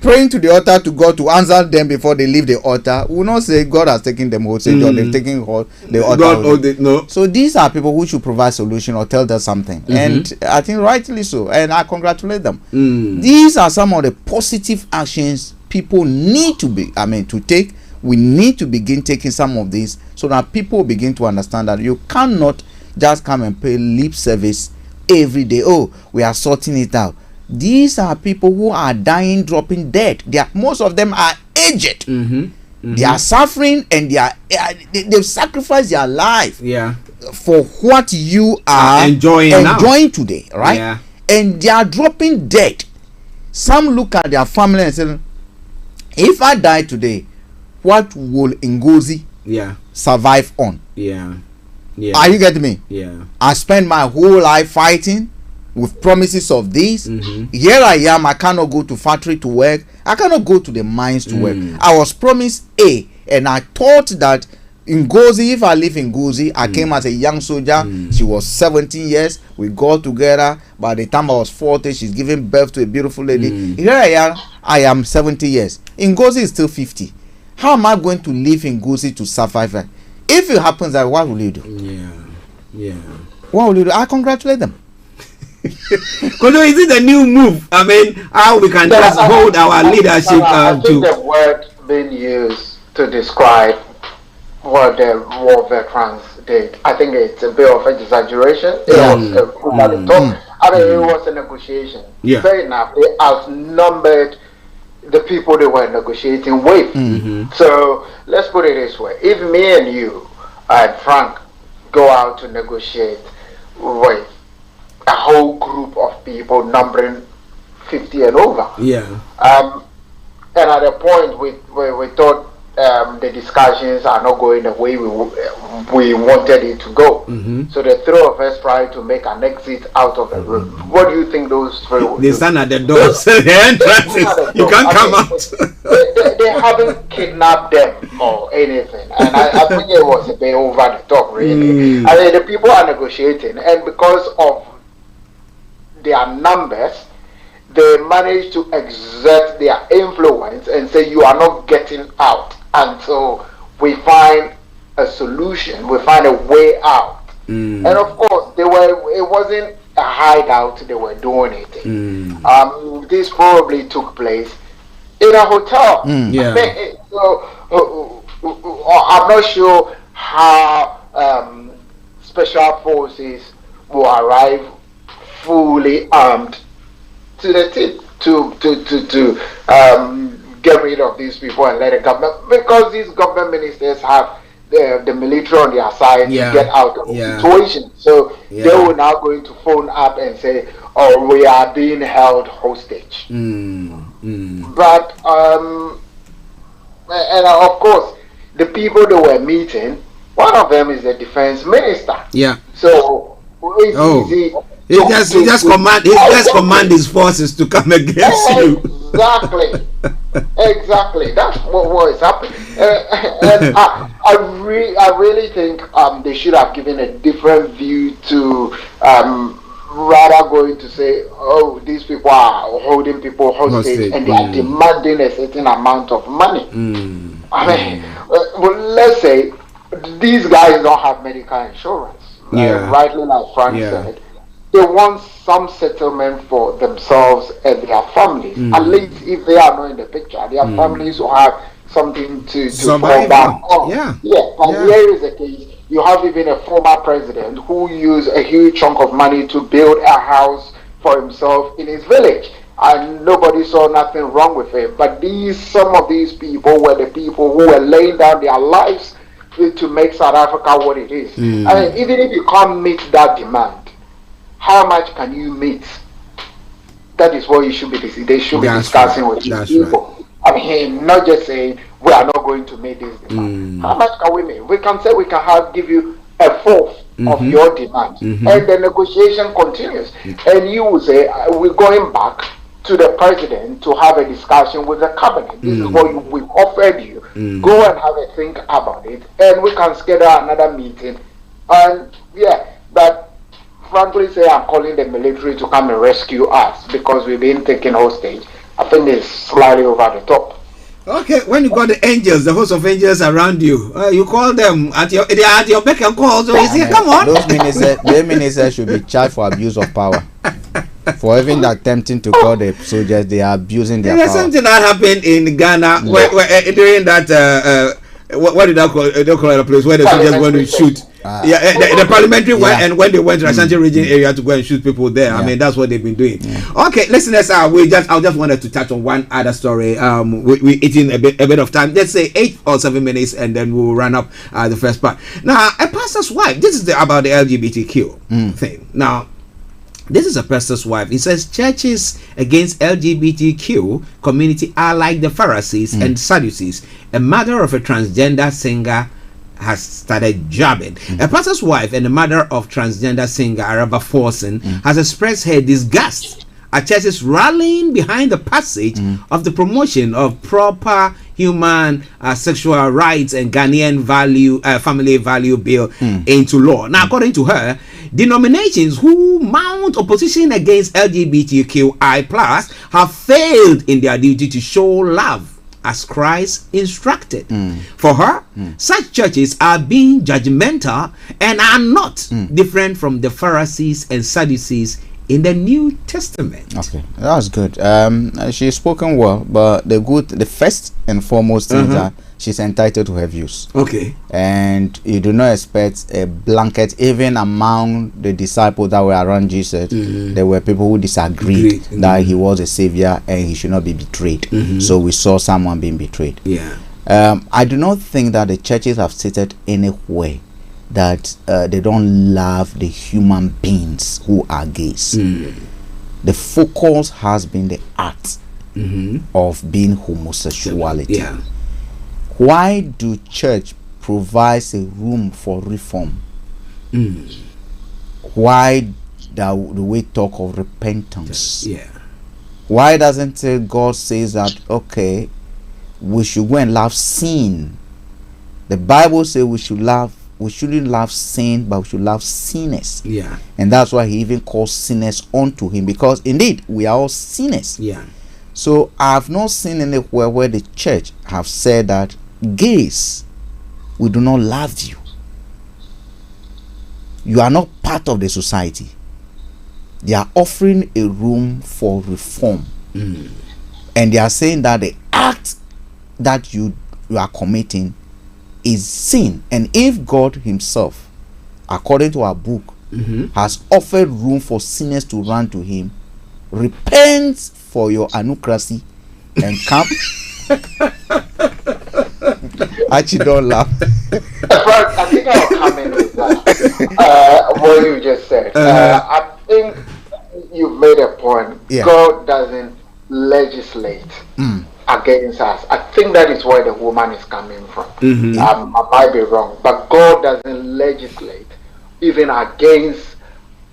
praying to the altar to God to answer them before they leave the altar, we will not say God has taken them hostage or they've taken the altar. No. So these are people who should provide solution or tell them something, and I think rightly so, and I congratulate them. These are some of the positive actions people need to take. We need to begin taking some of these so that people begin to understand that you cannot just come and pay lip service every day. Oh, we are sorting it out. These are people who are dying, dropping dead. Most of them are aged. They are suffering, and they've sacrificed their life for what you are enjoying today, right? Yeah. And they are dropping dead. Some look at their family and say, if I die today, what will Ngozi survive on? Yeah. Yeah. Are you getting me? Yeah. I spent my whole life fighting with promises of this. Here I am. I cannot go to factory to work. I cannot go to the mines to work. I was promised A, and I thought that in Gozi, if I live in Gozi, I came as a young soldier. She was 17 years. We got together. By the time I was 40, she's giving birth to a beautiful lady. Here I am. I am 70 years. In Gozi, is still 50. How am I going to live in Gozi to survive? If it happens, that what will you do? Yeah. What will you do? I congratulate them. Because is it a new move? I mean, how we can just hold our leadership I think to. the word being used to describe what the war veterans did, I think it's a bit of exaggeration. It was over the top. I mean, it was a negotiation. Yeah. Fair enough. They outnumbered the people they were negotiating with. So let's put it this way: if me and you and Frank go out to negotiate with a whole group of people numbering 50 and over, and at a point we thought the discussions are not going the way we wanted it to go. So the three of us tried to make an exit out of the room. What do you think those three would They do? stand at the doors, the entrances. You can't come out. They haven't kidnapped them or anything, and I think it was a bit over the top, really. I mean, the people are negotiating, and because of their numbers, they managed to exert their influence and say you are not getting out until we find a solution, we find a way out. And of course, it wasn't a hideout they were doing it in. This probably took place in a hotel. So I'm not sure how special forces will arrive fully armed to the tip to get rid of these people and let the government, because these government ministers have the military on their side to get out of the situation. So they were now going to phone up and say, "Oh, we are being held hostage." But and of course, the people they were meeting, one of them is the defense minister. So it's easy. He just command his forces to come against you. Exactly. That's what is happening. And I really think they should have given a different view to rather going to say, oh, these people are holding people hostage and they are demanding a certain amount of money. I mean, well, let's say these guys don't have medical insurance. Rightly, like Frank said. They want some settlement for themselves and their families. At least if they are not in the picture, their families will have something to fall back on. And here is the case. You have even a former president who used a huge chunk of money to build a house for himself in his village, and nobody saw nothing wrong with it. But some of these people were the people who were laying down their lives to make South Africa what it is. I mean, even if you can't meet that demand, how much can you meet? That is what you should be discussing with these people. I mean, not just saying we are not going to meet this demand. How much can we make? We can say we can give you a fourth of your demand, and the negotiation continues. And you will say we're going back to the president to have a discussion with the cabinet. This is what we've offered you. Go and have a think about it, and we can schedule another meeting. And but frankly say I'm calling the military to come and rescue us because we've been taken hostage, I think it's slightly over the top. Okay, when you got the angels, the host of angels around you, you call them at your beck and call. So you say, come on. Those ministers should be charged for abuse of power. For even attempting to call the soldiers, they are abusing their power. There's something that happened in Ghana where during that what did they call it? A place where the soldiers went to shoot. The parliamentary one, and when they went to Ashanti region area to go and shoot people there. I mean, that's what they've been doing. Okay, listeners, I just wanted to touch on one other story. We eating a bit of time. Let's say 8 or 7 minutes, and then we'll run up the first part. Now, a pastor's wife. This is about the LGBTQ thing. Now, this is a pastor's wife. He says churches against LGBTQ community are like the Pharisees and Sadducees. A mother of a transgender singer has started jabbing. A pastor's wife and the mother of transgender singer Araba Forsen has expressed her disgust at churches rallying behind the passage of the promotion of proper human sexual rights and Ghanaian family value bill into law. Now, according to her, denominations who mount opposition against LGBTQI+ have failed in their duty to show love as Christ instructed. For her, such churches are being judgmental and are not different from the Pharisees and Sadducees in the New Testament. Okay, that's good. She's spoken well, but the first and foremost thing that she's entitled to her views. Okay. And you do not expect a blanket, even among the disciples that were around Jesus. There were people who disagreed that he was a savior and he should not be betrayed. So we saw someone being betrayed. Yeah. I do not think that the churches have stated anywhere that they don't love the human beings who are gays. The focus has been the act of being homosexuality. Yeah. Why do church provides a room for reform? Why do we talk of repentance? Yeah. Why doesn't God says that okay, we should go and love sin? The Bible says we shouldn't love sin, but we should love sinners. Yeah. And that's why he even calls sinners unto him, because indeed we are all sinners. Yeah. So I have not seen anywhere where the church have said that gays, we do not love you. You are not part of the society. They are offering a room for reform. And they are saying that the act that you are committing is sin. And if God himself, according to our book, has offered room for sinners to run to him, repent for your anocracy and come. Archie, don't laugh. I think I'll come in with that. What you just said. I think you've made a point. Yeah. God doesn't legislate against us. I think that is where the woman is coming from. I might be wrong, but God doesn't legislate even against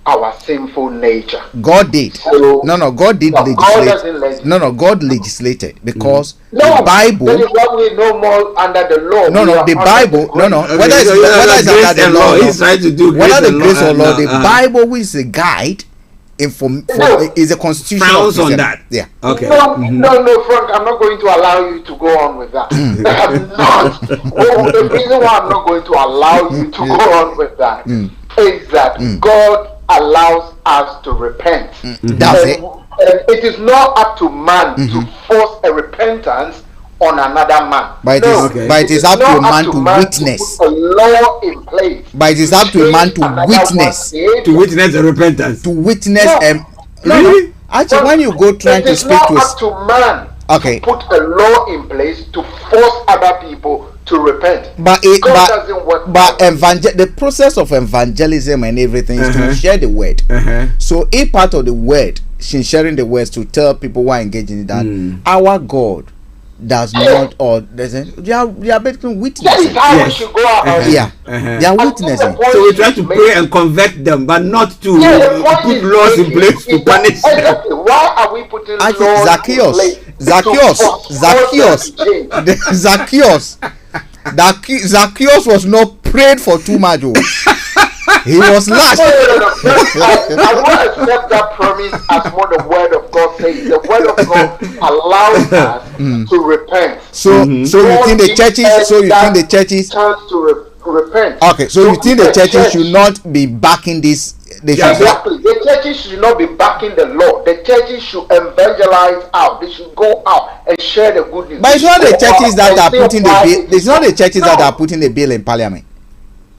our sinful nature. God did. So, God did no, legislate. God doesn't legislate. God legislated because No, the Bible. that is why we no more under the law. No, We are the under Bible. the grace. Whether it's under the law, he's trying to do whether the grace or law, the uh-huh. Bible, which is a guide, is a constitution. Frowns on that. Yeah. Okay. No, Frank, I'm not going to allow you to go on with that. I'm not. Well, the reason why I'm not going to allow you to go on with that is that God allows us to repent. That's it. And it is not up to man to force a repentance on another man. But it is up to a man to witness. To put a law in place. But it is up to a man to witness. To witness the repentance. To witness. Really? Actually, when you go trying to speak to us, it is not up to man to put a law in place to force other people to repent. But doesn't work. But the process of evangelism and everything is to share the word. So a part of the word, sharing the words to tell people who are engaging in that our God does not, or doesn't. They are basically witnessing. That is how we should go about it. They are witnessing. So we try to pray and convert them, but not to put laws in place to punish them. Exactly. Why are we putting laws Zacchaeus was not prayed for too much. He was lashed. I won't accept that promise as what the word of God says. The word of God allows us to repent. So you think the churches? Chance to repent. Okay, so you think the churches should not be backing this? Exactly. The churches should not be backing the law. The churches should evangelize out. They should go out and share the good news. But it's not the churches that are putting the bill. It's not the churches that are putting the bill in parliament.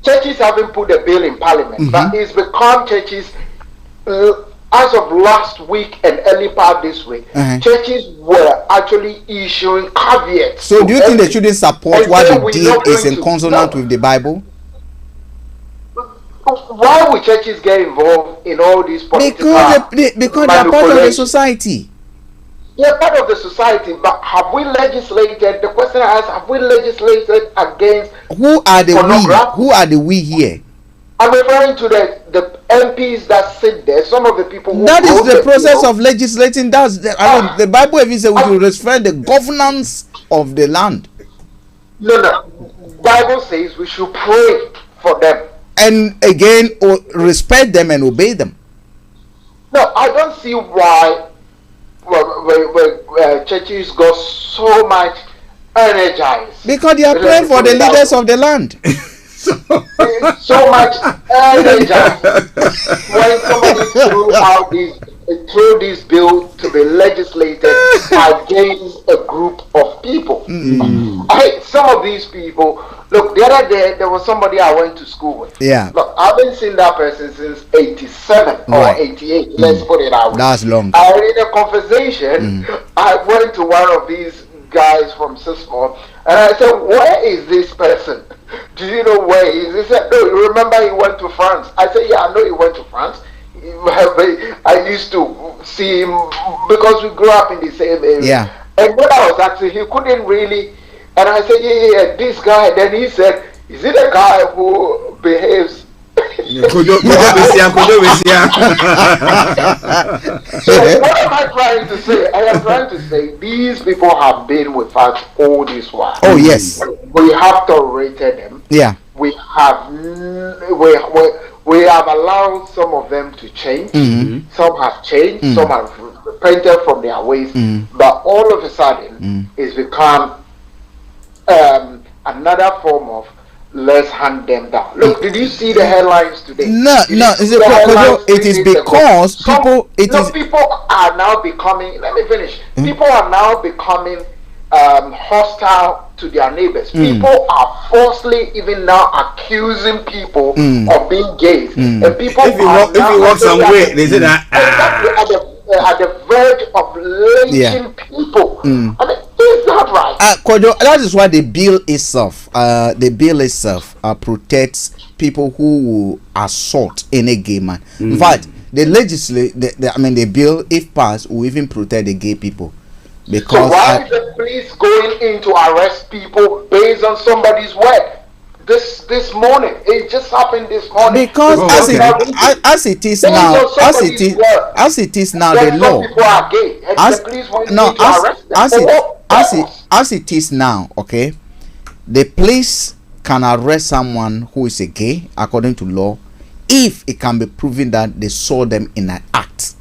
Churches haven't put the bill in parliament, but it's become churches. As of last week and early part this week, churches were actually issuing caveats. So do you think they shouldn't support what the deal is in consonant with the Bible? Why would churches get involved in all these political because they are part of the society. They're part of the society, but have we legislated? The question I ask: have we legislated against? Who are the we? Who are the we here? I'm referring to the MPs that sit there. Some of the people who that is the process of legislating. That's the Bible even says we should respect the governance of the land. No. Bible says we should pray for them. And again, respect them and obey them. No, I don't see why churches got so much energized. Because they are praying for the leaders of the land. So much energized when somebody threw this bill to be legislated against a group of people. Some of these people, look, the other day there was somebody I went to school with. Yeah. Look, I haven't seen that person since 87 or 88. Let's put it out. That's long. In a conversation, I went to one of these guys from Sismore and I said, where is this person? Do you know where he is? He said, no, you remember he went to France. I said, yeah, I know he went to France. I used to see him because we grew up in the same area. Yeah. And when I was asking, he couldn't really. And I said, yeah, this guy. Then he said, is it a guy who behaves? So what am I trying to say? I am trying to say these people have been with us all this while. Oh yes. We have tolerated them. Yeah. We have allowed some of them to change. Some have changed. Some have repented from their ways. But all of a sudden, it's become another form of let's hand them down. Look, did you see the headlines today? No. It is because people are now becoming. Let me finish. People are now becoming hostile to their neighbors. People are falsely even now accusing people of being gays, and people. If you walk somewhere, they say that at the verge of lynching people. I mean, it's not right. Kojo, that is why the bill itself protects people who will assault any gay man. In fact, the bill, if passed, will even protect the gay people. Because so why is the police going in to arrest people based on somebody's word? This morning, it just happened this morning. Because as it is now, the law. People are gay, and the police want to arrest them. As it is now, okay, the police can arrest someone who is a gay according to law if it can be proven that they saw them in an act.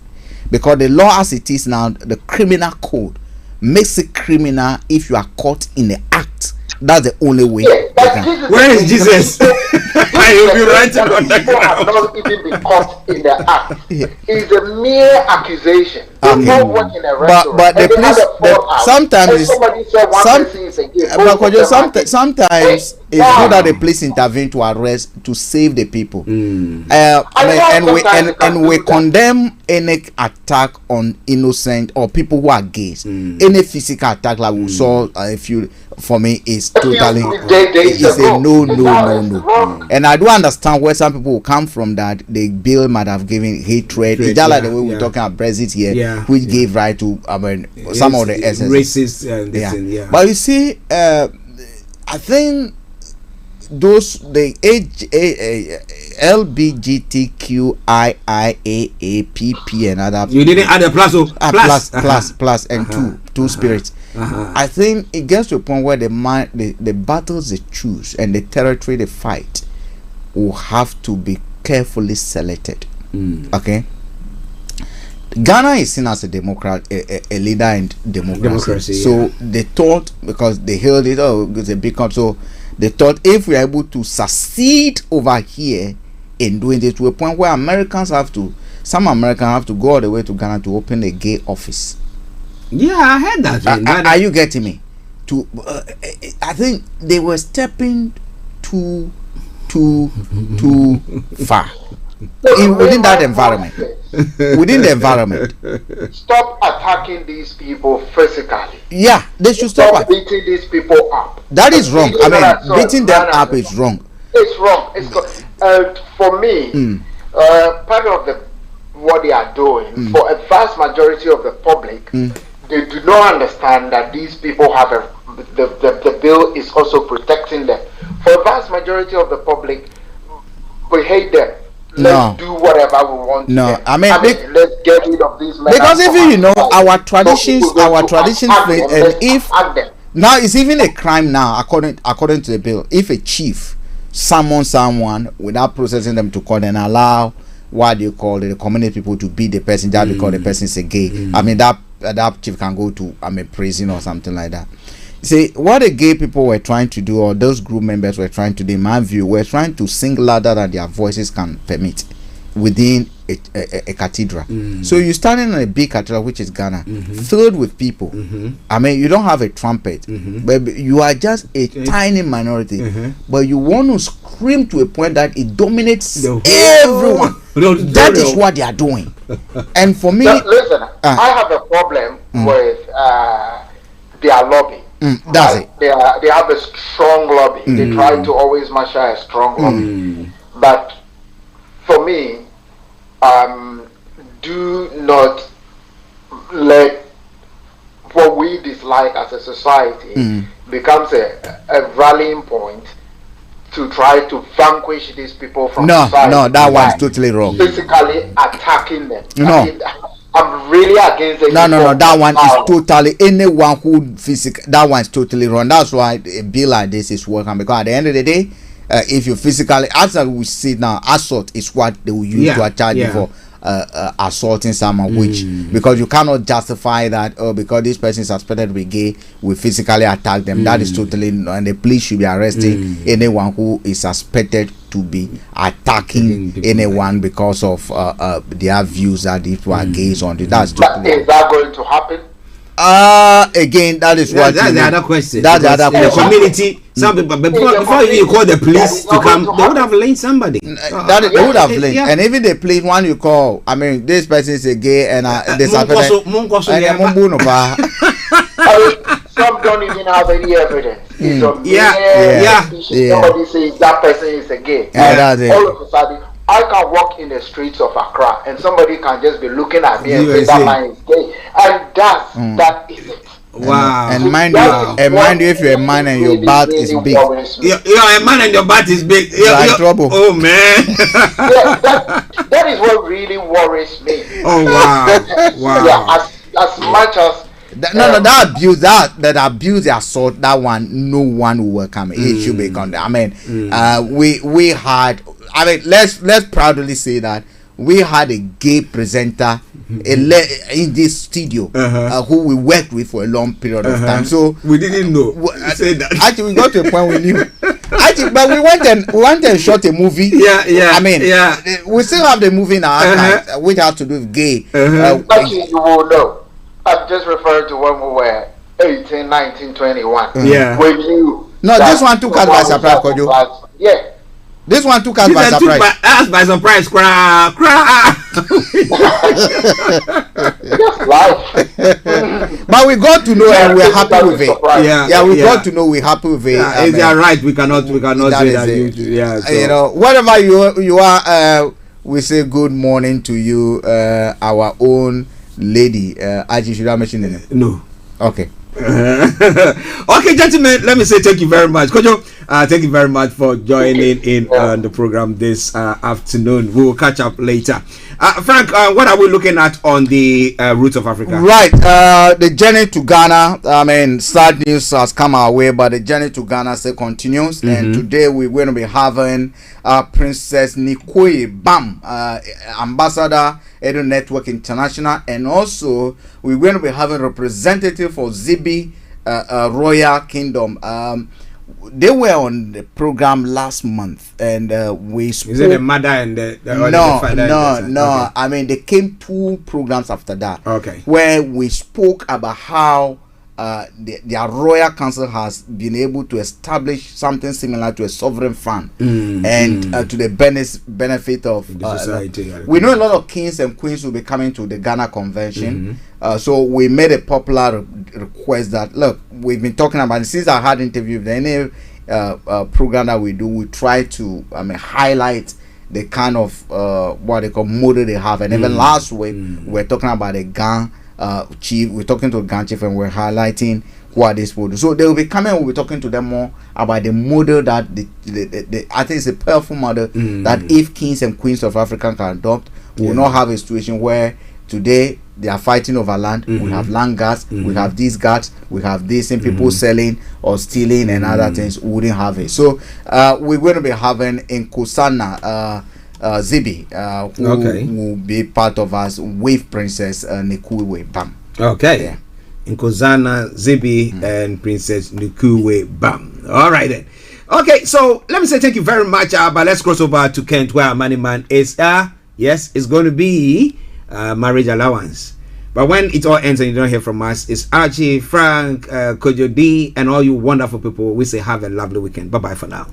Because the law as it is now, the criminal code makes it criminal if you are caught in the act. That's the only way. Where is Jesus? I will be writing on the ground. Not even be caught in the act. It's a mere accusation. People work in a restaurant. But the police sometimes sometimes it's good that the police intervene to arrest, to save the people. And we condemn any attack on innocent or people who are gays. Any physical attack like we saw for me is totally is a no. And I do understand where some people will come from, that the bill might have given hatred. It's just like the way we're talking about Brexit here, which gave right to some of the essence. Racist. But you see, I think the LGBTQIIAAPP and other. You didn't add a plus and two spirits. I think it gets to a point where the battles they choose and the territory they fight will have to be carefully selected. Okay. Ghana is seen as a democrat, a leader in democracy. So they thought, because they held it, it's a big country, so they thought if we are able to succeed over here in doing it to a point where some Americans have to go all the way to Ghana to open a gay office. Yeah, I heard that. Are you getting me? I think they were stepping too far within that environment. Within the environment. Stop attacking these people physically. Yeah, they should stop beating these people up. That is wrong. Beating them up is wrong. It's wrong. For me, part of what they are doing for a vast majority of the public, they do not understand that these people have the bill is also protecting them. For a vast majority of the public, we hate them. Let's do whatever we want. No, I mean, let's get rid of these men. Because even our traditions, and if now it's even a crime now, according to the bill, if a chief summons someone without processing them to court and allow what do you call it, the community people to beat the person just because the person is a gay. I mean that chief can go to prison or something like that. See, what the gay people were trying to do, or those group members were trying to do, in my view, were trying to sing louder than their voices can permit within a cathedral. So you're standing in a big cathedral, which is Ghana, filled with people. I mean, you don't have a trumpet, but you are just a tiny minority, but you want to scream to a point that it dominates everyone. That is what they are doing. And for me, listen, I have a problem with their lobby. That's it. They have a strong lobby. They try to always marshal a strong lobby. But for me, do not let what we dislike as a society becomes a rallying point to try to vanquish these people from society. No, that one's totally wrong. Physically attacking them. No. I'm really against it. No, that one is totally, anyone who physical, that one is totally wrong. That's why a bill like this is working, because at the end of the day, if you physically, as we see now, assault is what they will use to charge you for assaulting someone, which because you cannot justify that because this person is suspected to be gay, we physically attack them. That is totally, and the police should be arresting anyone who is suspected to be attacking anyone because of their views that if you are gays on it. That's totally. But is that going to happen? Again, that is what that's the other question. That's the other question. In the community, some people before you call the police to come, they would have laid somebody. They would have laid, and even the police, one you call, I mean, this person is a gay and this some don't even have any evidence. Somebody says that person is a gay. All of a sudden, I can walk in the streets of Accra and somebody can just be looking at me and say that man is gay, and that is it. Wow. And mind you, if you're a man and your butt is big, you're a man and your butt is big, you're in trouble. Oh man. that is what really worries me. Oh wow. Yeah, as much as that abuse, that abuse, assault, that one, no one will welcome it. It should be condemned. I mean, we had, I mean, let's proudly say that we had a gay presenter in this studio who we worked with for a long period of time. So we didn't know. Actually, we got to a point we knew. Actually, but we went and shot a movie. Yeah. I mean, we still have the movie in our archive, which has to do with gay. Actually, you will know. I'm just referring to when we were 18, 19, 21. Yeah. When you... No, this one took us by surprise, Kojo. Yeah. This one took us by surprise. By surprise, cry. Just life. But we got to know and we're happy with it. We got to know we're happy with it. If they are right, we cannot say that. You know, whatever you are, we say good morning to you, our own lady. Archie, should I mention it? No. Okay. Okay, gentlemen, let me say thank you very much, Kojo. Thank you very much for joining in the program this afternoon. We will catch up later. Frank, what are we looking at on the Roots of Africa? Right, the journey to Ghana. I mean, sad news has come our way, but the journey to Ghana still continues. And today we're going to be having Princess Nikoye Bam, Ambassador Edu Network International, and also we're going to be having representative for Zibi Royal Kingdom. They were on the program last month, and we spoke. Is it the mother and the father? No. Okay. I mean, they came 2 programs after that. Okay. Where we spoke about how their royal council has been able to establish something similar to a sovereign fund, and to the benefit of the society. We know a lot of kings and queens will be coming to the Ghana convention, so we made a popular request that, look, we've been talking about it since I had interview with any program that we do. We try to highlight the kind of what they call model they have, and even last week we were talking about a Ghana chief, we're talking to Gang chief, and we're highlighting who are these people. So they will be coming. We'll be talking to them more about the model that the I think it's a powerful model that if kings and queens of Africa can adopt, we will not have a situation where today they are fighting over land. We have land guards, we have these guards, we have this, and people selling or stealing and other things. We wouldn't have it. So we're going to be having in Kusana Zibi, who will be part of us with Princess Nikuwe Bam. Okay. Yeah. Nkozana Zibi and Princess Nikuwe Bam. All right then. Okay, so let me say thank you very much. But let's cross over to Kent, where our money man is. Yes, it's going to be marriage allowance. But when it all ends and you don't hear from us, it's Archie, Frank, Kojo D, and all you wonderful people. We say have a lovely weekend. Bye bye for now.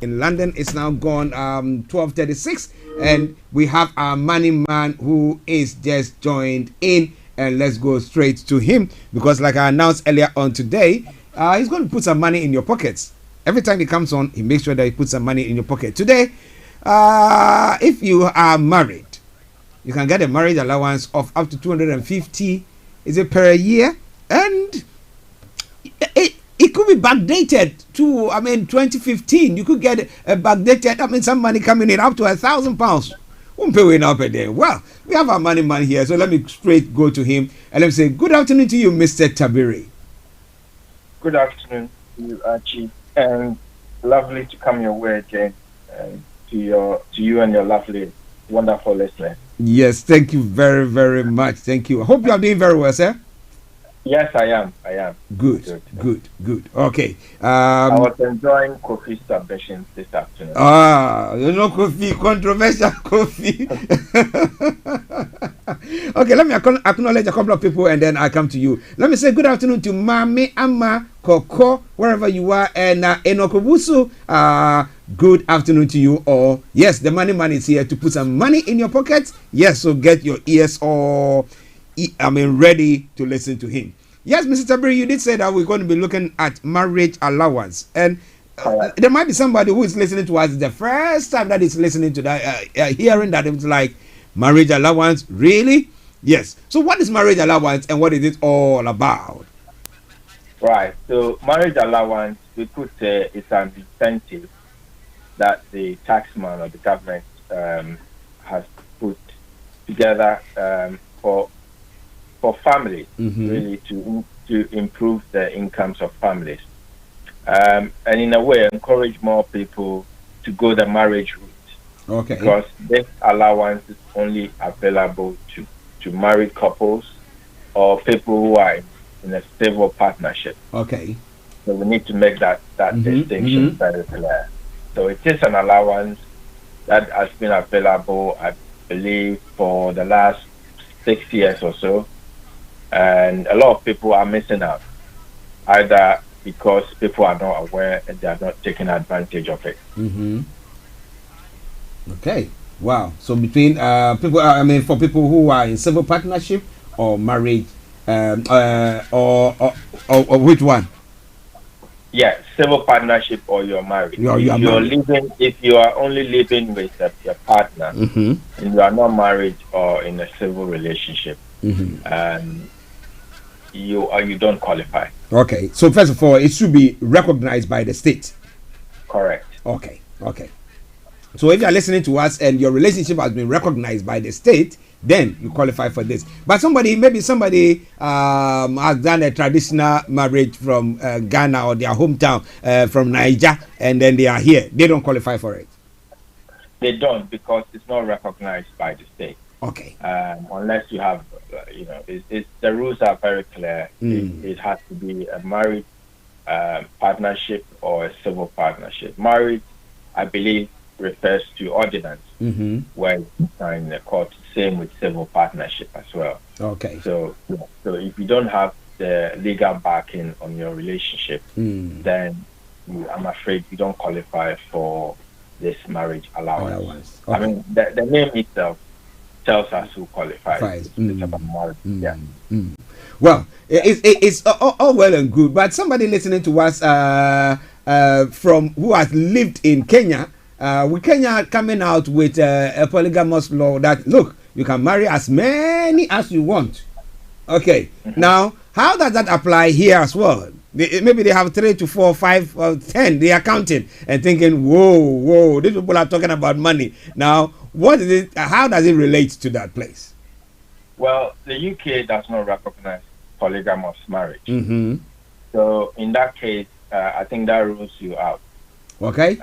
In London, it's now gone 12:36, and we have our money man who is just joined in. And let's go straight to him, because like I announced earlier on today, he's going to put some money in your pockets. Every time he comes on, he makes sure that he puts some money in your pocket. Today, if you are married, you can get a marriage allowance of up to 250, is it per year? And it could be backdated to, 2015. You could get a backdated, some money coming in up to £1,000. Well, we have our money man here, so let me straight go to him and let me say good afternoon to you, Mr. Tabiri. Good afternoon to you, Archie, and lovely to come your way again, to you and your lovely, wonderful listeners. Yes, thank you very, very much. Thank you. I hope you are doing very well, sir. Yes, I am. Good. Okay. I was enjoying Kofi's submissions this afternoon. Kofi, controversial Kofi. Okay, let me acknowledge a couple of people and then I come to you. Let me say good afternoon to Mami, Amma, Koko, wherever you are, and Enokobusu. Good afternoon to you all. Yes, the money man is here to put some money in your pocket. Yes, so get your ears all ready to listen to him. Yes, Mr. Tabiri, you did say that we're going to be looking at marriage allowance, and there might be somebody who is listening to us the first time that is listening to that, hearing that it's like marriage allowance. Really? Yes. So what is marriage allowance and what is it all about? Right. So marriage allowance, we could say it's an incentive that the taxman or the government has put together for families, really to improve the incomes of families, and in a way encourage more people to go the marriage route. Okay. Because this allowance is only available to married couples or people who are in a stable partnership. Okay. So we need to make that distinction very clear. So it is an allowance that has been available, I believe, for the last 6 years or so. And a lot of people are missing out, either because people are not aware and they are not taking advantage of it. Okay. Wow. So between people, for people who are in civil partnership or marriage, or which one? Yeah, civil partnership or you're married. If you are only living with your partner and you are not married or in a civil relationship, you don't qualify. Okay. So first of all, it should be recognized by the state. Correct. Okay. So if you are listening to us and your relationship has been recognized by the state, then you qualify for this. But maybe somebody has done a traditional marriage from Ghana or their hometown from Niger, and then they are here. They don't qualify for it. They don't, because it's not recognized by the state. Okay. Unless you have, the rules are very clear. It has to be a married partnership or a civil partnership. Married, I believe, refers to ordinance, where you sign the court. Same with civil partnership as well. Okay. So if you don't have the legal backing on your relationship, then I'm afraid you don't qualify for this marriage allowance. Okay. The name itself tells us who qualifies. It's about marriage. Yeah. Well, it's all well and good, but somebody listening to us from who has lived in Kenya, with Kenya coming out with a polygamous law that, look, you can marry as many as you want. Okay. Now, how does that apply here as well? Maybe they have 3 to 4, 5, or 10. They are counting and thinking, whoa, these people are talking about money. Now, what is it? How does it relate to that place? Well, the UK does not recognize polygamous marriage. Mm-hmm. So in that case, I think that rules you out. Okay.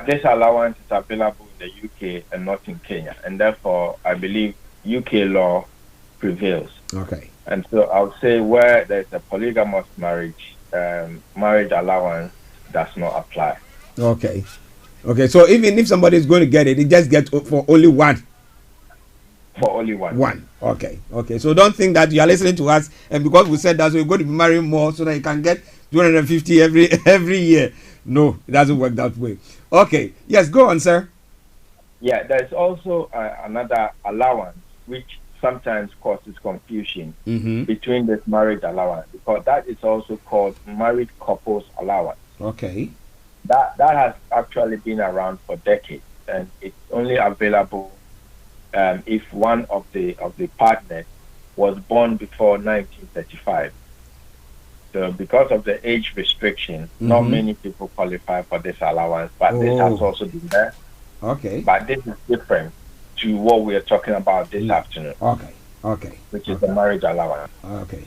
This allowance is available in the UK and not in Kenya, and therefore I believe UK law prevails. Okay. And so I would say where there's a polygamous marriage, marriage allowance does not apply. Okay. Okay. So even if somebody is going to get it, it just gets for only one. For only one. One. Okay. Okay. So don't think that you are listening to us, and because we said that, so we're going to be marrying more so that you can get 250 every year. No, it doesn't work that way. Okay. Yes. Go on, sir. Yeah. There's also another allowance which sometimes causes confusion between this marriage allowance, because that is also called married couples allowance. Okay. That has actually been around for decades, and it's only available if one of the partners was born before 1935. So because of the age restriction, not many people qualify for this allowance, but this has also been there. Okay. But this is different to what we are talking about this afternoon. Okay. Which is the marriage allowance. Okay.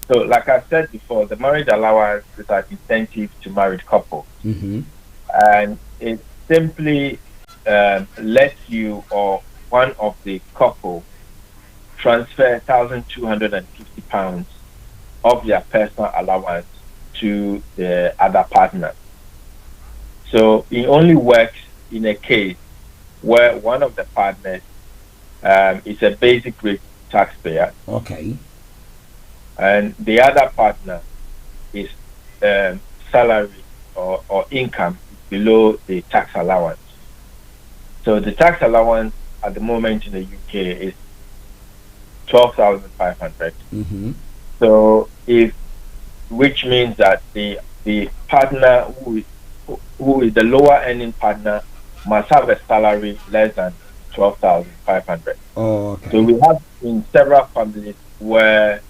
So, like I said before, the marriage allowance is an incentive to married couples, and it simply lets you or one of the couple transfer £1,250 of their personal allowance to the other partner. So it only works in a case where one of the partners is a basic rate taxpayer. Okay. And the other partner is salary or income below the tax allowance. So the tax allowance at the moment in the UK is 12,500. So which means that the partner who is the lower earning partner must have a salary less than 12,500. Okay. So we have in several families where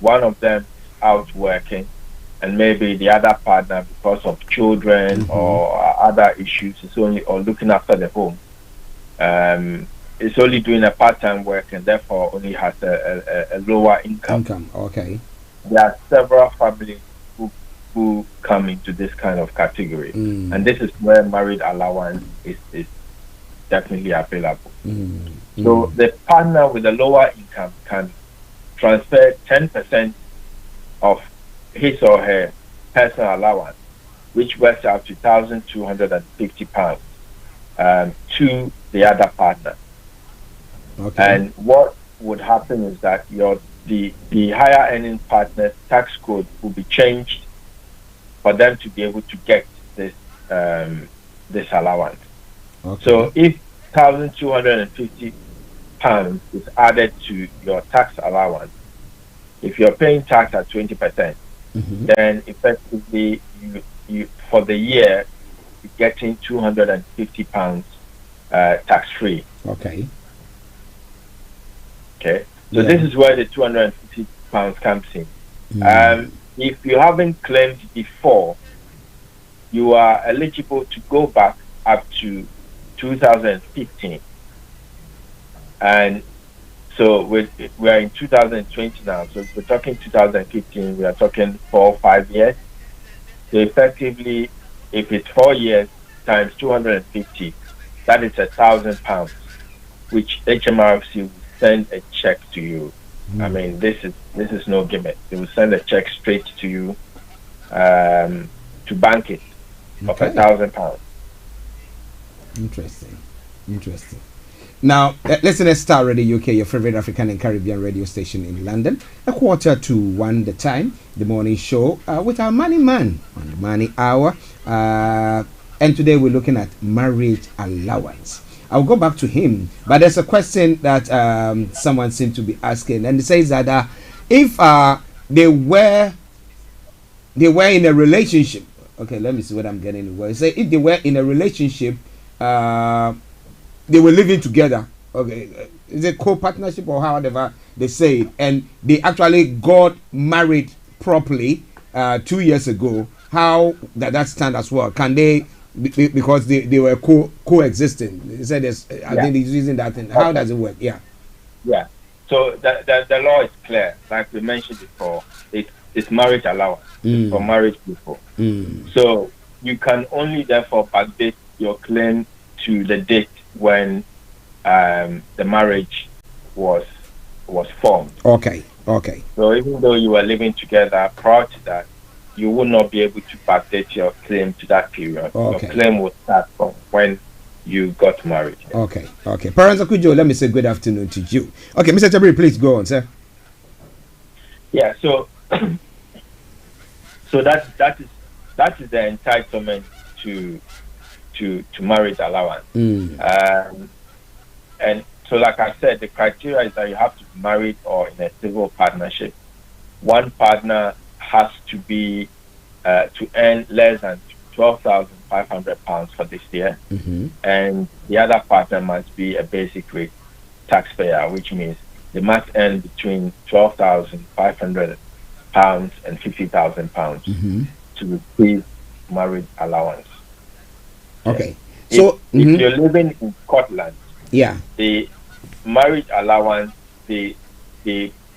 one of them is out working, and maybe the other partner, because of children or other issues, is only or looking after the home, is only doing a part-time work and therefore only has a lower income. Okay. There are several families who come into this kind of category, and this is where married allowance is definitely available. So the partner with a lower income can transfer 10% of his or her personal allowance, which works out to £1,250 to the other partner. Okay. And what would happen is that the higher earning partner's tax code will be changed for them to be able to get this this allowance. Okay. So if £1,250 is added to your tax allowance, if you're paying tax at 20%, then effectively you for the year you're getting £250 tax free. Okay. Okay. So this is where the £250 comes in. If you haven't claimed before, you are eligible to go back up to 2015. And so we are in 2020 now. So if we're talking 2015, we are talking 4 or 5 years. So effectively, if it's 4 years times 250, that is £1,000, which HMRC will send a check to you. I mean, this is no gimmick. They will send a check straight to you to bank it of £1,000. Interesting. Now, listen to Starr Radio UK, your favorite African and Caribbean radio station in London. 1:45 the time, the morning show with our money man on the money hour. And today we're looking at marriage allowance. I'll go back to him, but there's a question that someone seemed to be asking, and it says that if they were in a relationship. Okay, let me see what I'm getting. Say if they were in a relationship, they were living together okay, is it co-partnership or however they say it, and they actually got married properly 2 years ago, how that stand as well? Can they, because they were coexisting? They said I think he's using that thing. How does it work? Yeah. So the law is clear. Like we mentioned before, it's marriage allowance for married people. So you can only therefore backdate your claim to the date when the marriage was formed. Okay. So even though you were living together prior to that, you will not be able to backdate your claim to that period. Okay. Your claim will start from when you got married. Okay. Parents Akujo, let me say good afternoon to you. Okay, Mr. Tabiri, please go on, sir. Yeah, so that is the entitlement to marriage allowance. And so, like I said, the criteria is that you have to be married or in a civil partnership. One partner has to be to earn less than £12,500 for this year, and the other partner must be a basic rate taxpayer, which means they must earn between £12,500 and £50,000 to receive marriage allowance. Okay. So if you're living in Scotland, the marriage allowance, the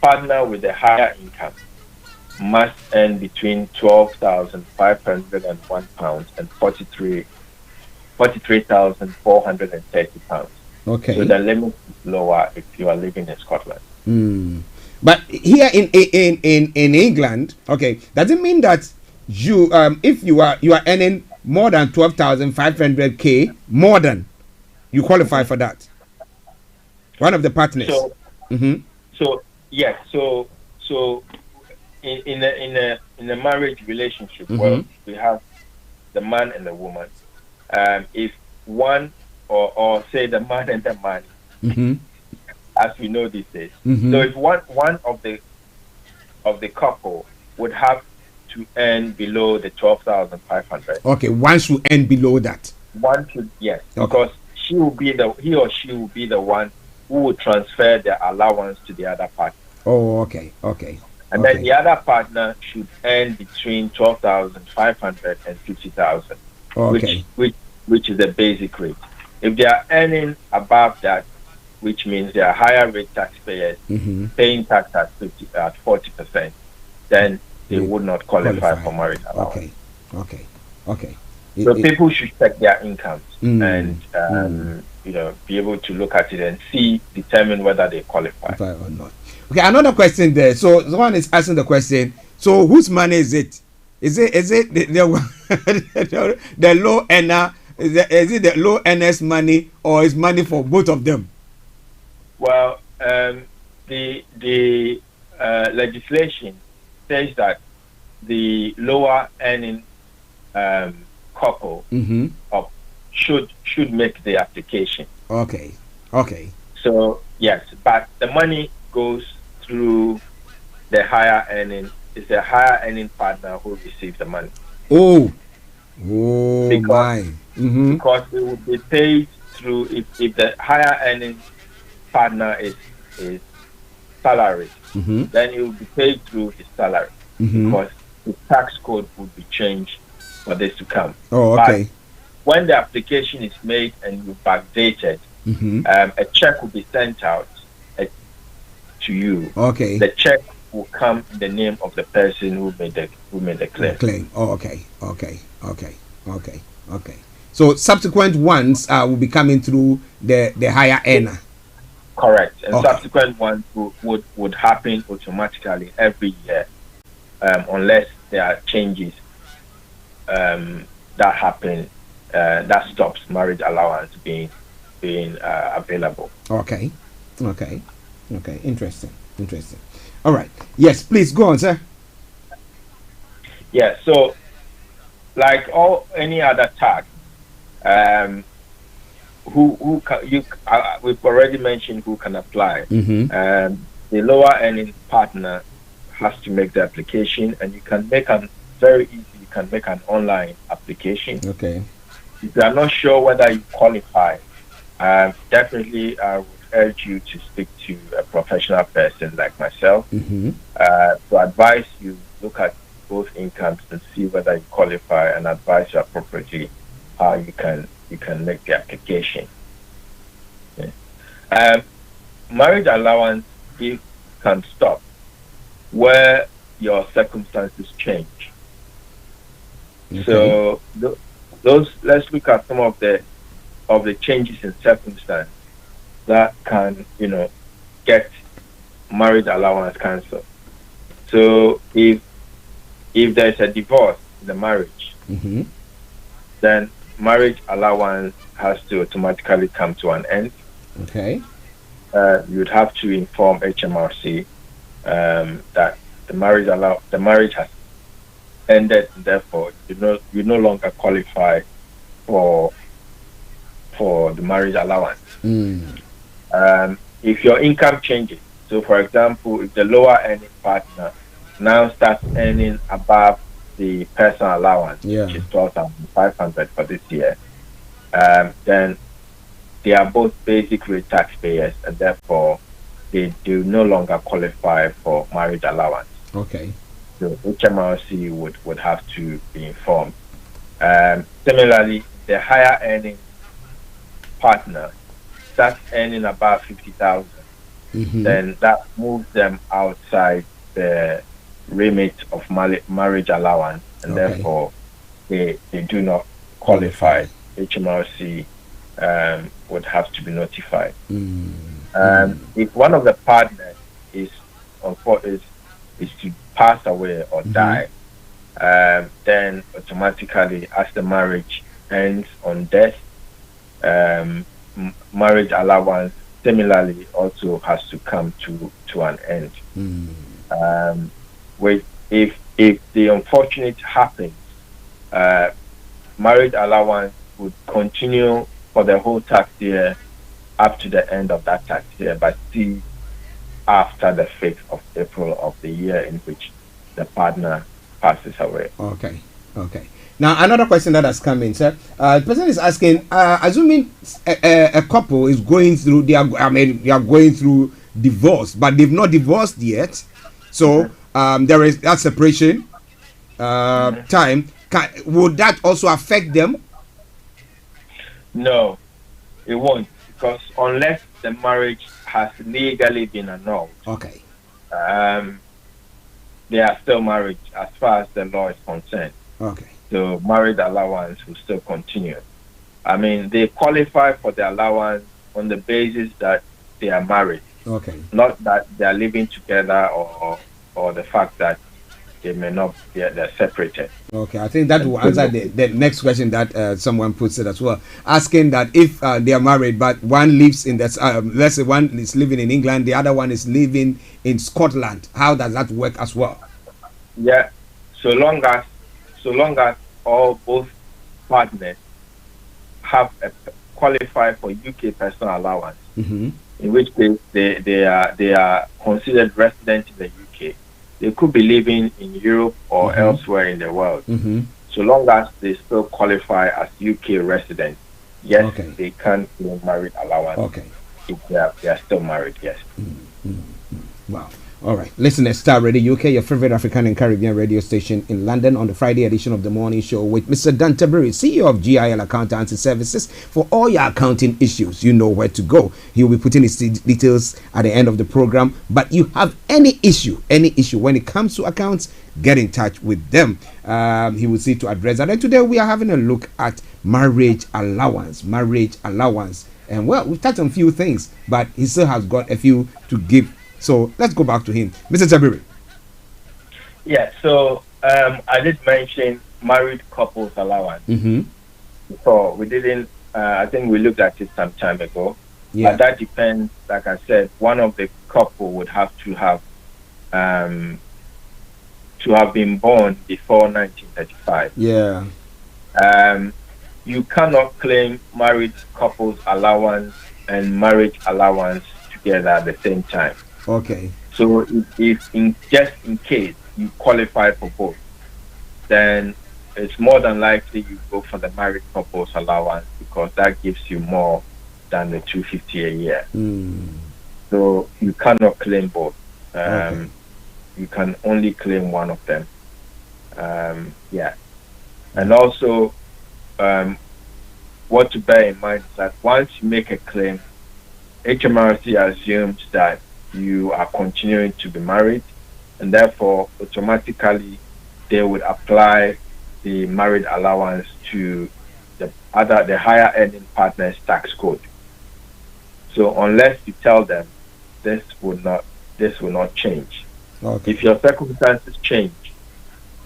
partner with the higher income must earn between £12,501 and £43,430. Okay. So the limit is lower if you are living in Scotland. But here in England, okay, does it mean that you if you are earning more than 12,500 more than, you qualify for that? One of the partners. So yes. So in a marriage relationship, where we have the man and the woman, if one or say the man and the man, as we know these days. So if one of the couple would have to earn below the 12,500. Okay, one should earn below that. One should, yes, because he or she will be the one who will transfer the allowance to the other partner. Oh, okay. And then the other partner should earn between 12,500 and 50,000, which is the basic rate. If they are earning above that, which means they are higher rate taxpayers, paying tax at 40%, then they would not qualify for marriage allowance. Okay. So people should check their incomes and be able to look at it and determine whether they qualify or not. Okay, another question there. So someone is asking the question. So whose money is it? Is it the low earner? Is it the low earner's money, or is money for both of them? Well, the legislation says that the lower earning couple should make the application. Okay. So yes, but the money goes through the higher earning. It's the higher earning partner who receives the money. Because it will be paid through if the higher earning partner is salaried, then it will be paid through his salary because the tax code would be changed for this to come. But when the application is made and you backdate it, a check will be sent out to you. The check will come in the name of the person who made the claim. Okay. So subsequent ones will be coming through the higher earner. Correct. And subsequent ones would happen automatically every year, unless there are changes that happen that stops marriage allowance being available. Okay. Interesting. All right. Yes, please go on, sir. Yeah. So, like any other tax, we've already mentioned who can apply. The lower earning partner has to make the application, and you can make very easy. You can make an online application. Okay. If you are not sure whether you qualify, definitely I would urge you to speak to a professional person like myself Mm-hmm. to advise you, look at both incomes and see whether you qualify, and advise you appropriately how you can make the application. Okay. Marriage allowance can stop where your circumstances change. Okay. So those, let's look at some of the changes in circumstance that can, get marriage allowance cancelled. So if there's a divorce in the marriage, Mm-hmm. then marriage allowance has to automatically come to an end. Okay. You'd have to inform HMRC that the marriage has ended, and therefore you no longer qualify for the marriage allowance. If your income changes, so for example, if the lower earning partner now starts earning above the personal allowance, which is 12,500 for this year, then they are both basic rate taxpayers, and therefore they do no longer qualify for marriage allowance. Okay. So HMRC would have to be informed. Similarly, the higher earning partner starts earning about 50,000, Mm-hmm. then that moves them outside the remit of marriage allowance, and Okay. therefore they do not qualify. HMRC would have to be notified. If one of the partners is to pass away or die, then automatically, as the marriage ends on death, marriage allowance similarly also has to come to an end. If the unfortunate happens, marriage allowance would continue for the whole tax year up to the end of that tax year, but see after the 5th of April of the year in which the partner passes away. Okay. Now another question that has come in, sir. The person is asking, assuming a couple is going through, they are going through divorce, but they've not divorced yet. So there is that separation time. Would that also affect them? No, it won't, because unless the marriage has legally been annulled, okay, they are still married as far as the law is concerned. Okay. So marriage allowance will still continue. I mean, they qualify for the allowance on the basis that they are married. Okay. Not that they are living together or the fact that they may not be, they're separated. Okay, I think that will answer the next question that someone puts it as well, asking that if they are married but one lives in this, let's say one is living in England, the other one is living in Scotland, how does that work as well? Yeah, so long as both partners have qualify for UK personal allowance, in which case they are considered resident in the UK. They could be living in Europe or elsewhere in the world. So long as they still qualify as UK residents, yes, they can claim marriage allowance. Okay. If they are still married, yes. Wow. All right. Listeners, Star Radio UK, your favorite African and Caribbean radio station in London, on the Friday edition of the morning show with Mr. Dan Tabiri, CEO of GIL Accountancy Services. For all your accounting issues, you know where to go. He will be putting his details at the end of the program. But you have any issue when it comes to accounts, get in touch with them. He will see to address that. And today we are having a look at marriage allowance. And well, we've touched on a few things, but he still has got a few to give. So let's go back to him. Mr. Tabiri. Yeah, so I did mention married couples allowance. So we didn't, I think we looked at it some time ago. Yeah. But that depends, like I said, one of the couple would have to have been born before 1935. Yeah. You cannot claim married couples allowance and marriage allowance together at the same time. Okay. So if in case you qualify for both, then it's more than likely you go for the married couples allowance, because that gives you more than the 250 a year. So you cannot claim both. You can only claim one of them. And also, what to bear in mind is that once you make a claim, HMRC assumes that you are continuing to be married, and therefore automatically they would apply the married allowance to the higher earning partner's tax code. So unless you tell them, this will not change. If your circumstances change,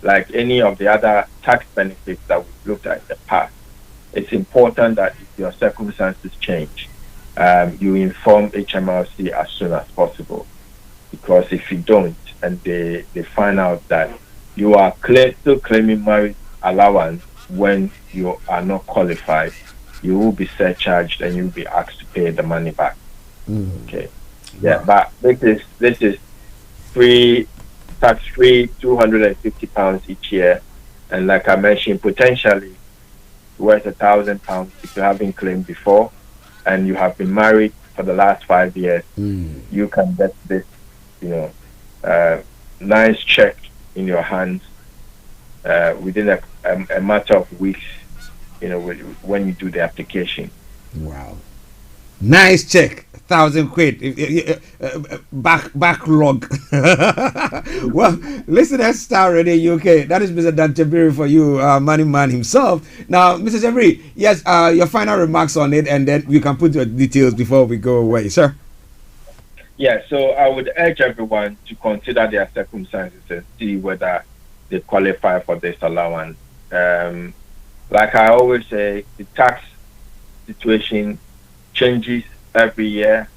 like any of the other tax benefits that we've looked at in the past, it's important that if your circumstances change, you inform HMRC as soon as possible. Because if you don't, and they find out that you are still claiming marriage allowance when you are not qualified, you will be surcharged and you will be asked to pay the money back. Okay. Yeah, but this is free, tax-free, £250 each year, and like I mentioned, potentially worth £1,000 if you haven't claimed before, and you have been married for the last 5 years. You can get this, nice check in your hands within a matter of weeks. When you do the application. Wow. Nice check. 1,000 quid. Backlog. Well, listen to Starr Radio UK. That is Mr. Dan Tabiri for you, money man himself. Now, Mr. Tabiri, yes, your final remarks on it, and then we can put your details before we go away, sir. Yeah, so I would urge everyone to consider their circumstances and see whether they qualify for this allowance. Like I always say, the tax situation changes every year.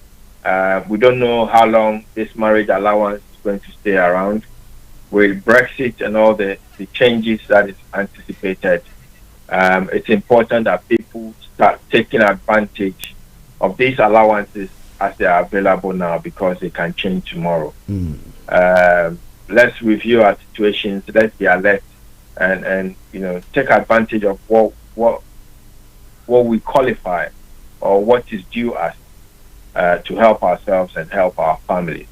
We don't know how long this marriage allowance is going to stay around. With Brexit and all the changes that is anticipated, it's important that people start taking advantage of these allowances as they are available now, because they can change tomorrow. Let's review our situations. Let's be alert and take advantage of what we qualify or what is due us to help ourselves and help our families.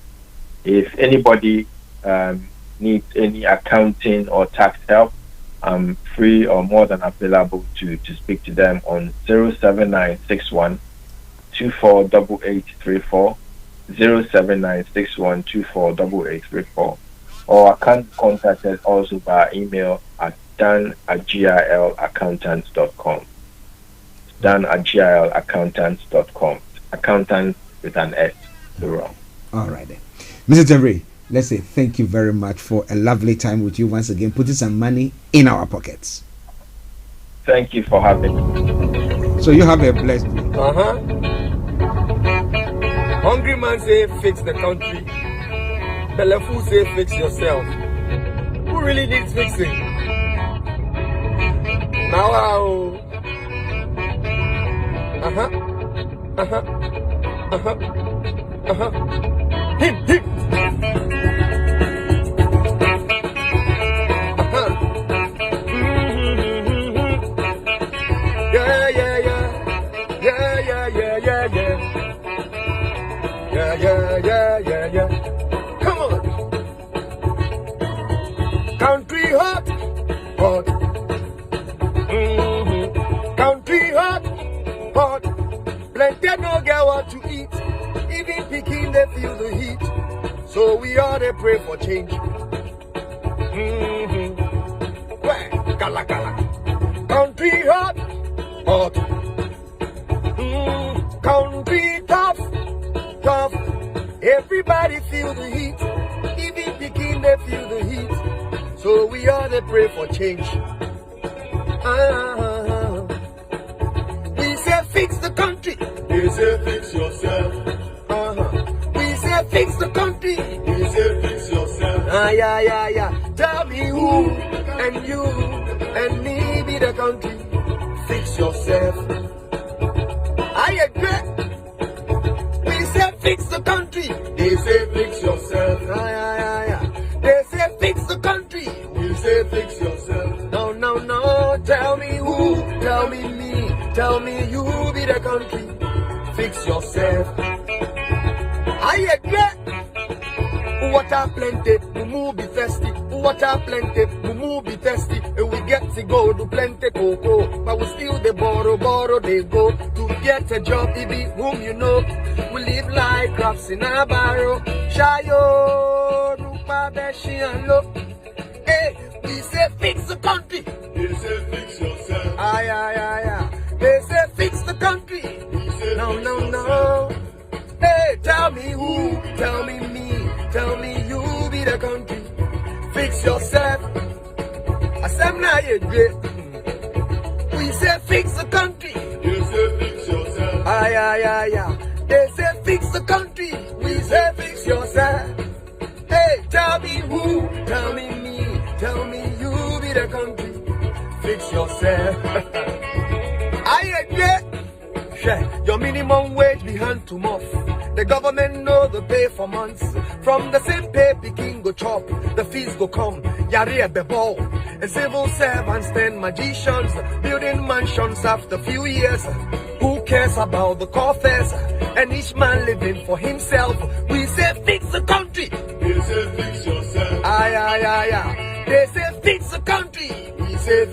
If anybody needs any accounting or tax help, I'm free or more than available to speak to them on 07961 248834, 07961248834, or I can contact us also via email at dan@gilaccountants.com. dan@gilaccountants.com. Accountants with an S, wrong. All right then. Mr. Tabiri, let's say thank you very much for a lovely time with you once again, putting some money in our pockets. Thank you for having me. So you have a blessed week. Hungry man say fix the country. Belleful say fix yourself. Who really needs fixing? Now how? Him. Yeah. Come on. Country hot. Country hot. Plenty no get what to eat. Even picking they feel the heat. So we ought to pray for change. Where? Gala. Country hot. Country tough. Everybody feel the heat. Even picking they feel the heat. So we ought to pray for change. We say fix the country. They say fix yourself. We say fix the country. They say fix yourself. Yeah. Tell me who and you and me be the country. Fix yourself. I agree. We say fix the country. They say fix yourself. Yeah. They say fix the country. We say fix yourself. No. Tell me who. Tell me me. Tell me you be the country. fix yourself. I agree. Water plenty, mumu be thirsty. Water plenty, mumu be thirsty. And we get to go to plenty cocoa, but we still they borrow they go to get a job. It be whom you know. We live like crabs in a barrel. Shayo, rupa beshi and low. Hey, we say fix the country. They say fix yourself. Aye. They say fix the country. No. Hey, tell me who, tell me me, tell me you be the country. Fix yourself. I said now you great. We say fix the country. You say fix yourself. Aye. They say fix the country. We say fix yourself. Hey, tell me who, tell me me, tell me you be the country. Fix yourself. I agree. Your minimum wage be hand to mouth. The government know the pay for months. From the same pay, Peking go chop. The fees go come. Yari be ball. And civil servants stand magicians, building mansions after few years. Who cares about the coffers? And each man living for himself. We say fix the country. They say fix yourself. Aye. They say fix the country. We say